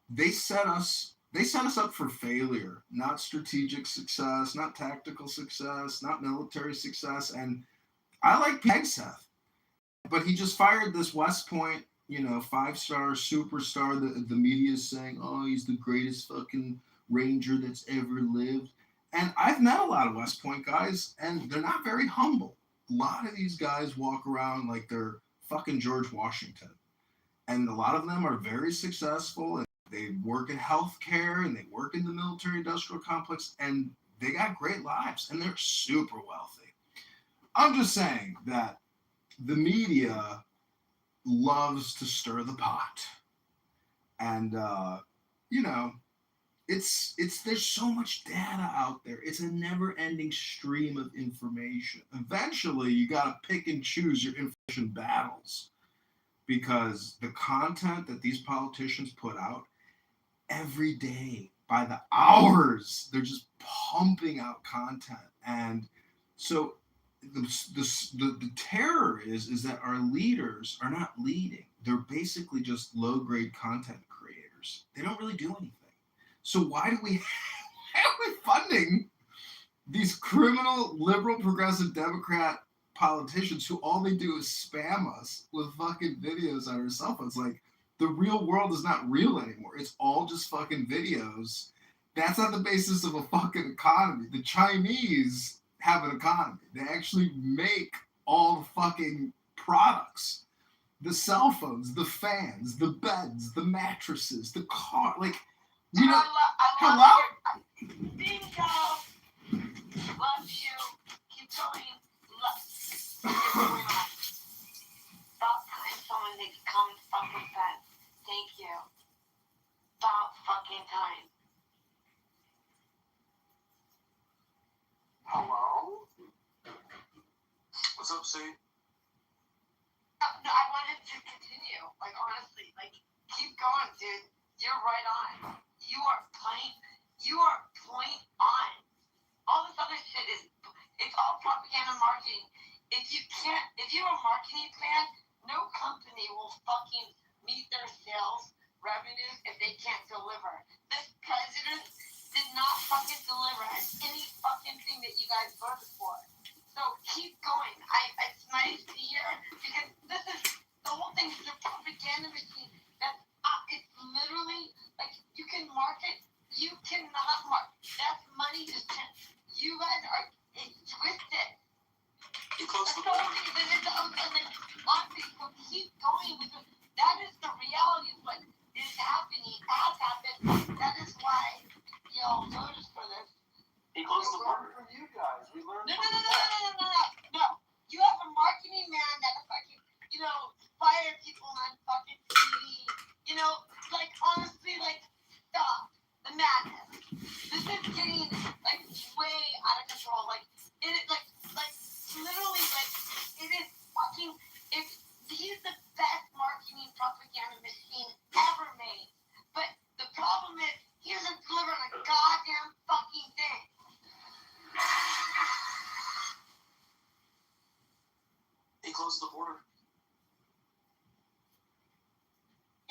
they set us up for failure, not strategic success, not tactical success, not military success. And I like Pegseth, but he just fired this West Point, 5-star superstar. The media is saying, oh, he's the greatest fucking Ranger that's ever lived. And I've met a lot of West Point guys, and they're not very humble. A lot of these guys walk around like they're fucking George Washington. And a lot of them are very successful, and they work in healthcare, and they work in the military-industrial complex, and they got great lives, and they're super wealthy. I'm just saying that the media loves to stir the pot. And, there's so much data out there. It's a never-ending stream of information. Eventually, you got to pick and choose your information battles, because the content that these politicians put out every day, by the hours, they're just pumping out content. And so the terror is that our leaders are not leading. They're basically just low-grade content creators. They don't really do anything. So why are we funding these criminal, liberal, progressive, Democrat politicians who all they do is spam us with fucking videos on our cell phones? Like, the real world is not real anymore. It's all just fucking videos. That's not the basis of a fucking economy. The Chinese have an economy. They actually make all the fucking products. The cell phones, the fans, the beds, the mattresses, the car. Like, hello? Bingo! Love you. Keep going. Stop telling someone they can come and fuck with that. Thank you. About fucking time. Hello? What's up, Steve? No, I wanted to continue. Like, honestly, keep going, dude. You're right on. You are point on. All this other shit it's all propaganda marketing. If you have a marketing plan, no company will fucking meet their sales revenues if they can't deliver. This president did not fucking deliver any fucking thing that you guys voted for. So keep going. It's nice to hear, because this is whole thing is a propaganda machine. That it's literally like you can market. You cannot market. That's money just. You guys are twisted. Because That's the whole thing. So keep going with it. That is the reality of what is happening. Has happened. That is why y'all voted for this. he closed the border. From you guys, we learned. No. You have a marketing man that fucking, fire people on fucking TV. Like honestly, like stop the madness. This is getting like way out of control. Like it, like literally, like it is fucking. He's the best marketing propaganda machine ever made. But the problem is he doesn't deliver on a goddamn fucking thing. He closed the border.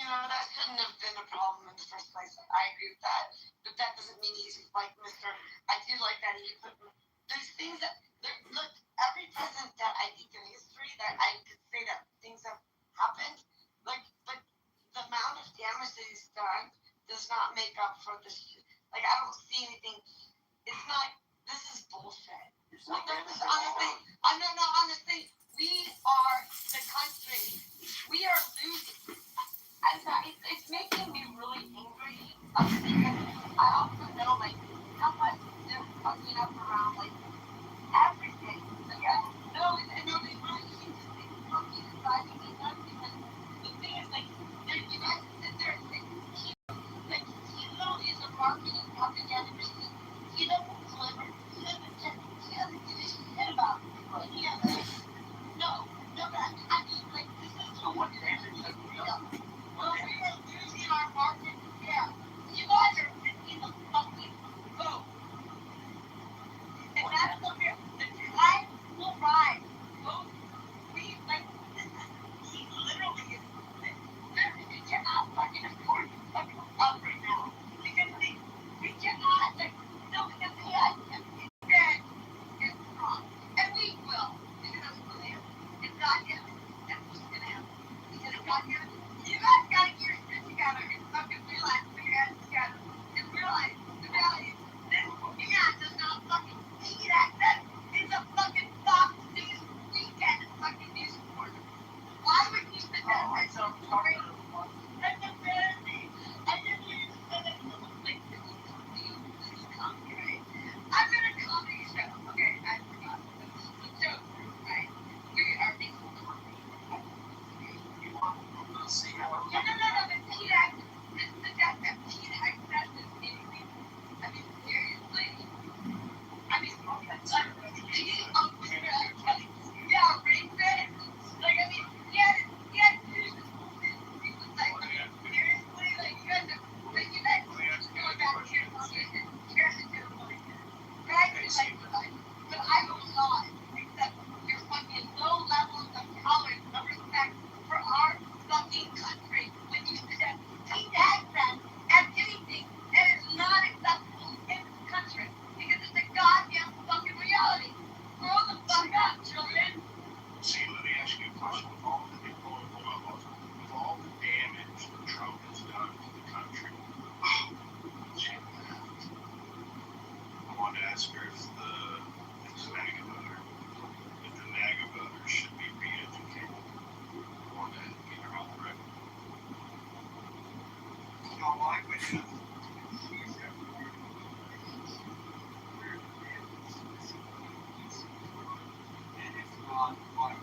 That shouldn't have been a problem in the first place. I agree with that. But that doesn't mean he's like Mr. I do like that he put. There's things that, look, every president that I think in history that I could say that things have happened, like the amount of damage that he's done does not make up for this. Like, I don't see anything. It's not, this is bullshit. Like, this is honestly, we are the country. We are losing. It's making me really angry because I also know, like, how much they're fucking up around, like, everything. Like, I know they really should just be fucking deciding these nuts because the thing is, like, you guys sit there and think, he literally is a marketing propaganda machine. He doesn't deliver. He doesn't give a shit about it. Like, no, but I mean, like, this is so what it is. Well, we are losing our market share. You guys are missing the fucking vote. And that is the fear. The tide will rise. Vote. He literally is. We cannot fucking afford to fucking up right now. Because we cannot, because the AI is dead and strong. And we will. Because that's what it is. It's goddamn. That's what's gonna happen. Because goddamn. You guys gotta get your shit together and fucking realize, put your heads together and realize the reality. This man does not fucking need access. It's a fucking Fox News weekend fucking news reporter. Why would you sit there and say sorry? That's embarrassing. I didn't even say that to look like this is comedy, right? I'm in a comedy show. Okay, I forgot. The joke, right? We are making comedy. No, but T-Rex, this is the death of T-Rex, that's just anything. I mean, seriously? I mean, yeah, racist. Like, I mean, he had two schools. He was like, seriously? Like, you guys are just going back to your conversation. Here's the deal. Guys, but I will not accept your fucking low levels of tolerance, of respect for our fucking country when you suggest access as anything that is not acceptable in this country because it's a goddamn fucking reality. Grow the fuck up, children. See, let me ask you a question. With all the damage that Trump has done to the country, I want to ask her if the MAGA voters should be re-educated. I want to get her on the record. You know why? Because and it's not like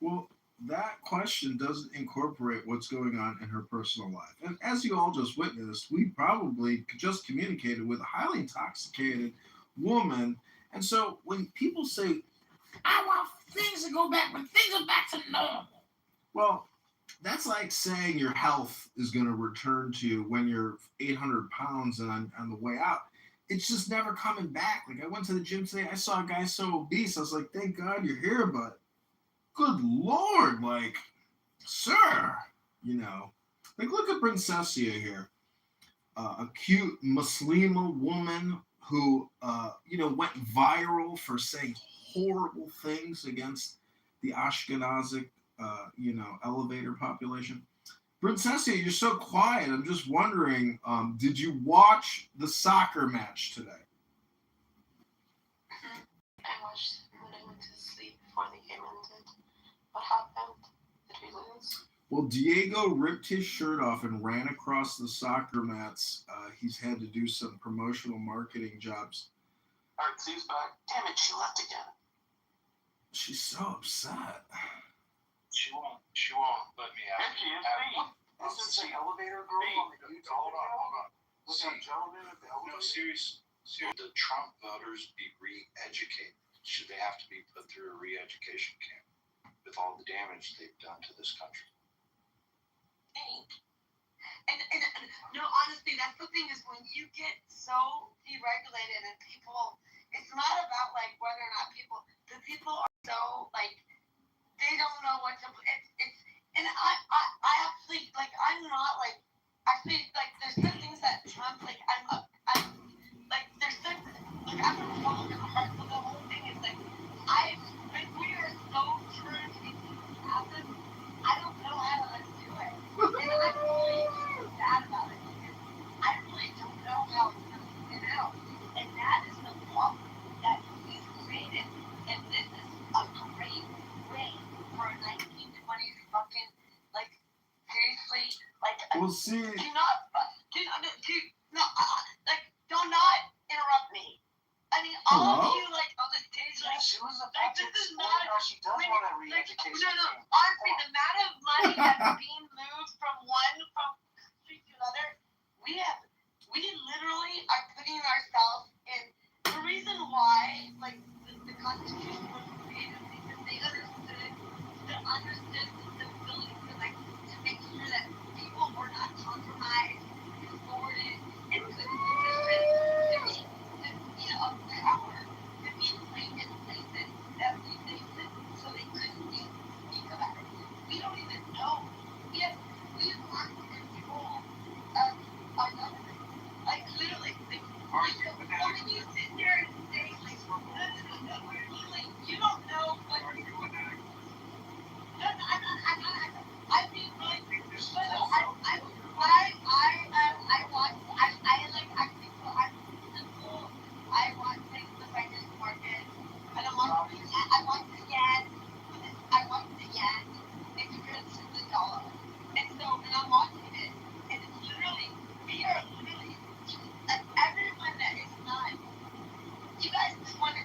Well, that question doesn't incorporate what's going on in her personal life. And as you all just witnessed, we probably just communicated with a highly intoxicated woman. And so when people say, I want things to go back, when things are back to normal, well, that's like saying your health is going to return to you when you're 800 pounds and on the way out. It's just never coming back. Like, I went to the gym today, I saw a guy so obese. I was like, thank God you're here, but good Lord, like, sir, You know, like look at Princessia here, a cute Muslima woman who, went viral for saying horrible things against the Ashkenazic, elevator population. Princessia, you're so quiet. I'm just wondering, did you watch the soccer match today? I watched when I went to sleep before the game ended. What happened? Did we lose? Well, Diego ripped his shirt off and ran across the soccer mats. He's had to do some promotional marketing jobs. Artsy's back. Damn it, she left again. She's so upset. She won't let me out. This is the elevator girl on the YouTube. Hold on. With that gentleman at the elevator. No, seriously, the Trump voters be re-educated? Should they have to be put through a re-education camp with all the damage they've done to this country? And no, honestly, that's the thing is when you get so deregulated and people, it's not about like whether or not the people are so like, they don't know what to, and I actually, like, I'm not like, actually, like, there's certain things that Trump, like, I'm like, there's certain, like, I'm a Republican heart, so the whole thing is like, we are so turned into passive, I don't know how to undo it. And I'm really sad about it because I really don't know how it's going to get out. And that is the problem that he's created. And this is a great way for a 1920s fucking, like, seriously, like, Well, see. do not interrupt me. I mean, all of you, like, on the stage, like, She was like, this is not, how she does want a re-education. no, honestly, the amount of money that's being moved from one street to another, we literally are putting ourselves in, the reason why, like, the Constitution was created because they understood the ability to, like, to make sure that people were not compromised, distorted, and couldn't use it of power to be placed in places that they could, so they couldn't speak about it. We don't even know. We have lost control of our government. Like literally, when you sit there and say, like, no, literally, you don't know what you're doing. I mean, like, I watch things the finance market, and I watch the yen, it's against the dollar, and I'm watching it, and it's literally, we are literally, like, everyone that is not, you guys just want to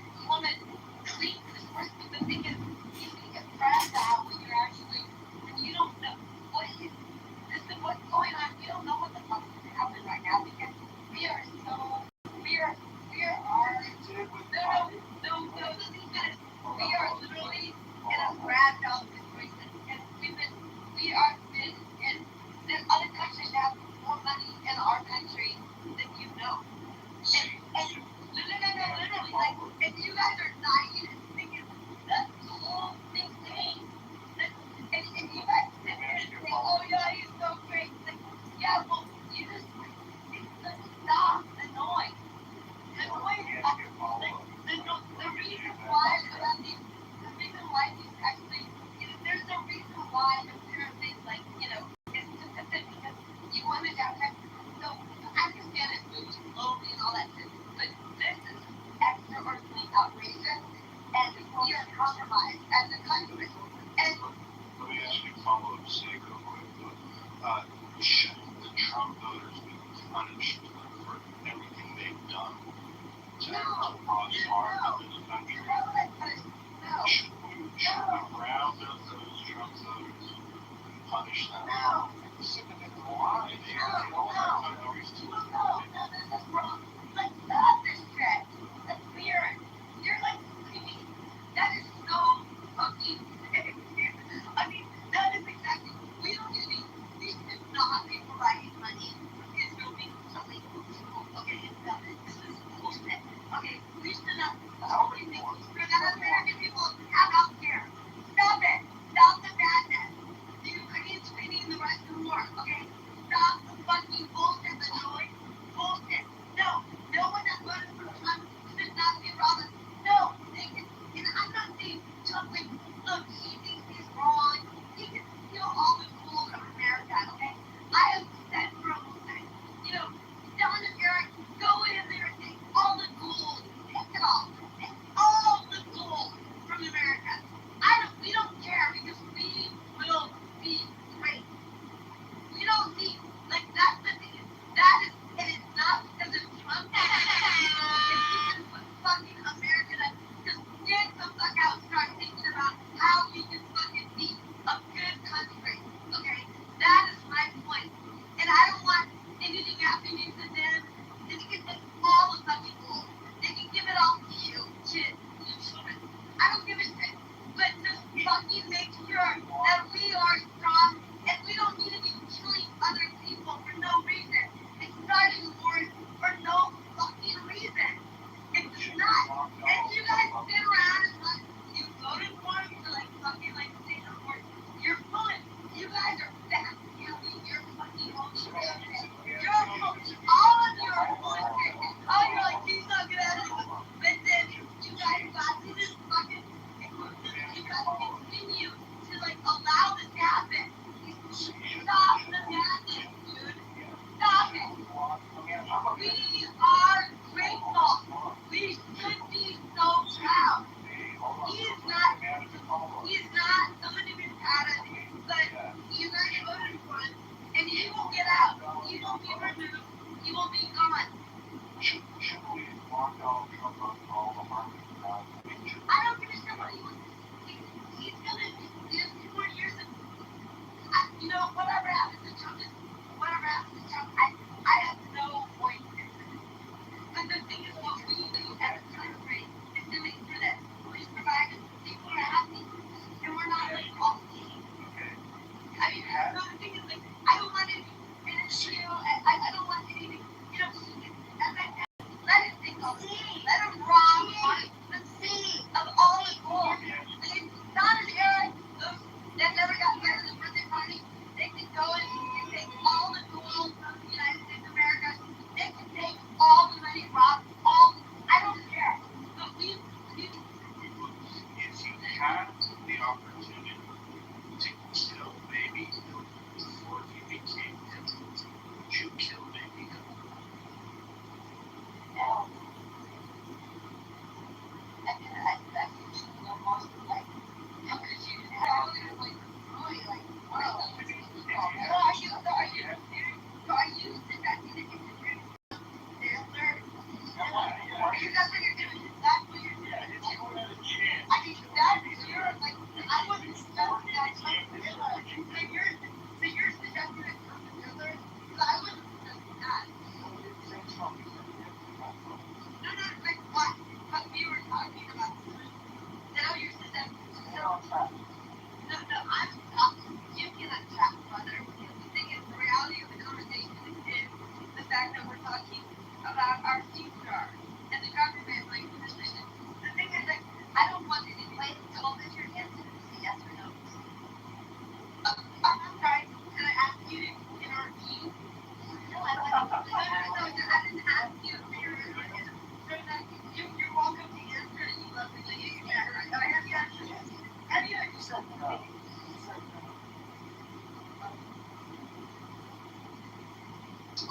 clean this person, but the thing is, you can get pressed out when you don't know what's going on. We don't know what the fuck is happening right now because we are no, the thing is, we are literally in a fragile situation, and we are in, there's other countries that have more money in our country than you know. And literally, like, if you guys are naive and thinking that's the whole thing changed, and you guys sit there and say, oh yeah, he's so great. Like, yeah, well, you just stop the noise. The reason why these actually, there's no reason why there are things like, it's just because you wanted to have, so I understand it moves slowly and all that shit, but this is extraordinarily outrageous, and we are compromised as a country. And let me ask you a follow-up say real quick. Should the Trump voters be punished for everything they've done to cause harm in the country? Should we round up those Trump voters and punish them? No. Why? They all have no reason to. This is wrong. Like, stop this shit. That's weird. You're like, that is so fucking sick. I mean, that is exactly, we should not be providing money for Israel being illegal. Okay, this is bullshit. Okay, we should not, had the opportunity to kill baby before he became him, would you kill baby? No.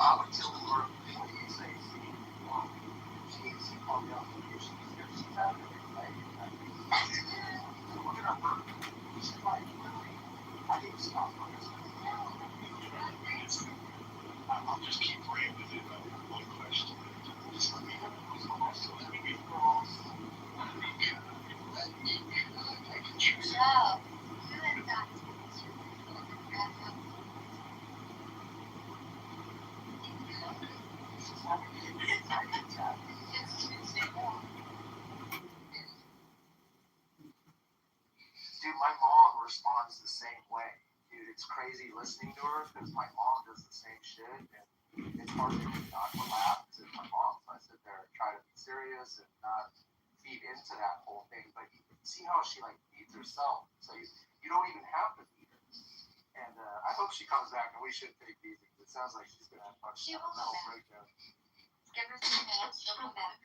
I would kill her. I'll just keep praying with it. One question. Just let me know. Let me be wrong. I can choose it. Dude, my mom responds the same way. Dude, it's crazy listening to her because my mom does the same shit, and it's hard for me not to laugh because it's my mom. So I sit there and try to be serious and not feed into that whole thing. But you can see how she like feeds herself, so you don't even have to feed her. And I hope she comes back, and we should take it easy. It sounds like she's gonna have a She will mental come back. breakdown. Give her 2 minutes, she'll come back.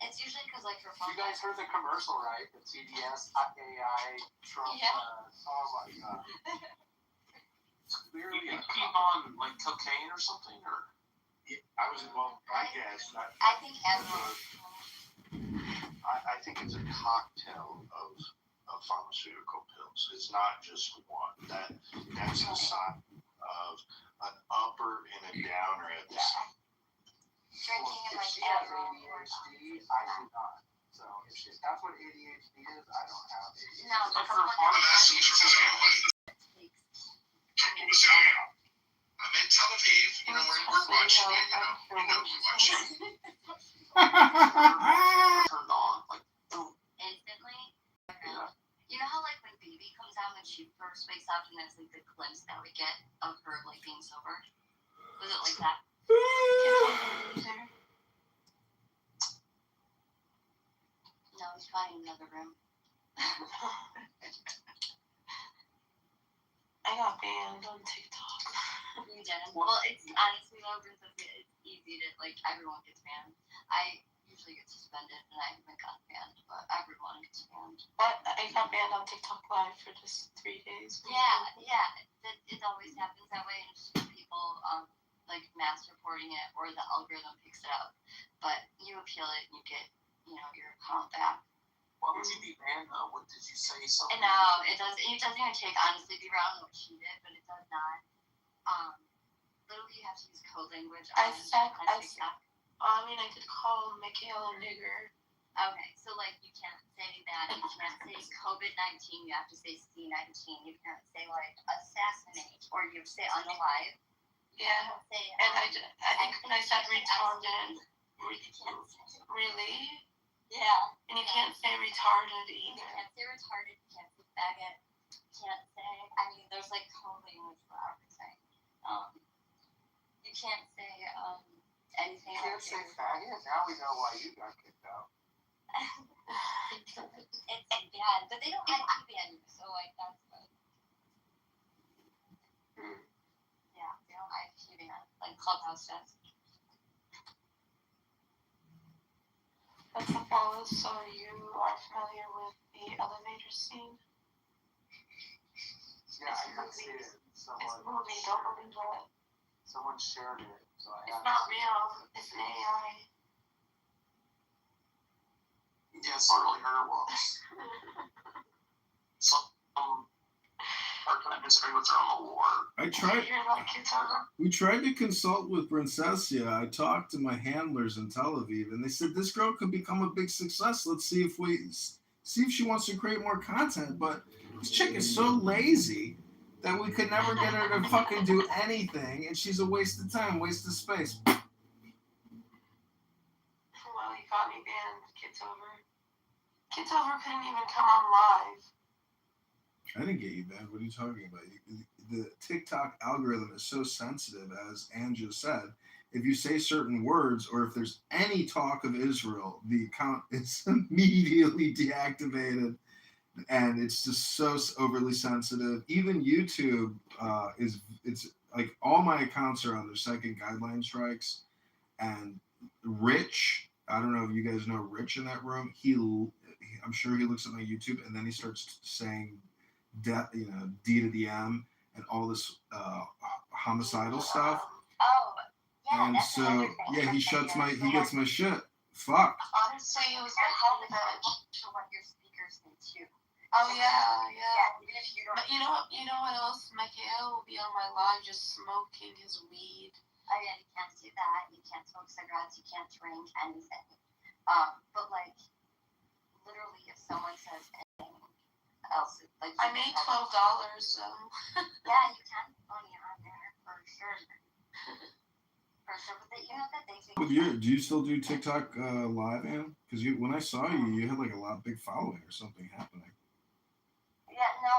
It's usually because like her phone. You guys heard the commercial, right? The TDS AI Trump. Yeah. Oh my god. Clearly, You keep on like cocaine or something, or I was involved. I guess. I think I think it's a cocktail of pharmaceutical pills. It's not just one. That's a sign of an upper and a downer at the same. drinking and If like she has Adderall. ADHD, I do not. So if that's what ADHD is, I don't have ADHD. No, but that's for one I'm in Tel Aviv. You know, we're watching it. You know, we watch it. turned on, like boom. instantly. Yeah. You know how like when baby comes out when she first wakes up and there's like the glimpse that we get of her like being sober? Was it like that? No, he's probably in the other room. I got banned on TikTok. You didn't? Well, it's honestly though, it's easy to like everyone gets banned. I usually get suspended and I haven't gotten banned, but everyone gets banned. But I got banned on TikTok Live for just 3 days. Yeah. It always happens that way, and it's just people like mass reporting it or the algorithm picks it up. But you appeal it and you get your account back. Why would you be banned though? What did you say? Something? And no, it doesn't even take honestly be around what she did, but it does not. Literally you have to use code language on TikTok. I mean, I could call Michaela nigger. Okay, so like you can't say that. You can't say COVID-19. You have to say C-19. You can't say like assassinate, or you say unalive. Yeah. Say, And I think when I said retarded, really? Yeah. And you can't say retarded You either. can't say retarded. You can't say faggot. You can't say. I mean, there's like code language for everything. You can't say anything. You can't say faggot? Now we know why you got kicked out. It's bad, but they don't IP ban you, so like that's good. Yeah, they don't IP ban like Clubhouse does. Wallace, so you are familiar with the elevator scene? Yeah, I did see it. It's a movie, don't believe it. Someone shared it, so I It's not real, it's an AI. Yes, I really heard it was. Some are kind of disagree with her on the war. We tried to consult with Princessia. I talked to my handlers in Tel Aviv, and they said this girl could become a big success. Let's see if she wants to create more content. But this chick is so lazy that we could never get her to fucking do anything, and she's a waste of time, waste of space. Well, you got me banned, Kitover. Kitover couldn't even come on live. I didn't get you banned. What are you talking about? The TikTok algorithm is so sensitive, as Andrew said. If you say certain words or if there's any talk of Israel, the account is immediately deactivated, and it's just so overly sensitive. Even YouTube it's like all my accounts are under second guideline strikes, and Rich, I don't know if you guys know Rich in that room. I'm sure he looks at my YouTube and then he starts saying D to the M and all this homicidal stuff. Oh, yeah. And That's so another thing. he gets my shit. Fuck. Honestly, it was my whole veg. To what your speakers think too. Oh yeah. Even if you don't. But you know what else? Michael will be on my live just smoking his weed. Oh yeah, you can't do that. You can't smoke cigarettes. You can't drink anything. But like, literally, if someone says anything else, like I made $12, so. Yeah, you can put money on there for sure. For sure, but you know that they think. Do you still do TikTok live, Ann? Because when I saw you had like a big following or something happening. Yeah, no.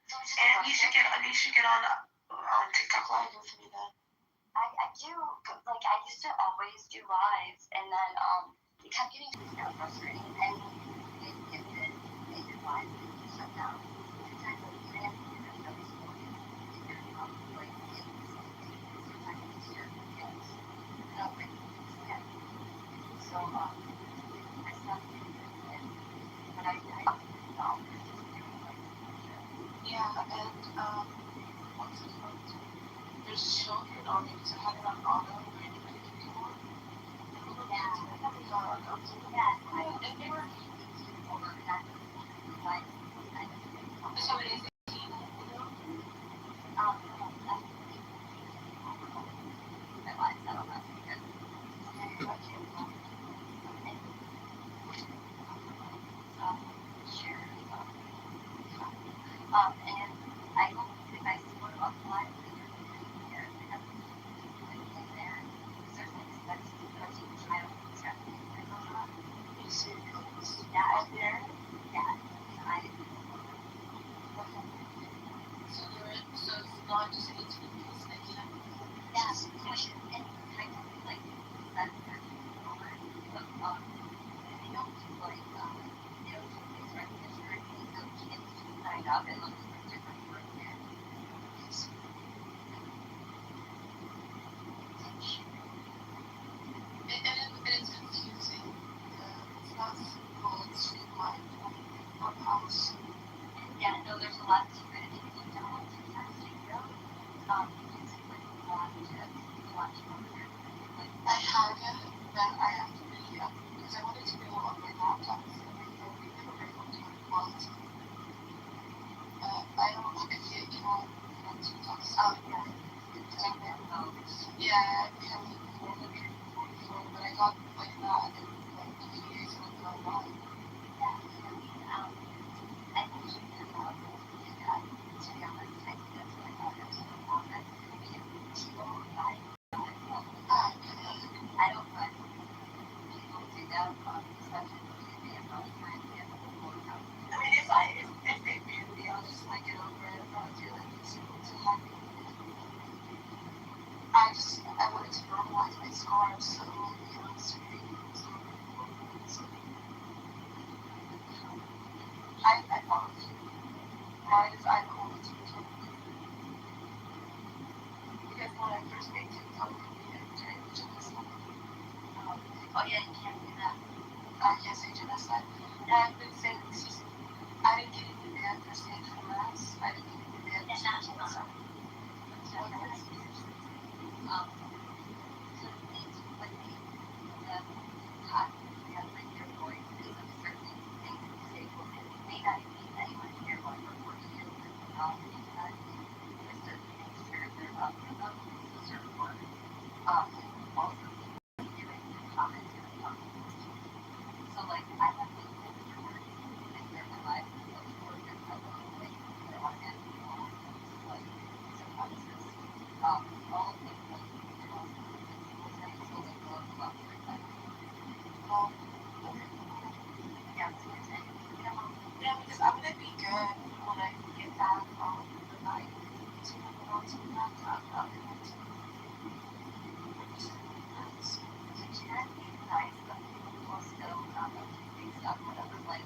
And you should get on TikTok live with me then. I do. Like I used to always do lives, and then it kept getting kind of frustrating. And it did make it live and shut down. Sometimes like even if you know that was working, like it was sometimes it's your kids. So I stopped doing it, but I don't. Yeah, and what's it called? There's children on me because I had it on auto where anybody can come on. And they were somebody is 18, and I don't think I see what about the live here. I have in there. There's like that's I don't know. you see Yeah, out there. Yeah. So it's not just 18 because they can't. Yeah, and kind of like that. But they don't do like they don't do face recognition or anything, so kids sign up and look different for there. And it's confusing. It's not simple. It's streamlined. One house. Yeah, no, there's a lot to it. If you don't want to test video, you can like watch over there. Like I have it, but I have to because I wanted to be able on my laptop and quality. I don't look at it, on TikTok. Yeah, I have it before, but I got like that in like a few days and I got online. I think you can to be honest, I think that's what I thought I was going to want it. People buy I don't find people do that, especially if they have no time to get a whole account. I mean, if they ban me, I'll just like get over it. I'll do it to have me. I wanted to normalize my scars, so it's really I follow you. Mine is I only TikTok. Because when I first made TikTok, I tried to check this out. Oh yeah, you can't do that. I can't say genocide. Yeah, I've been saying it's just, I didn't get any bad for saying Hamas. I didn't get any bad for saying genocide. So it's like the hot, yeah, like your voice is a certain thing to say, well, it may not even be anyone here, but for you, because there's certain things here that are up and up, a certain word. Also, people doing comments and so like I have been in their life before their fellow like their organic like supremacists. All of them like so like love like yeah, so it's Yeah, because I'm gonna be good when I get back from the night to move on to the laptop. I'm going to it can be nice, but people will still do stuff, whatever, like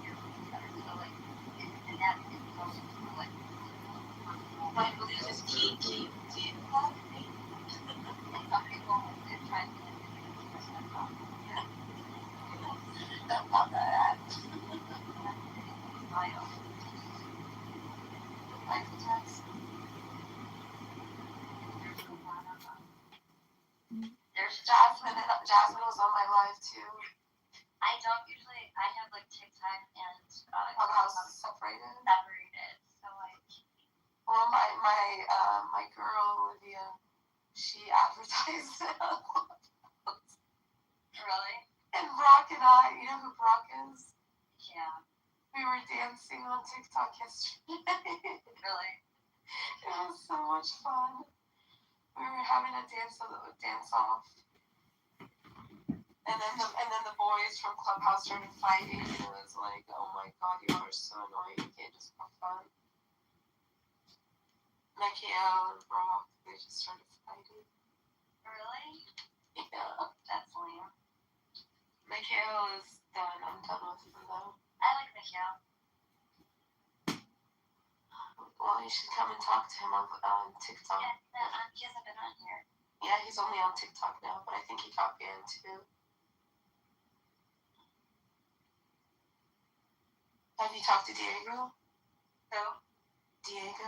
your beliefs better. So like and that is also like my belief is key. Do you love me? and some people are trying to express themselves. Yeah. Don't love that. Smile. Michael Jackson. There's Jasmine was on my live too. I don't usually. I have like TikTok and Clubhouse is separated. So like, Well, my girl Olivia, she advertised it. really? And Brock and I, you know who Brock is? Yeah. We were dancing on TikTok yesterday. Really? It was so much fun. We were having a dance off. And then the boys from Clubhouse started fighting, and it was like, oh my god, you are so annoying. You can't just have fun. Michael and Brock, they just started fighting. Really? Yeah. That's lame. Michael is done. I'm done with him though. I like Michael. Well, you should come and talk to him on TikTok. Yeah, he hasn't been on here. Yeah, he's only on TikTok now, but I think he got banned too. Have you talked to Diego? Who? Diego?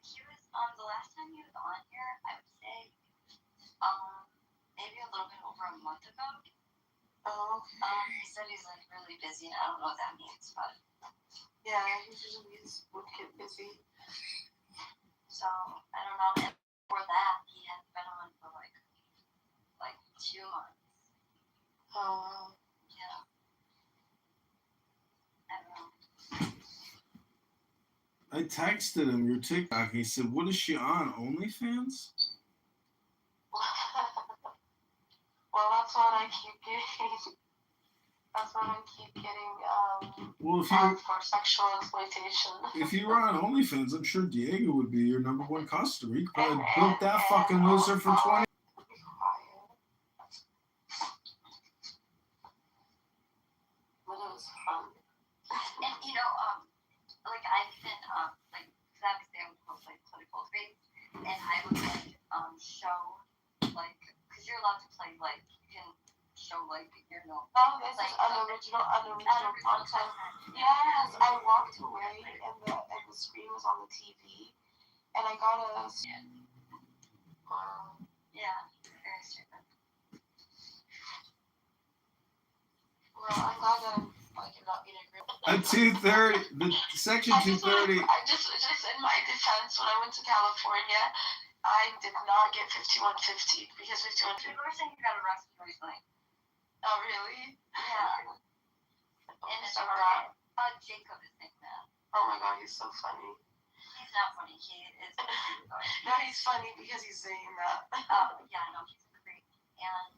He was the last time he was on here, I would say, maybe a little bit over a month ago. Oh, okay. He said he's like really busy, and I don't know what that means, but yeah, he usually would get busy. So I don't know. And before that, he had been on for like 2 months. Oh. Yeah. I don't know. I texted him your TikTok. He said, "What is she on? OnlyFans?" Well, that's what I keep getting. That's what I keep getting. Well, if you for sexual exploitation. if you were on OnlyFans, I'm sure Diego would be your #1 customer. He could probably built that fucking loser for 20. Be quiet. But it was fun. And you know, like I've been like, because obviously I would post like political debates, and I would like show like, because you're allowed to play like, you can show like your note. Oh, this is unoriginal content. Yes, I walked away and the screen was on the TV, and I got a. Yeah, very stupid. Well, I'm glad that I'm not being agreed. At 2:30, the section 2:30. Just in my defense, when I went to California, I did not get 5150 because 5150. People were saying you got arrested recently. Oh, really? Yeah. And so right. Jacob is named that. Oh my god, he's so funny. He's not funny. He is. No, he's funny because he's saying that. Oh, yeah, no, he's great. And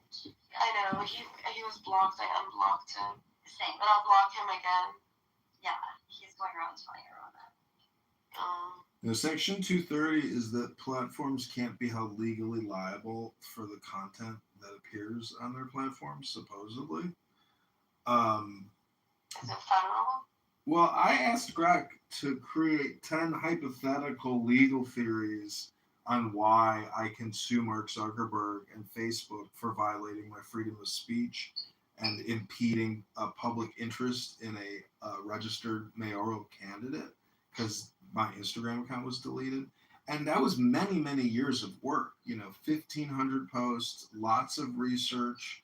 I know, he was blocked. I unblocked him. Same. But I'll block him again. Yeah, he's going around telling everyone that. The section 230 is that platforms can't be held legally liable for the content that appears on their platforms, supposedly. Is it federal? Well, I asked Greg to create 10 hypothetical legal theories on why I can sue Mark Zuckerberg and Facebook for violating my freedom of speech and impeding public interest in a registered mayoral candidate because my Instagram account was deleted. And that was many, many years of work, 1,500 posts, lots of research,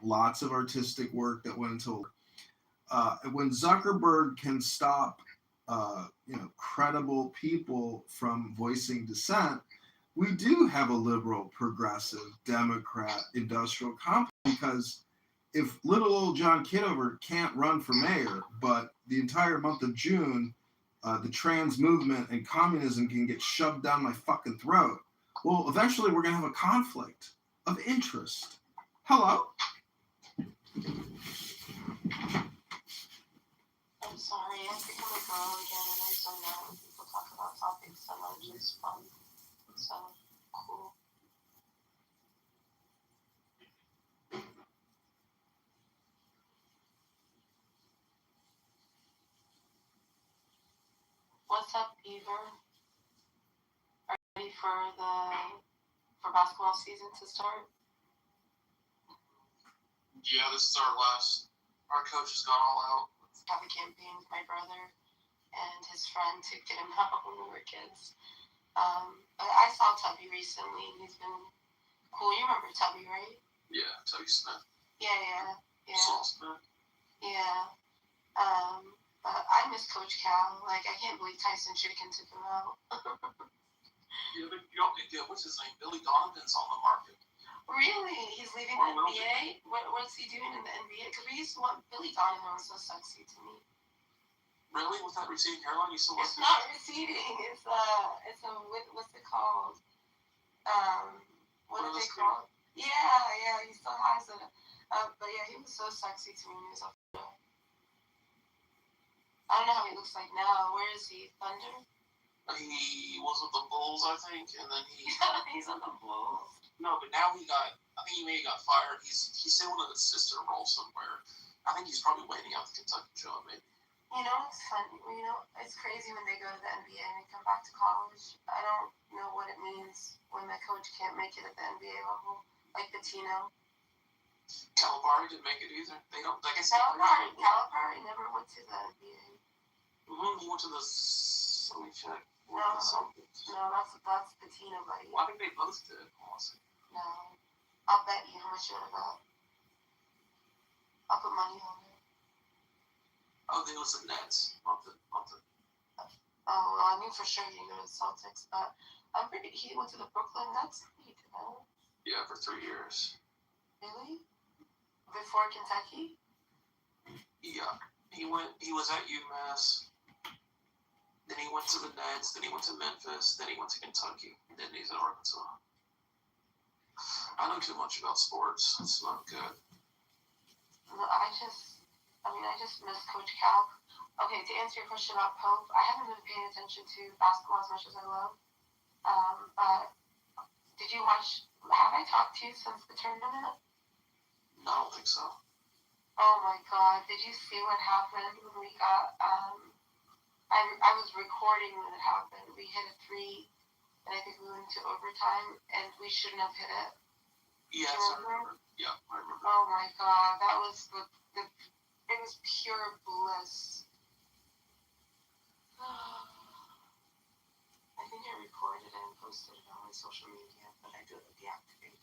lots of artistic work that went into when Zuckerberg can stop, credible people from voicing dissent, we do have a liberal, progressive, Democrat, industrial complex because if little old John Kitover can't run for mayor, but the entire month of June, the trans movement and communism can get shoved down my fucking throat, well, eventually we're going to have a conflict of interest. Hello? I'm sorry, I've become a girl again, and I just don't know when people talk about topics that are just fun. So cool. What's up, Beaver? Are you ready for basketball season to start? Yeah, this is our coach has gone all out. Have a campaign with my brother and his friend to get him out when we were kids. But I saw Tubby recently, and he's been cool. You remember Tubby, right? Yeah, Tubby Smith. Yeah. Saul Smith. Yeah. But I miss Coach Cal. Like, I can't believe Tyson Chicken took him out. Yeah, but you don't get what's his name? Billy Donovan's on the market. Really? He's leaving the NBA? What's he doing in the NBA? Because we used to want Billy Donovan was so sexy to me. Really? With that receding hairline, you still like It's not receding. It's what's it called? What are they called? Yeah. He still has it. But yeah, he was so sexy to me when he was up there. I don't know how he looks like now. Where is he? Thunder? He was with the Bulls, I think, and then he's on the Bulls. No, but now I think he may have got fired. He's still in his sister role somewhere. I think he's probably waiting out the Kentucky job, maybe. You know, it's funny. It's crazy when they go to the NBA and they come back to college. I don't know what it means when the coach can't make it at the NBA level, like Pitino. Calipari didn't make it either. They don't. Like I said, Calipari never went to the NBA. He went to the. Let me check. No, that's Pitino, buddy. Well, I think they both did. Honestly. No, I'll bet you how much you want to bet. I'll put money on it. Oh, it was the Nets. Not the. Oh, well, I knew for sure he go to the Celtics, but I'm pretty. He went to the Brooklyn Nets. He did that. Yeah, for 3 years. Really? Before Kentucky? Yeah, he was at UMass. Then he went to the Nets. Then he went to Memphis. Then he went to Kentucky. And then he's at Arkansas. I know too much about sports. It's not good. No, I just miss Coach Cal. Okay, to answer your question about Pope, I haven't been paying attention to basketball as much as I love. But did you watch? Have I talked to you since the tournament? No, I don't think so. Oh my God! Did you see what happened when we got? I was recording when it happened. We hit a 3, and I think we went into overtime, and we shouldn't have hit it. Yes, I remember. Yeah, I remember. Oh my God, that was it was pure bliss. I think I recorded it and posted it on my social media, but I didn't deactivate it.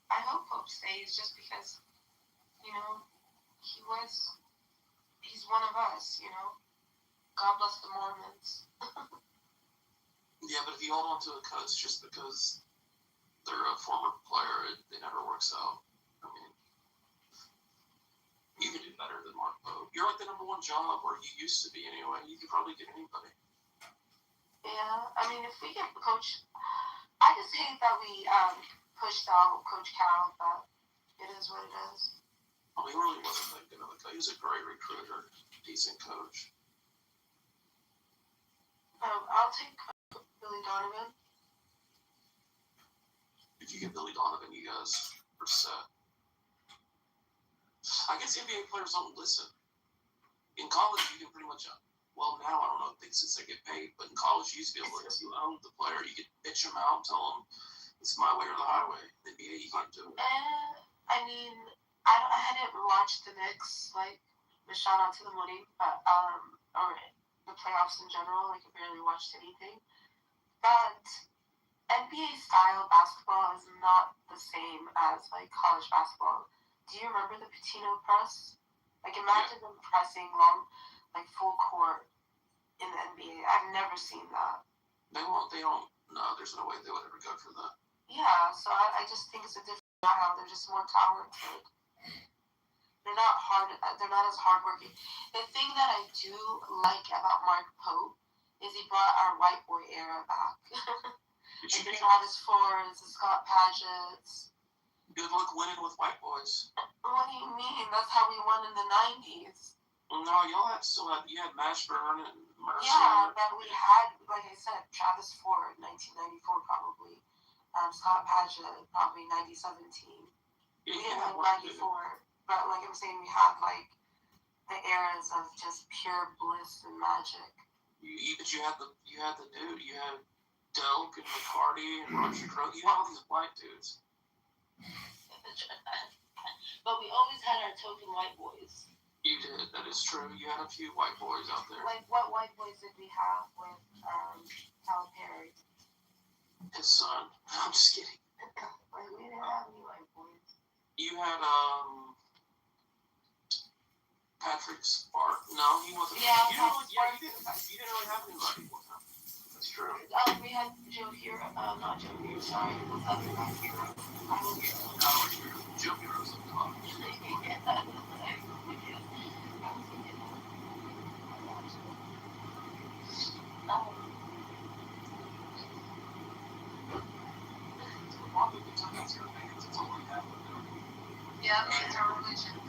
I hope Pope stays just because, he's one of us, God bless the Mormons. Yeah, but if you hold on to a coach just because they're a former player, it never works out. I mean, you could do better than Mark Pope. You're like the number 1 job, or you used to be anyway. You could probably get anybody. Yeah, I mean, if we get Coach, I just hate that we pushed out Coach Cal, but it is what it is. Well, he really wasn't that good of a coach. He was a great recruiter, decent coach. I'll take Billy Donovan. If you get Billy Donovan, you guys are set. I guess NBA players don't listen. In college, you can pretty much Well, now I don't know if since they get paid, but in college you used to be able to, if you owned the player, you could bitch them out and tell them it's my way or the highway. The NBA, you can't do it. I mean, I hadn't watched the Knicks, like, shout out to them winning, but, or the playoffs in general, like, I barely watched anything. But NBA style basketball is not the same as, like, college basketball. Do you remember the Patino press? Like, imagine them pressing long, like, full court in the NBA. I've never seen that. They don't, no, there's no way they would ever go for that. Yeah, so I just think it's a different style. They're just more talented. They're not as hardworking. The thing that I do like about Mark Pope is he brought our white boy era back. Like the Travis Fords, the Scott Pagets. Good luck winning with white boys. What do you mean? That's how we won in the 90s. No, y'all you had Mashburn and Mercer. Yeah, but we had, like I said, Travis Ford, 1994 probably. Scott Paget, probably 1917. We didn't have 94, but like I'm saying, we have like the eras of just pure bliss and magic. But you had the dude, you had Delk and McCarty and Roger Crow. You had all these white dudes. But we always had our token white boys. You did, that is true. You had a few white boys out there. Like what white boys did we have with Calipari? His son. I'm just kidding. Like we didn't have any white boys. You had Patrick Spark. No, he wasn't. Yeah, you didn't really have anybody with him. That's true. We had Joe Hero. Not Joe Hero. Sorry, what's the other guy? Joe Hero's a club. Yeah, it's our religion.